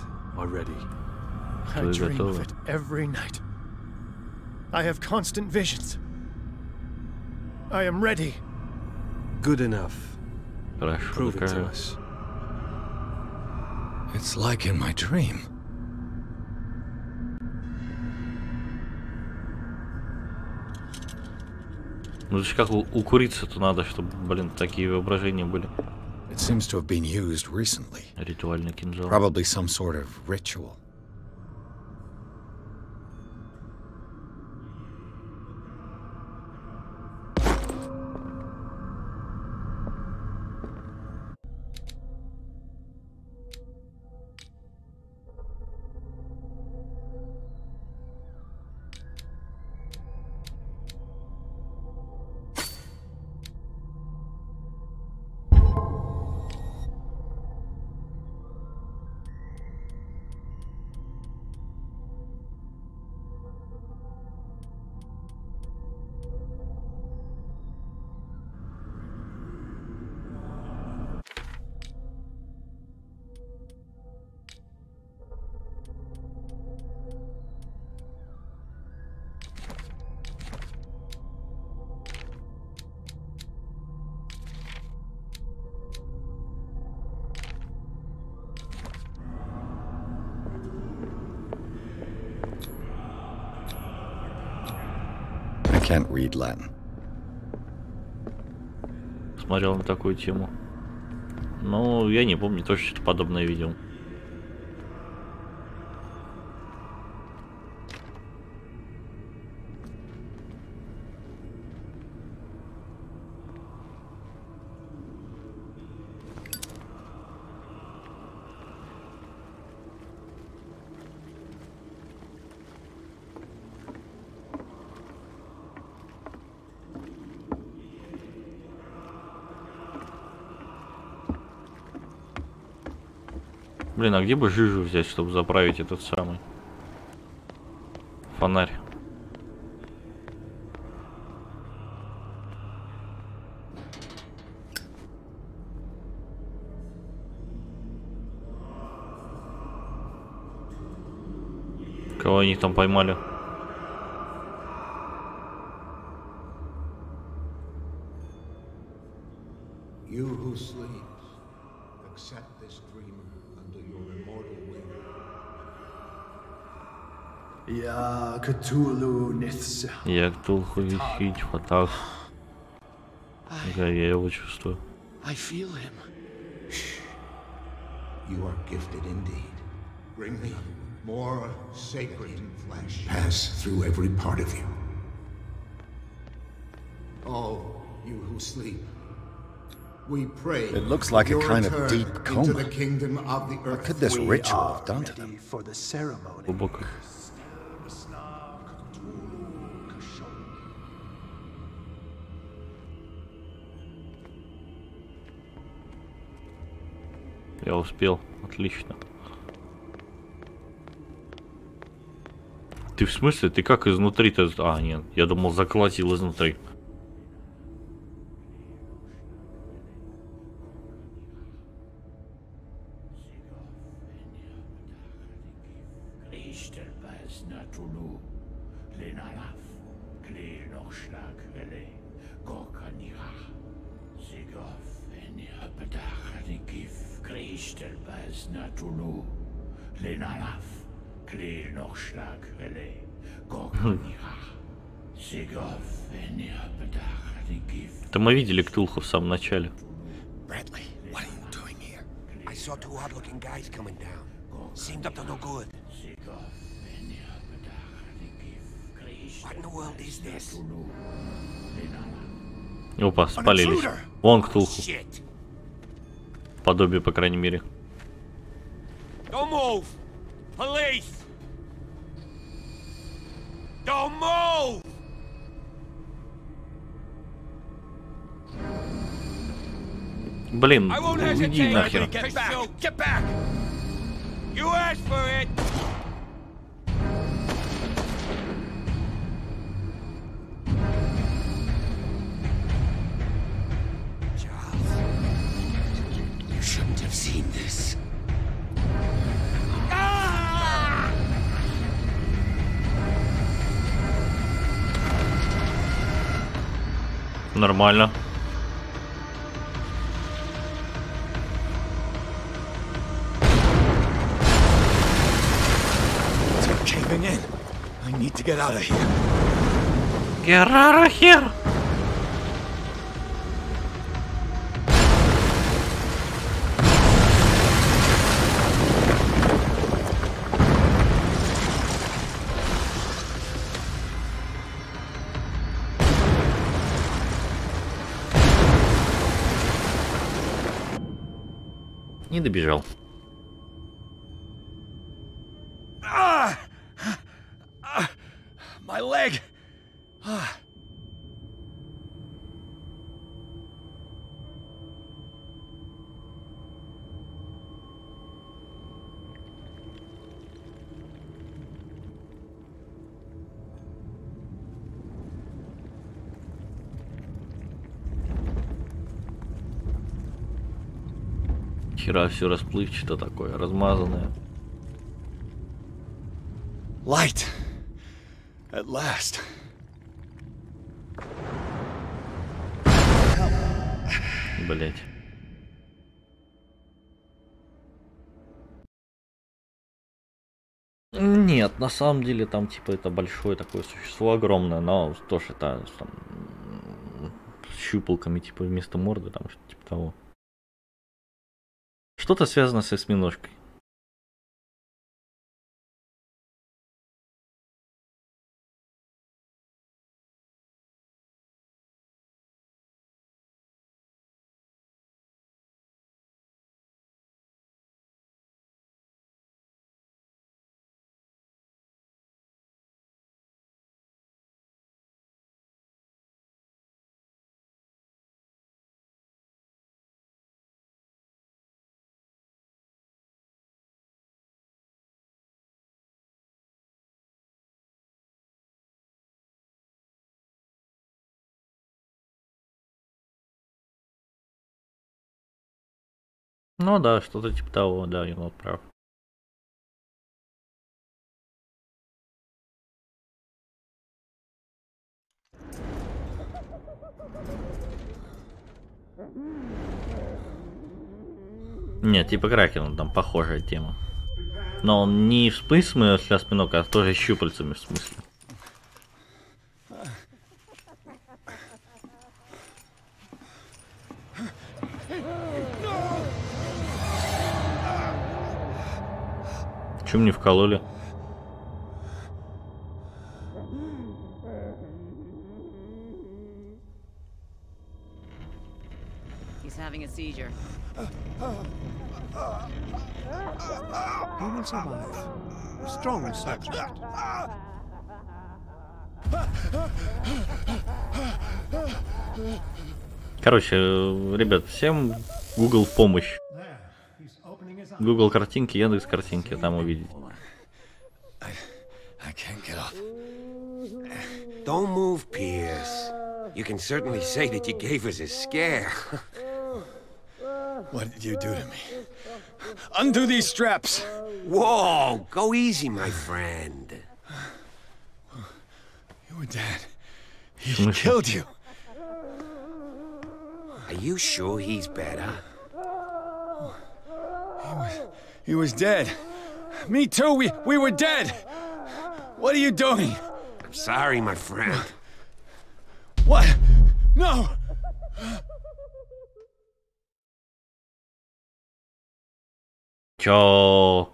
твои готовы. I have constant visions. I am ready. Good enough. Хорошо, докажи. It's like in my dream. Ну, это же как укуриться-то надо, чтобы, блин, такие воображения были. It seems to have been used recently. Ритуальный кинжал. Probably some sort of ritual. can't read Latin. Смотрел на такую тему. Ну, я не помню, тоже что-то подобное видел. Блин, а где бы жижу взять, чтобы заправить этот самый фонарь? Кого они там поймали? Я Cthulhu несся. Я Cthulhu висит, фатах. Я его чувствую. I feel him. You are gifted indeed. Bring me more sacred flesh. Pass through every part of you. All you who sleep. We pray. It looks like a kind of deep coma. The kingdom of the earth. What could this ritual have done to them? For the ceremony. Глубоко. Я успел, отлично. Ты в смысле? Ты как изнутри-то? А, нет, я думал, заколотил изнутри. Это мы видели Ктулху в самом начале. Bradley, what are you doing here? I saw two odd-looking guys coming down. Seemed up to no good. What in the world is this? Опа, спалились. Вон Ктулху. Подобие, по крайней мере. Don't move! Police! Don't move! Блин, уйди нахер. Get back! You asked for it! Charles, you shouldn't have seen this. Нормально. Caving in. I need to get out of here. Get out of here. Не добежал. My leg. Вчера все расплывчато такое, размазанное. Light. At last. Блять. Нет, на самом деле там типа это большое такое существо огромное, но тоже это там с щупалками типа вместо морды, там что-то типа того. Что-то связано с осьминожкой. Ну да, что-то типа того, да, енот прав. Нет, типа Кракена, там похожая тема. Но он не в смысле осьминог, а тоже щупальцами в смысле. Чё мне вкололи? Having a seizure. He will survive. Strong subject. Короче, ребят, всем Google в помощь. Google картинки, Яндекс картинки, там увидите. Don't move, Pierce. You can certainly say that you gave us a scare. What did you do to me? Undo these straps! Whoa, go easy, my friend. You were dead. He killed you. Are you sure he's better? He was dead. Me too, we were dead. What are you doing? I'm sorry, my friend. What? No! Чё?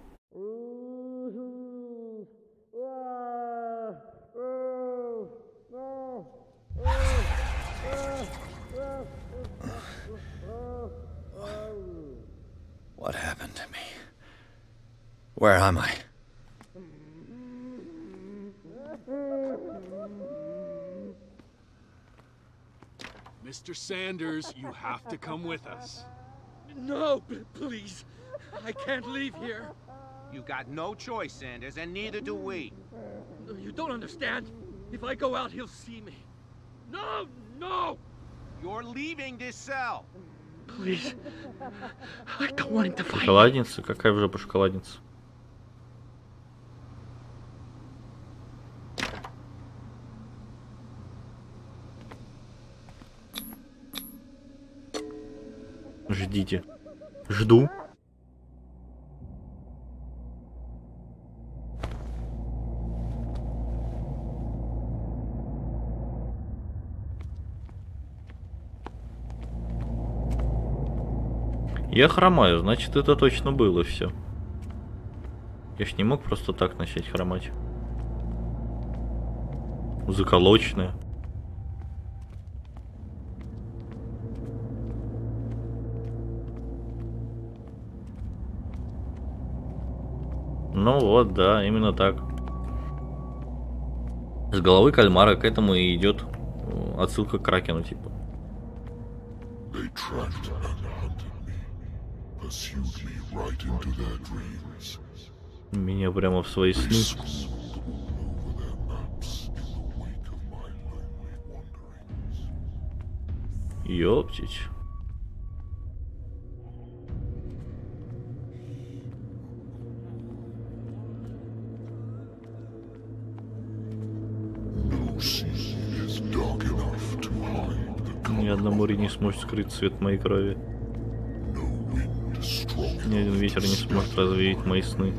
What happened to me? Where am I? Mr. Sanders, you have to come with us. No, please. I can't leave here. You've got no choice, Sanders, and neither do we. No, you don't understand. If I go out, he'll see me. No, no! You're leaving this cell. Please. I don't want him to find me. Шоколадница? Какая в жопу шоколадница? Ждите. Жду. Я хромаю, значит, это точно было все. Я ж не мог просто так начать хромать. Заколоченная. Ну вот, да, именно так. С головы кальмара к этому и идет отсылка к Кракену, типа. Меня прямо в свои сны. Ёптить. Ни одно море не сможет скрыть цвет моей крови. Ни один ветер не сможет развеять мои сны.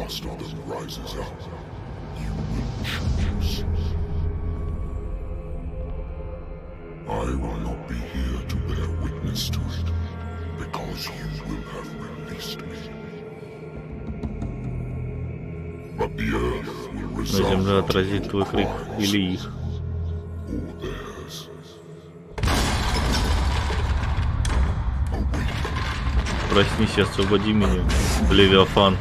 last of them rises up, you will choose. I will not be here to bear witness to it, because you will have released me. But the earth will resound. Земля отразит твой крик или их. Проснись, освободи меня, Левиафан.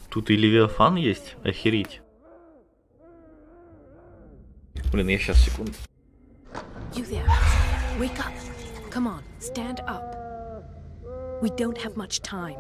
Тут и Левиафан есть? Охереть. Блин, я сейчас, секунду. You there. Wake up. Come on, stand up. We don't have much time.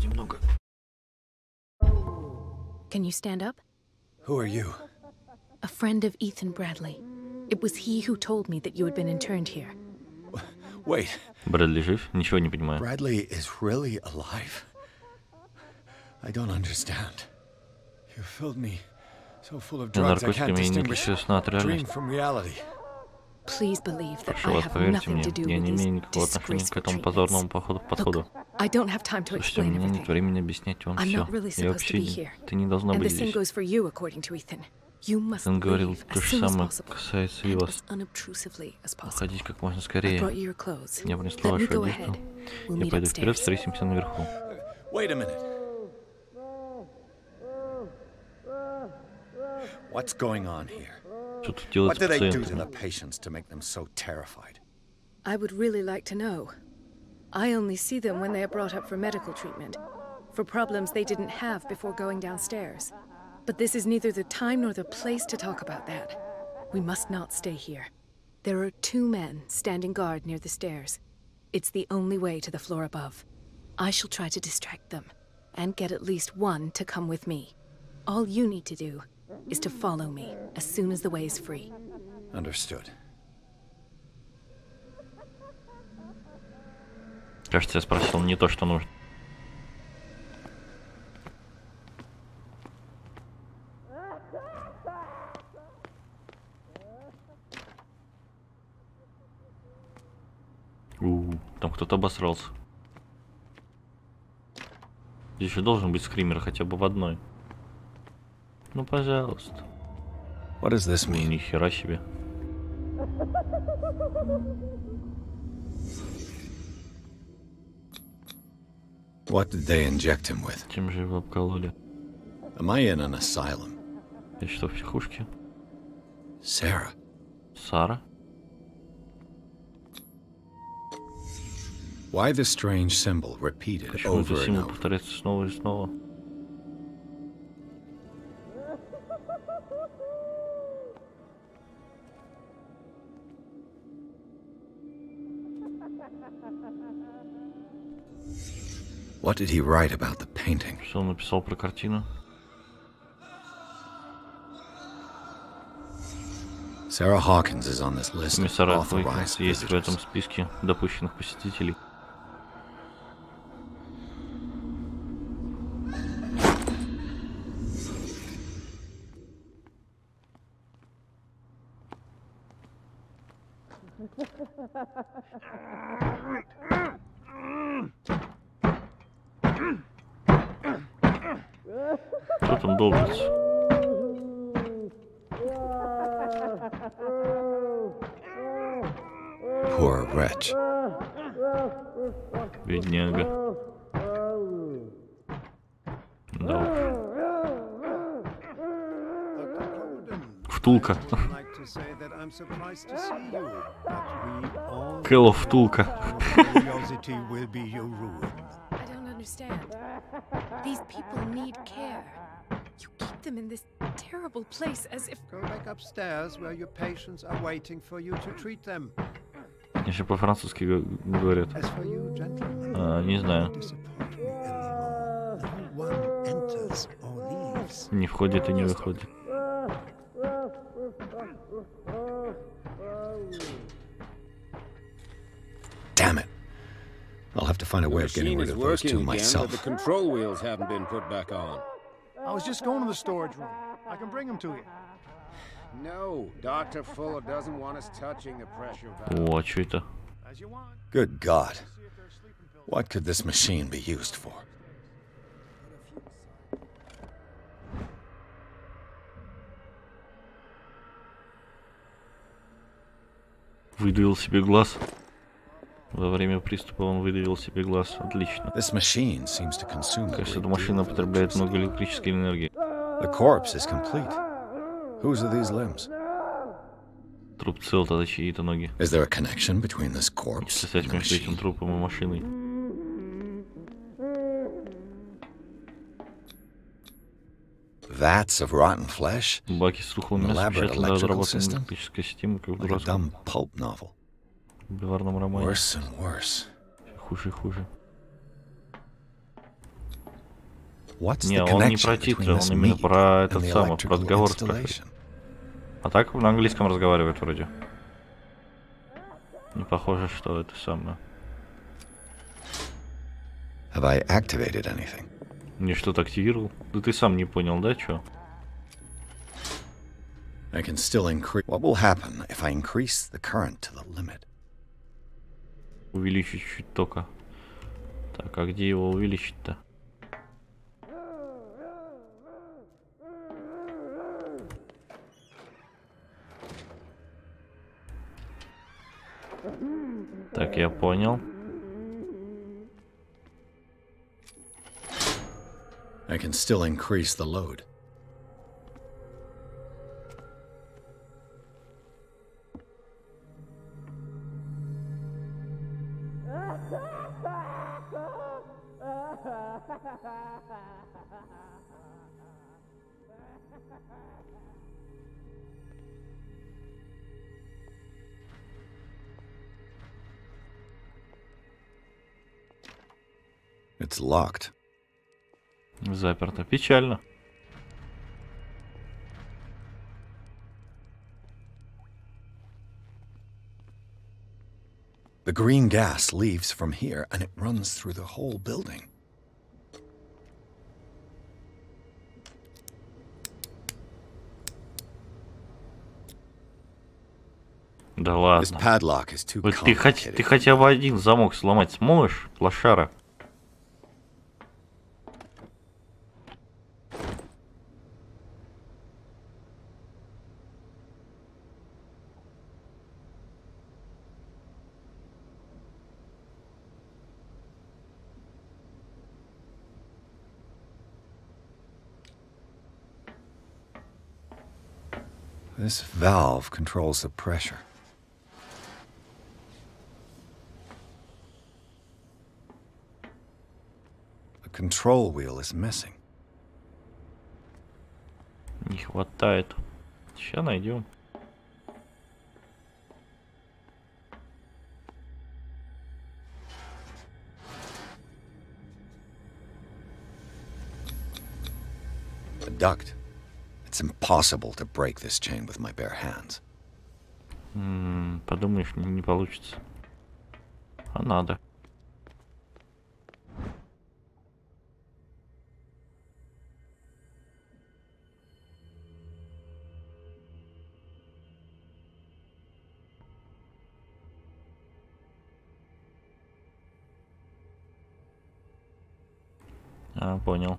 Немного. Can you stand up? Who are you? A friend of Ethan Bradley. It was he who told me that you had been interned here. Wait. Брэдли жив? Ничего не понимаю. Bradley is really alive? I don't understand. You filled me so full of drugs I can't distinguish dream from reality. Please believe that Прошу I вас, have поверьте nothing мне, to do я with не имею these никакого отношения к disgraceful этому treatments. позорному подходу. Look, I don't have time to Слушайте, у explain меня нет everything. времени объяснять вам I'm все. not really Я supposed to be вообще... here. Ты не должна And быть the same здесь. goes for you, according to Ethan. You must Он говорил leave то as же soon as самое, possible касается и and вас. as unobtrusively as possible. Уходить как можно I скорее. brought you your clothes. Я принесла Let me вашу go одежду. ahead. We'll Я meet пойду вперед, upstairs. встретимся наверху. Wait a minute. What's going on here? Что тут делать What с do they do to пациентами? the patients to make them so terrified? I would really like to know. I only see them when they are brought up for medical treatment, for problems they didn't have before going downstairs. But this is neither the time nor the place to talk about that. We must not stay here. There are 2 men standing guard near the stairs. It's the only way to the floor above. I shall try to distract them, and get at least one to come with me. All you need to do is to follow me as soon as the way is free. Understood. Кажется, я спросил не то, что нужно. Там кто-то обосрался. Здесь же должен быть скример хотя бы в одной. Ну, пожалуйста. What does this mean? Ни хера себе. What did they inject him with? Чем же его обкололи? Am I in an asylum? Я что, в психушке? Sarah. Сара? Why the strange symbol repeated Почему over этот and символ over? повторяется снова и снова? What did he write about the painting? Что он написал про картину? Sarah Hawkins is on this list of Комиссара authorized Хокинс есть в этом visitors. списке допущенных посетителей. Кто там долбится? Poor wretch. Бедняга. Да уж. Втулка. Call of Tulka. I don't understand. These people need care. You keep them in this terrible place as if... Go back upstairs where your patients are waiting for you to treat them. Еще по-французски говорят. Не знаю. Не входит и не выходит. Damn it. I'll have to find a way of getting rid of those two myself. The control wheels haven't been put back on. I was just going to the storage room. I can bring them to you. No, Dr. Fuller doesn't want us touching the pressure valve. О, что это? Good God. What could this machine be used for? Выдавил себе глаз. Во время приступа он выдавил себе глаз. Отлично. Кажется, эта машина потребляет много электрической энергии. The corpse is complete. Whose are these limbs? Труп цел, тогда чьи-то ноги. Is there a connection between this corpse Есть связь между этим трупом и машиной. Vats of rotten flesh? Баки с тухлым мясом, тщательно разработанная электрическая система, как в дурацком бульварном романе. Хуже и хуже. Не, он не про титры, он именно про этот самый, про разговор спрашивает. А так на английском разговаривает вроде. Не похоже, что это самое. Have I activated anything? Не что-то активировал? Да ты сам не понял, да, чё? I can still increase. What will happen if I increase the current to the limit? Увеличить чуть только. Так, а где его увеличить-то? Так, я понял. I can still increase the load. It's locked. Заперто. Печально. The green gas leaves from here and it runs through the whole building. Да ладно. This padlock is too ты хотя бы один замок сломать сможешь, лошара? This valve controls the pressure. The control wheel is missing. Не хватает. Сейчас найдем. The duct. It's impossible to break this chain with my bare hands. Подумаешь, не получится. А надо. А, понял.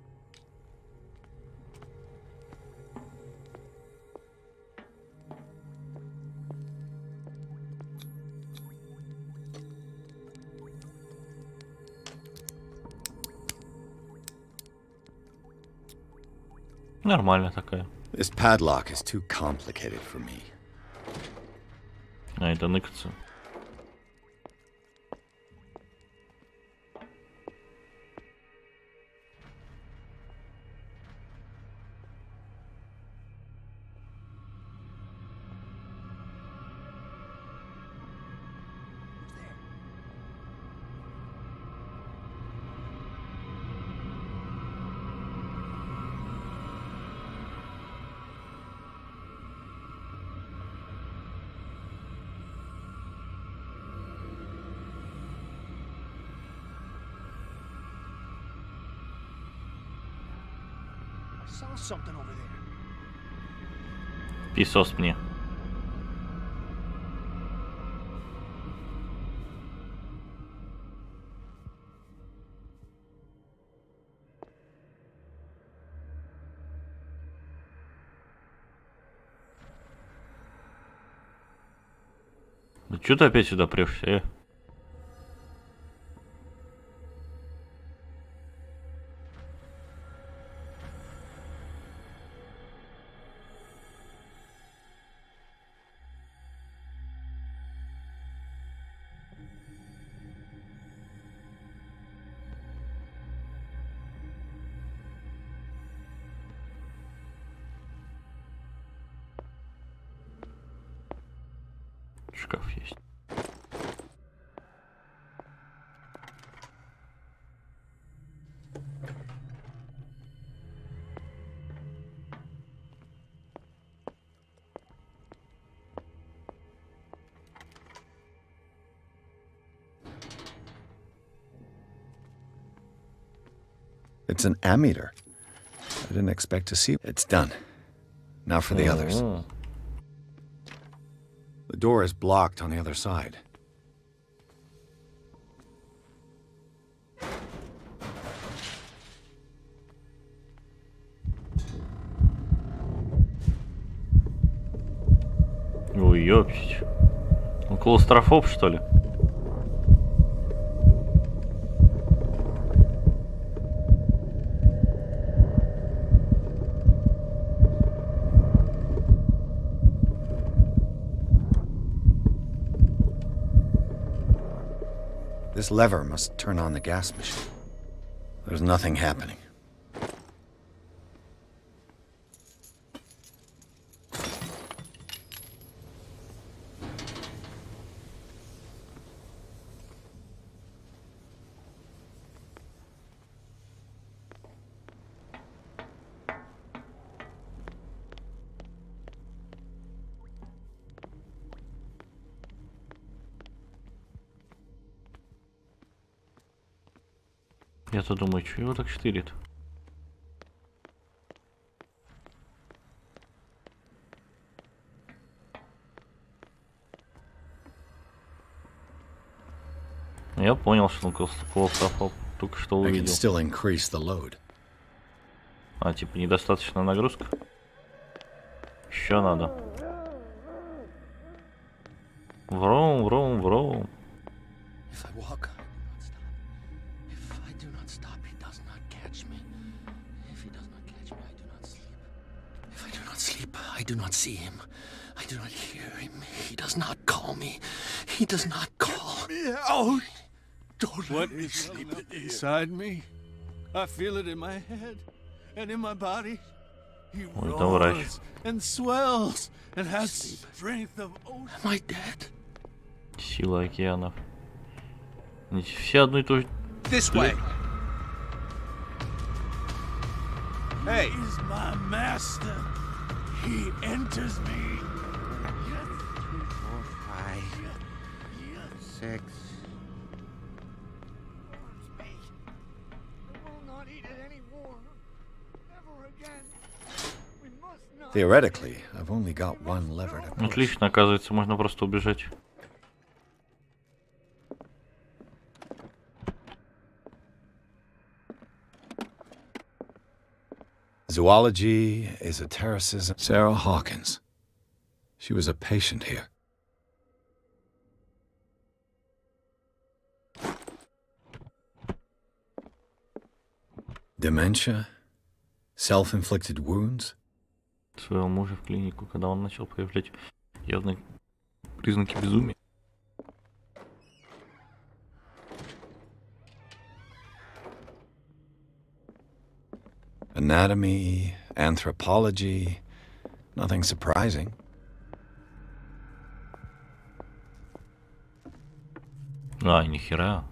Нормально такая. This padlock is too complicated for me. А, это ныкаться. Писос мне. Ну чё ты опять сюда прешься, Шкаф есть. It's an ammeter. I didn't expect to see. It's done. Now for the others. The door is blocked on the other side. Ой, ёпсич. Он клаустрофоб, что ли? This lever must turn on the gas machine. There's nothing happening. Я-то думаю, что его так штырит? Я понял, что он клаустрофоб, только что увидел. А, типа, недостаточно нагрузка? Еще надо. Врум, врум, врум. I do not see him. I do not hear him. He does not call me. He does not call me out. Don't let me sleep inside me. I feel it in my head and in my body. He roars and swells and has strength of ocean. Am I dead? Сила океанов. Все одно и то же. This way. Hey, he's my master. He enters me. 3, 4, 5, 6. Theoretically, I've only got one lever to push. Отлично, оказывается, можно просто убежать. Zoology, esotericism. Sarah Hawkins. She was a patient here. Dementia? Self-inflicted wounds? Своего мужа в клинику, когда он начал проявлять явные Признаки безумия. Anatomy, anthropology, nothing surprising. А, нихера.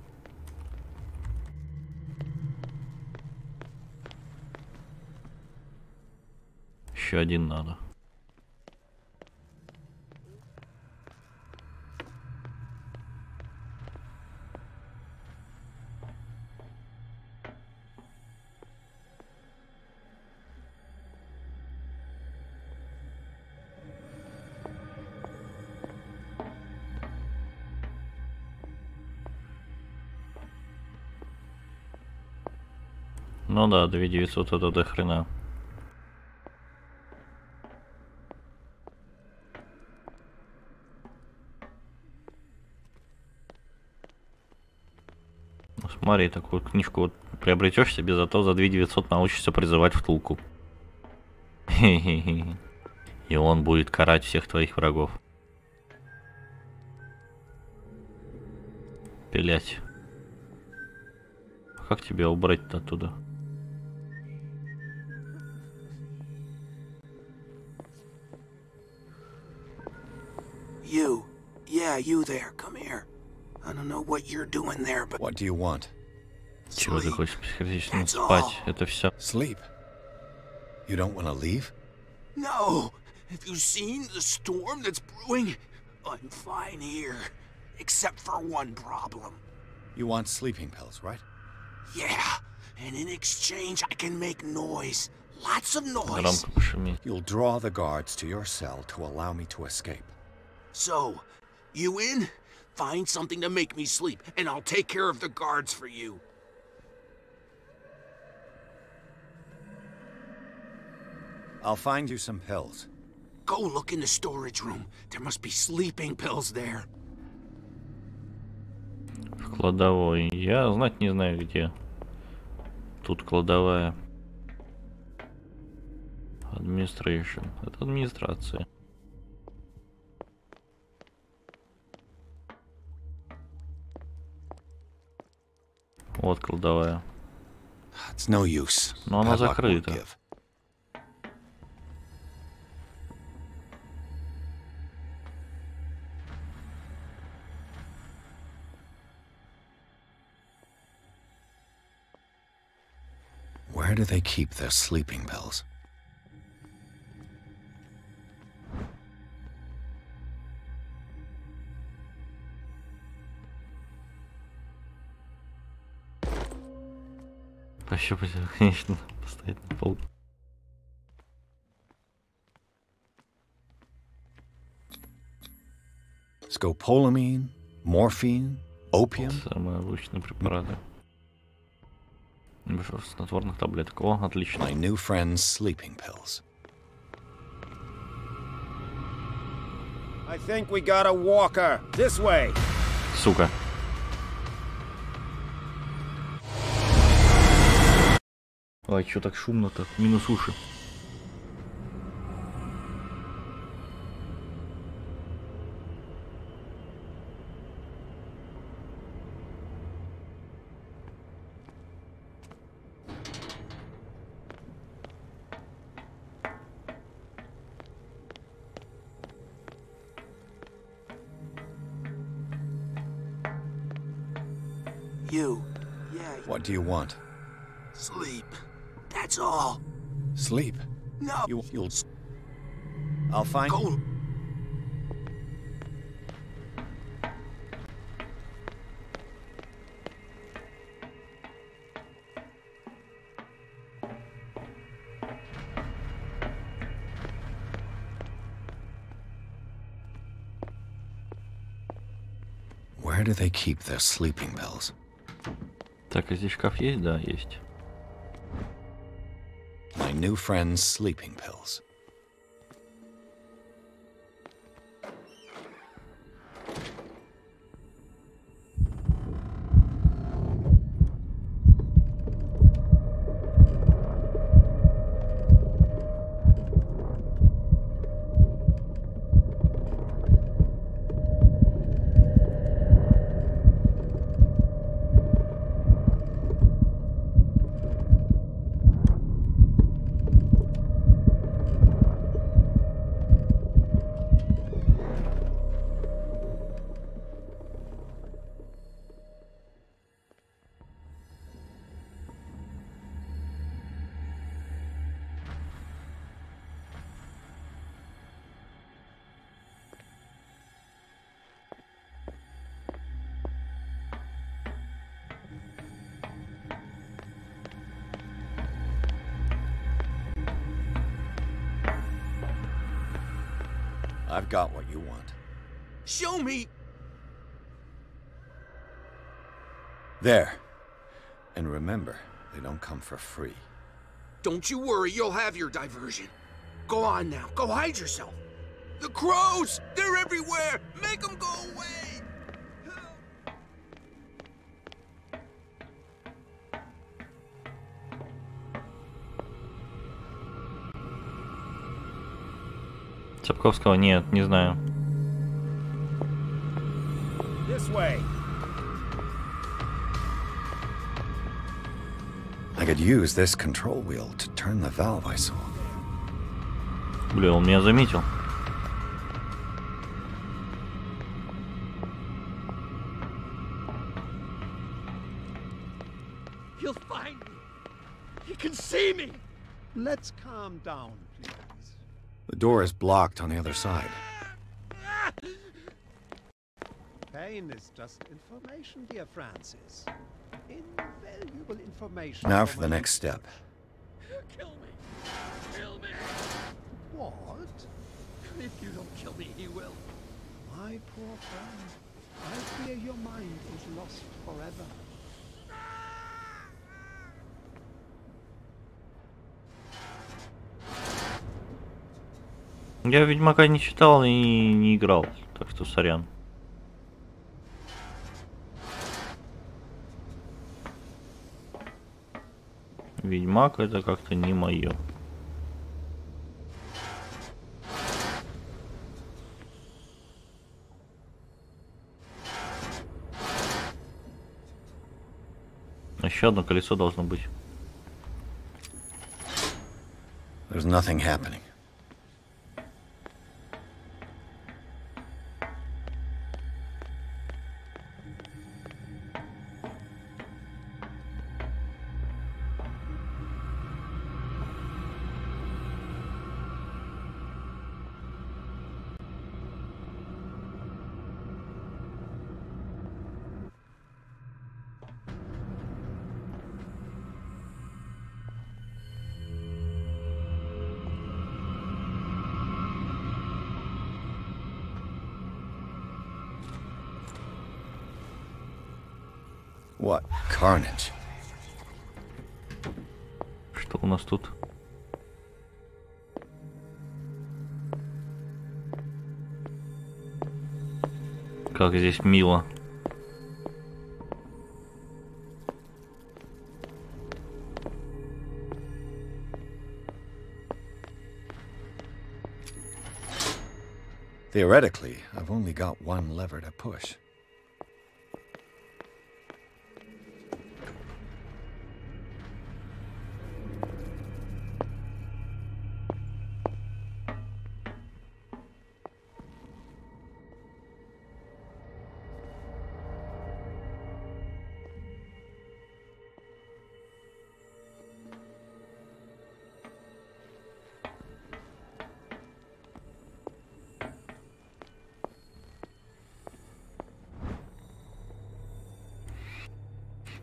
Еще один надо. Ну да, 2900 это до хрена. Ну, смотри, такую книжку вот приобретешь себе, зато за 2900 научишься призывать втулку. И он будет карать всех твоих врагов. Пилять. Как тебя убрать-то оттуда? You. Yeah, you there. Come here. I don't know what you're doing there, but... What do you want? Чего ты хочешь? Психотично спать. Это все. Sleep. You don't want to leave? No. Have you seen the storm that's brewing? I'm fine here. Except for one problem. You want sleeping pills, right? Yeah. And in exchange, I can make noise. Lots of noise. Громко пошуметь. You'll draw the guards to your cell to allow me to escape. So, you in? Find something to make me sleep, and I'll take care of the guards for you. I'll find you some pills. Go look in the storage room. There must be sleeping pills there. В кладовой. Я знать не знаю где. Тут кладовая. Administration. Это администрация. Вот кладовая. It's no use. Но она закрыта. Where do they keep their sleeping pills? Пощупать, конечно, поставить на пол. Scopolamine, morphine, opium. Самые обычные препараты. Небольшой снотворных таблеток. О, отлично. My new friend's sleeping pills. I think we got a walker. This way. Сука. Ай, чё так шумно-то? Минус уши. You. Yeah. What do you want? Sleep. That's all. Sleep. No. You'll. I'll find. Go. Where do they keep their sleeping pills? Так, а здесь шкаф есть? Да, есть. My new friend's sleeping pills. I've got what you want. Show me. There. And remember, they don't come for free. Don't you worry, you'll have your diversion. Go on now, go hide yourself. The crows! They're everywhere! Make them go away! Цапковского нет, не знаю. This way. I could use this control wheel to turn the valve I saw. Бля, он меня заметил. He'll find me. He can see me. Let's calm down, please. The door is blocked on the other side. Pain is just information, dear Francis. Invaluable information. Now for the next step. Kill me. Kill me. What? If you don't kill me, he will. My poor friend, I fear your mind is lost forever. Я Ведьмака не читал и не играл, так что сорян. Ведьмак это как-то не мое. Еще одно колесо должно быть. There's nothing happening. What carnage? Что у нас тут? Как здесь мило. Theoretically, I've only got one lever to push.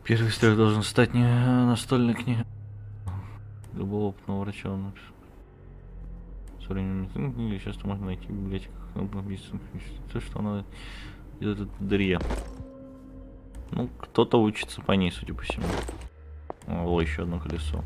Первый страх должен стать не настольной книгой. Любого опытного врача он написал. Со временем книги часто можно найти в библиотеках. То, что она идет от дырья. Ну, кто-то учится по ней, судя по всему. О, еще одно колесо.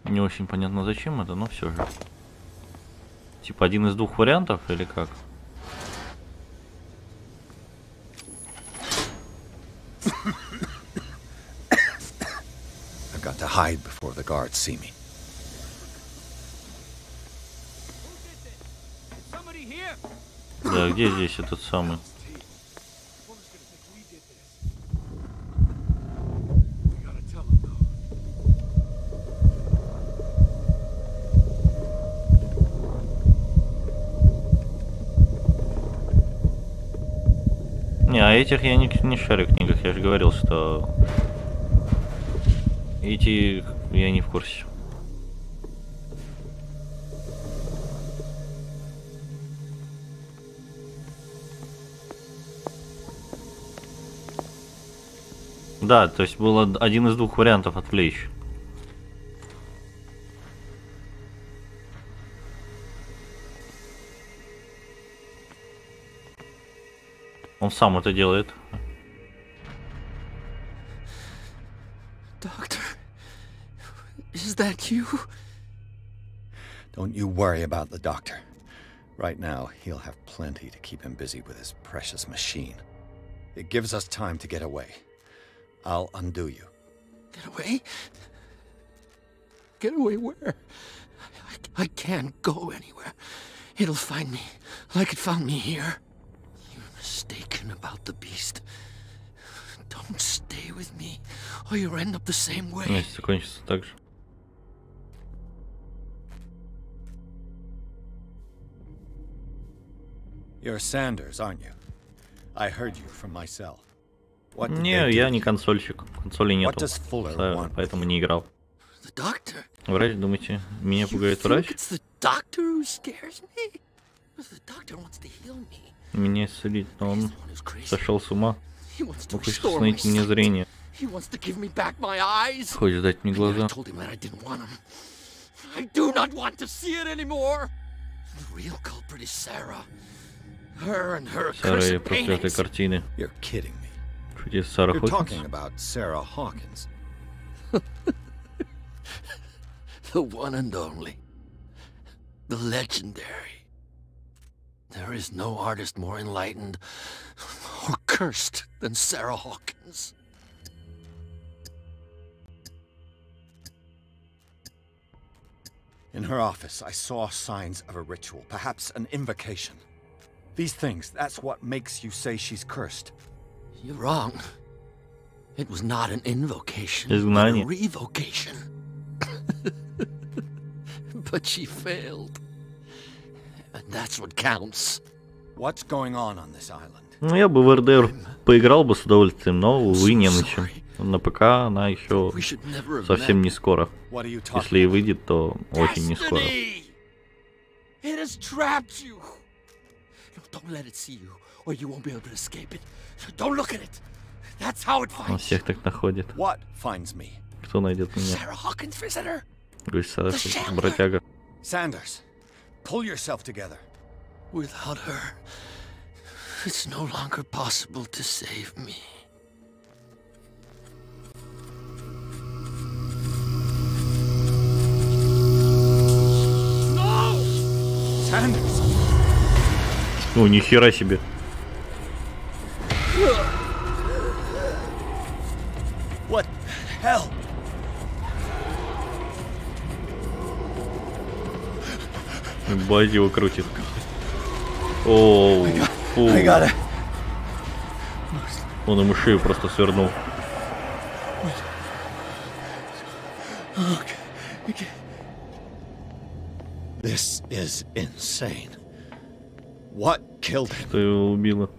Не очень понятно, зачем это, но все же. Типа один из двух вариантов или как? I've got to hide before the guards see me. Да, где здесь этот самый? Не, а этих я не шарю в книгах, я же говорил, что эти я не в курсе. Да, то есть было один из двух вариантов отвлечь. Он сам это делает. Doctor, is that you? Don't you worry about the doctor. Right now, he'll have plenty to keep him busy with his precious machine. It gives us time to get away. I'll undo you. Get away? Get away where? I can't go anywhere. It'll find me, like it found me here. You're mistaken about the beast. Don't stay with me, or you'll end up the same way. Вместе кончится так же. You're Sanders, aren't you? I heard you from my cell. Не, я не консольщик. Консолей нету, поэтому не играл. Врач, думаете, меня пугает врач? Меня исцелить, но он сошел с ума. Он хочет установить мне зрение. Хочет дать мне глаза. Сара и проклятые картины. Шутит Сара Хокинс? The one and only. The legendary. There is no artist more enlightened or cursed than Sarah Hawkins. In her office, I saw signs of a ritual, perhaps an invocation. These things, that's what makes you say she's cursed. You're wrong. It was not an invocation, but a revocation. But she failed. And that's what counts. What's going on this island? Ну, я бы в РДР поиграл бы с удовольствием, но, увы, не на чем. На ПК она еще совсем не скоро. Если и выйдет, то очень не скоро. Он всех так находит. Кто найдет меня? Гость Сара, бродяга. Sanders, pull yourself together. Without her, it's no longer possible to save me. No! Sanders! Ну, нихера себе. What the hell? Бать его крутит. Оу, фу. Он ему шею просто свернул. This is insane. What killed him? Что его убило?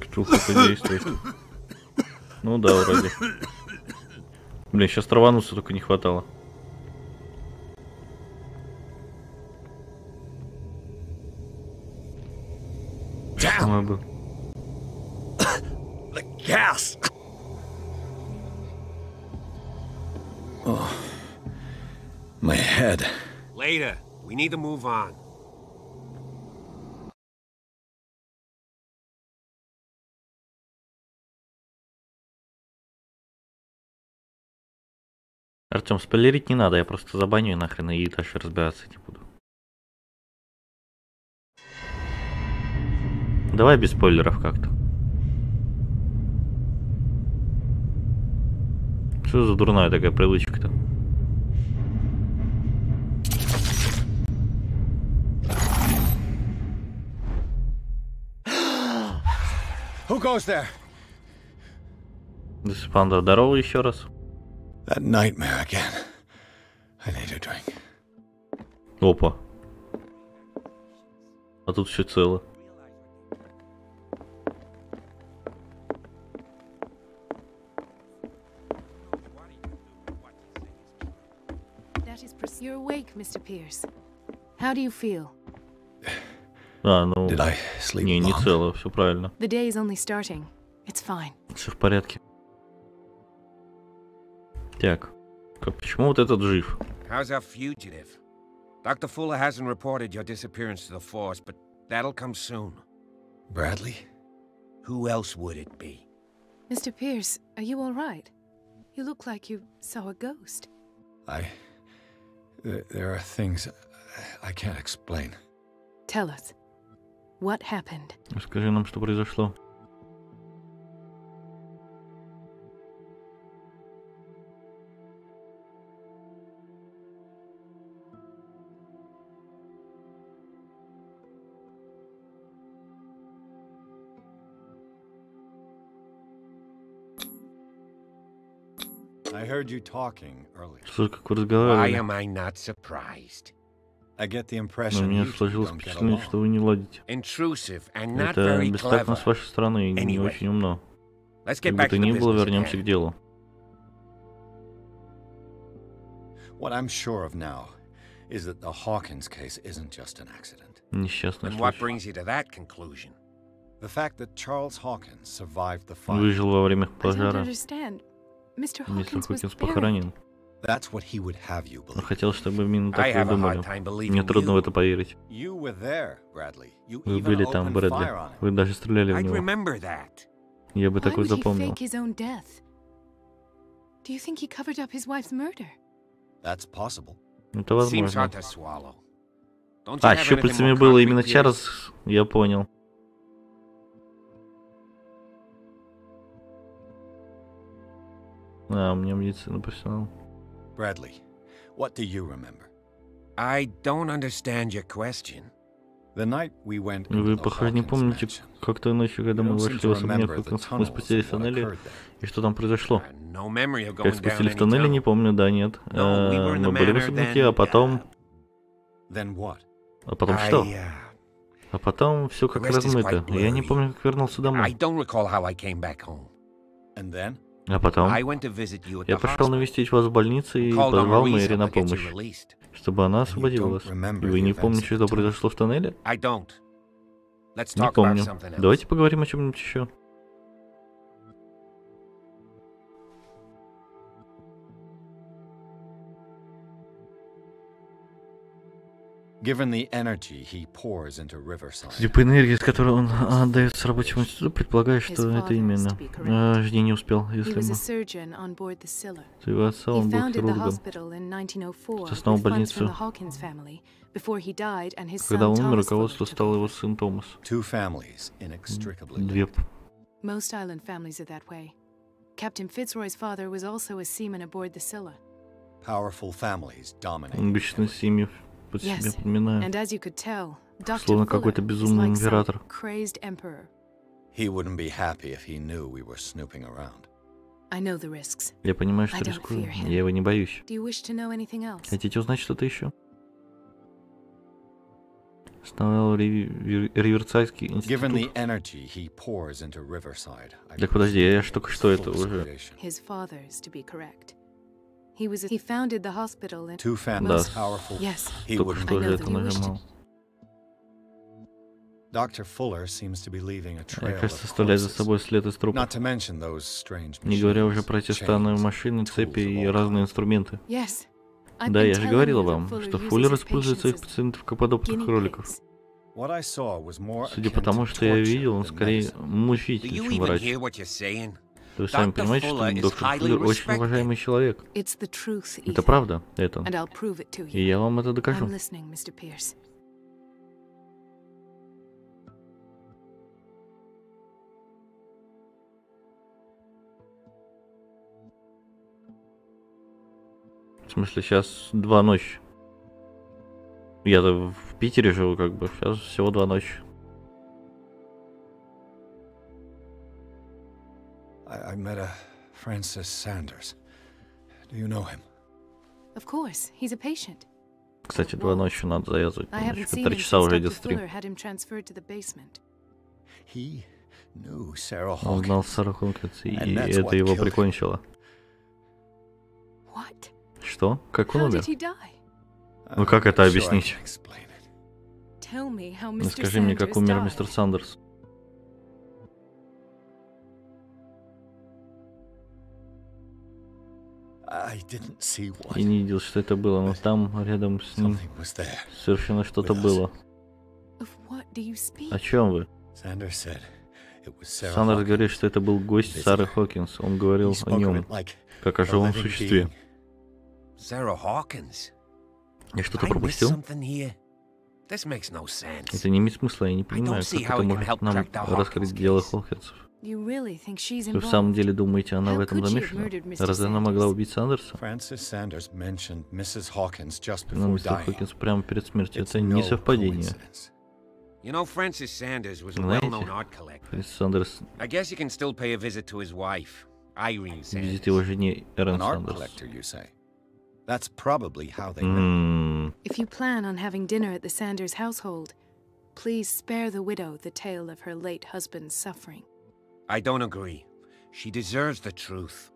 Cthulhu действует. Ну да, вроде. Блин, сейчас травануться только не хватало. Был. The gas. Oh, my head. Later. We need to move on. Артём, спойлерить не надо, я просто забаню нахрен и дальше разбираться не буду. Давай без спойлеров как-то. Что за дурная такая привычка-то? Who goes there? Десипанда, здорово еще раз. That nightmare again. I need a drink. Опа. А тут все цело. You're awake, Mr. Pierce. How do you feel? Ну, не цело, все правильно. The day is only starting. It's fine. Все в порядке. Так, почему вот этот жив? How's our fugitive? Dr. Fuller hasn't reported your disappearance to the force, but that'll come soon. Bradley? Who else would it be? Mr. Pierce, are you all right? You look like you saw a ghost. There are things I can't explain. Tell us. What happened? Расскажи нам, что произошло. I heard you talking earlier. Как вы разговаривали? Why am I not surprised? I get the У impression меня you two сложилось don't get впечатление, along. что вы не ладите. Intrusive and not Это very бестактно clever. с вашей стороны и не очень умно. Let's Как get бы back то to ни the было, business at вернемся hand. к делу. What I'm sure of now is that the Hawkins case isn't just an accident. Несчастный And what случай. brings you to that conclusion? The fact that Charles Hawkins survived the fire. Выжил во время I don't пожара. understand. Mr. Мистер Hawkins was Хокинс buried. похоронен. That's what he would have you Он believe. хотел, чтобы именно так I вы have a думали. hard time believing Мне трудно в you. это поверить. You were there, Bradley. You Вы even были там, opened Брэдли. fire on him. Вы даже стреляли в I'd него. remember that. Я бы Why такой would he запомнил. fake his own death? Do you think he covered up his wife's murder? That's possible. Это Seems возможно. hard to swallow. Don't you have anything Щупальцами more было concrete, именно Pierce? Чарльз, я понял. У меня медицина профессионал. Bradley, what do you remember? I don't understand your question. The night we went into Вы, the похоже, не Hawkins помните, mansion. как той ночью, когда You мы don't seem вошли to в особняк remember the Хокинса, мы tunnels спустились в and what тоннеле, occurred there. и что там произошло. No memory of Как going down спустились в any тоннеле, не tunnel. помню, да, нет. No, we were in the Мы были в manor, особняке, then, а потом... Then what? А потом что? А потом все как The rest is размыто. quite Я не blurry. помню, как вернулся I домой. don't recall how I came back home. And then? А потом I went to visit you at я the пошел hospital. навестить вас в больнице и Called on позвал Marisa Мэри на to get you помощь, released. чтобы она освободила вас. И вы не помните, что произошло в тоннеле? I don't. Let's Не talk about помню. something else. Давайте поговорим о чем-нибудь еще. Given the energy he pours into Riverside, Судя по энергии, с которой он отдается рабочему институту, предполагаю, что это именно. Жди не успел, He если was a мы... surgeon on board the Scylla. Твоего отца, He он был founded the хирургом. hospital in 1904 Основал with funds from больницу. the Hawkins family before he died and his Когда son он умер, Thomas Fuller руководство took стал over. его сын Томас. two families inextricably Две. linked. Most island families are that way. Captain Fitzroy's father was also a seaman aboard the Scylla. Powerful families dominate. Бесчисленные семьи под себя Yes, подминают. and as you could tell, Dr. Словно Fuller какой-то is безумный like some император. crazed emperor. He wouldn't be happy if he knew we were snooping around. I know the risks. Я понимаю, I что don't рискую. fear him. Я его не боюсь. Do you wish to know anything else? Хотите узнать что-то еще? Основал Риверсайдский Given the институт. energy he pours into Riverside, I Так подожди, я ж только что это уже... His father's, to be correct. He founded the hospital in Two families Да, powerful. Yes. He только wouldn't что I же know это that you wished нажимал. Dr. Fuller seems to be leaving a trail Кажется, of оставляет за corpses. собой след из трупов. Not to mention those strange Не говоря уже machines, про те странные chains, машины, цепи tools of и all разные kinds. инструменты. Yes. I've Да, been я же telling говорила you that вам, Fuller что uses Фуллер his использует своих patients as пациентов как подопытных guinea кроликов. pigs. What I saw was more Судя по akin тому, to что я torture видел, он than скорее medicine. Do мучитель, you чем even врач. hear what you're saying? Вы сами Dr. понимаете, Fuller что is доктор highly Фуллер очень respected. уважаемый человек. It's the truth, Это Ethan. правда, это. And I'll prove it to И you. я вам это докажу. I'm listening, Mr. Pierce. В смысле, сейчас 2 ночи. Я-то в Питере живу, как бы. Сейчас всего 2 ночи. I met a Francis Sanders. Do you know him? Of course, he's a patient. Кстати, 2 ночи надо завязывать. I haven't seen 3 him часа since уже Dr. идет стрим. Fuller had him transferred to the basement. He knew Sarah Он знал Hawkins. Сару Хокинс, и And that's это what его killed him. прикончило. What? Что? Как он How умер? did he die? Ну как это объяснить? Скажи мне, как умер мистер Сандерс. Я не видел, что это было, но там, рядом с ним, совершенно что-то было. О чем вы? Сандерс говорит, что это был гость Сары Хокинс. Он говорил о нем, как о живом существе. Я что-то пропустил? Это не имеет смысла, я не понимаю, как это может нам раскрыть дело Хокинсов. Вы в самом деле думаете, она в этом замешана? Разве она могла убить Сандерса? Но мистер Хокинс прямо перед смертью. Это не совпадение. Знаете, Фрэнсис Сандерс визит его жене Эрен Сандерс. If you plan on having dinner at the Sanders household, please spare the widow the tale of her late husband's suffering. I don't agree. She deserves the truth.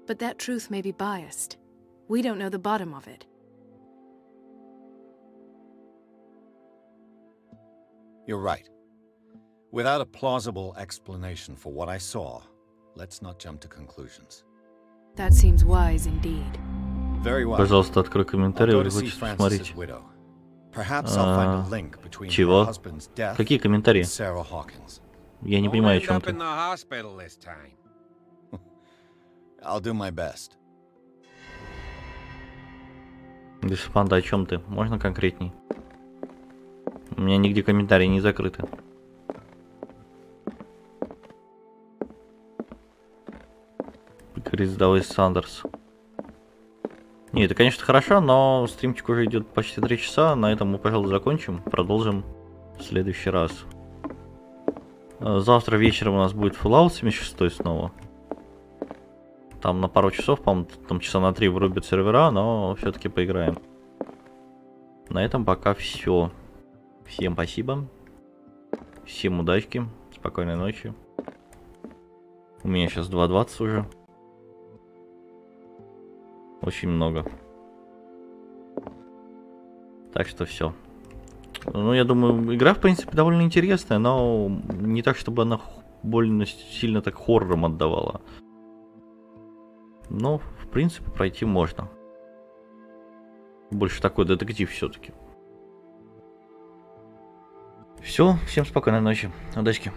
But that truth may be biased. We don't know the bottom of it. You're right. Without a plausible explanation for what I saw, let's not jump to conclusions. That seems wise indeed. Пожалуйста, открой комментарий, вы хотите посмотреть. Чего? Какие комментарии? Я не понимаю, о чем ты. Дешпанда, о чем ты? Можно конкретней? У меня нигде комментарии не закрыты. Крис Даллас Сандерс. Не, это, конечно, хорошо, но стримчик уже идет почти 3 часа. На этом мы, пожалуй, закончим. Продолжим в следующий раз. Завтра вечером у нас будет Fallout 76 снова. Там на пару часов, по-моему, там часа на 3 вырубят сервера, но все-таки поиграем. На этом пока все. Всем спасибо. Всем удачки. Спокойной ночи. У меня сейчас 2:20 уже. Очень много. Так что все. Ну, я думаю, игра, в принципе, довольно интересная, но не так, чтобы она больно сильно так хоррором отдавала. Но, в принципе, пройти можно. Больше такой детектив все-таки. Все, всем спокойной ночи. Удачки.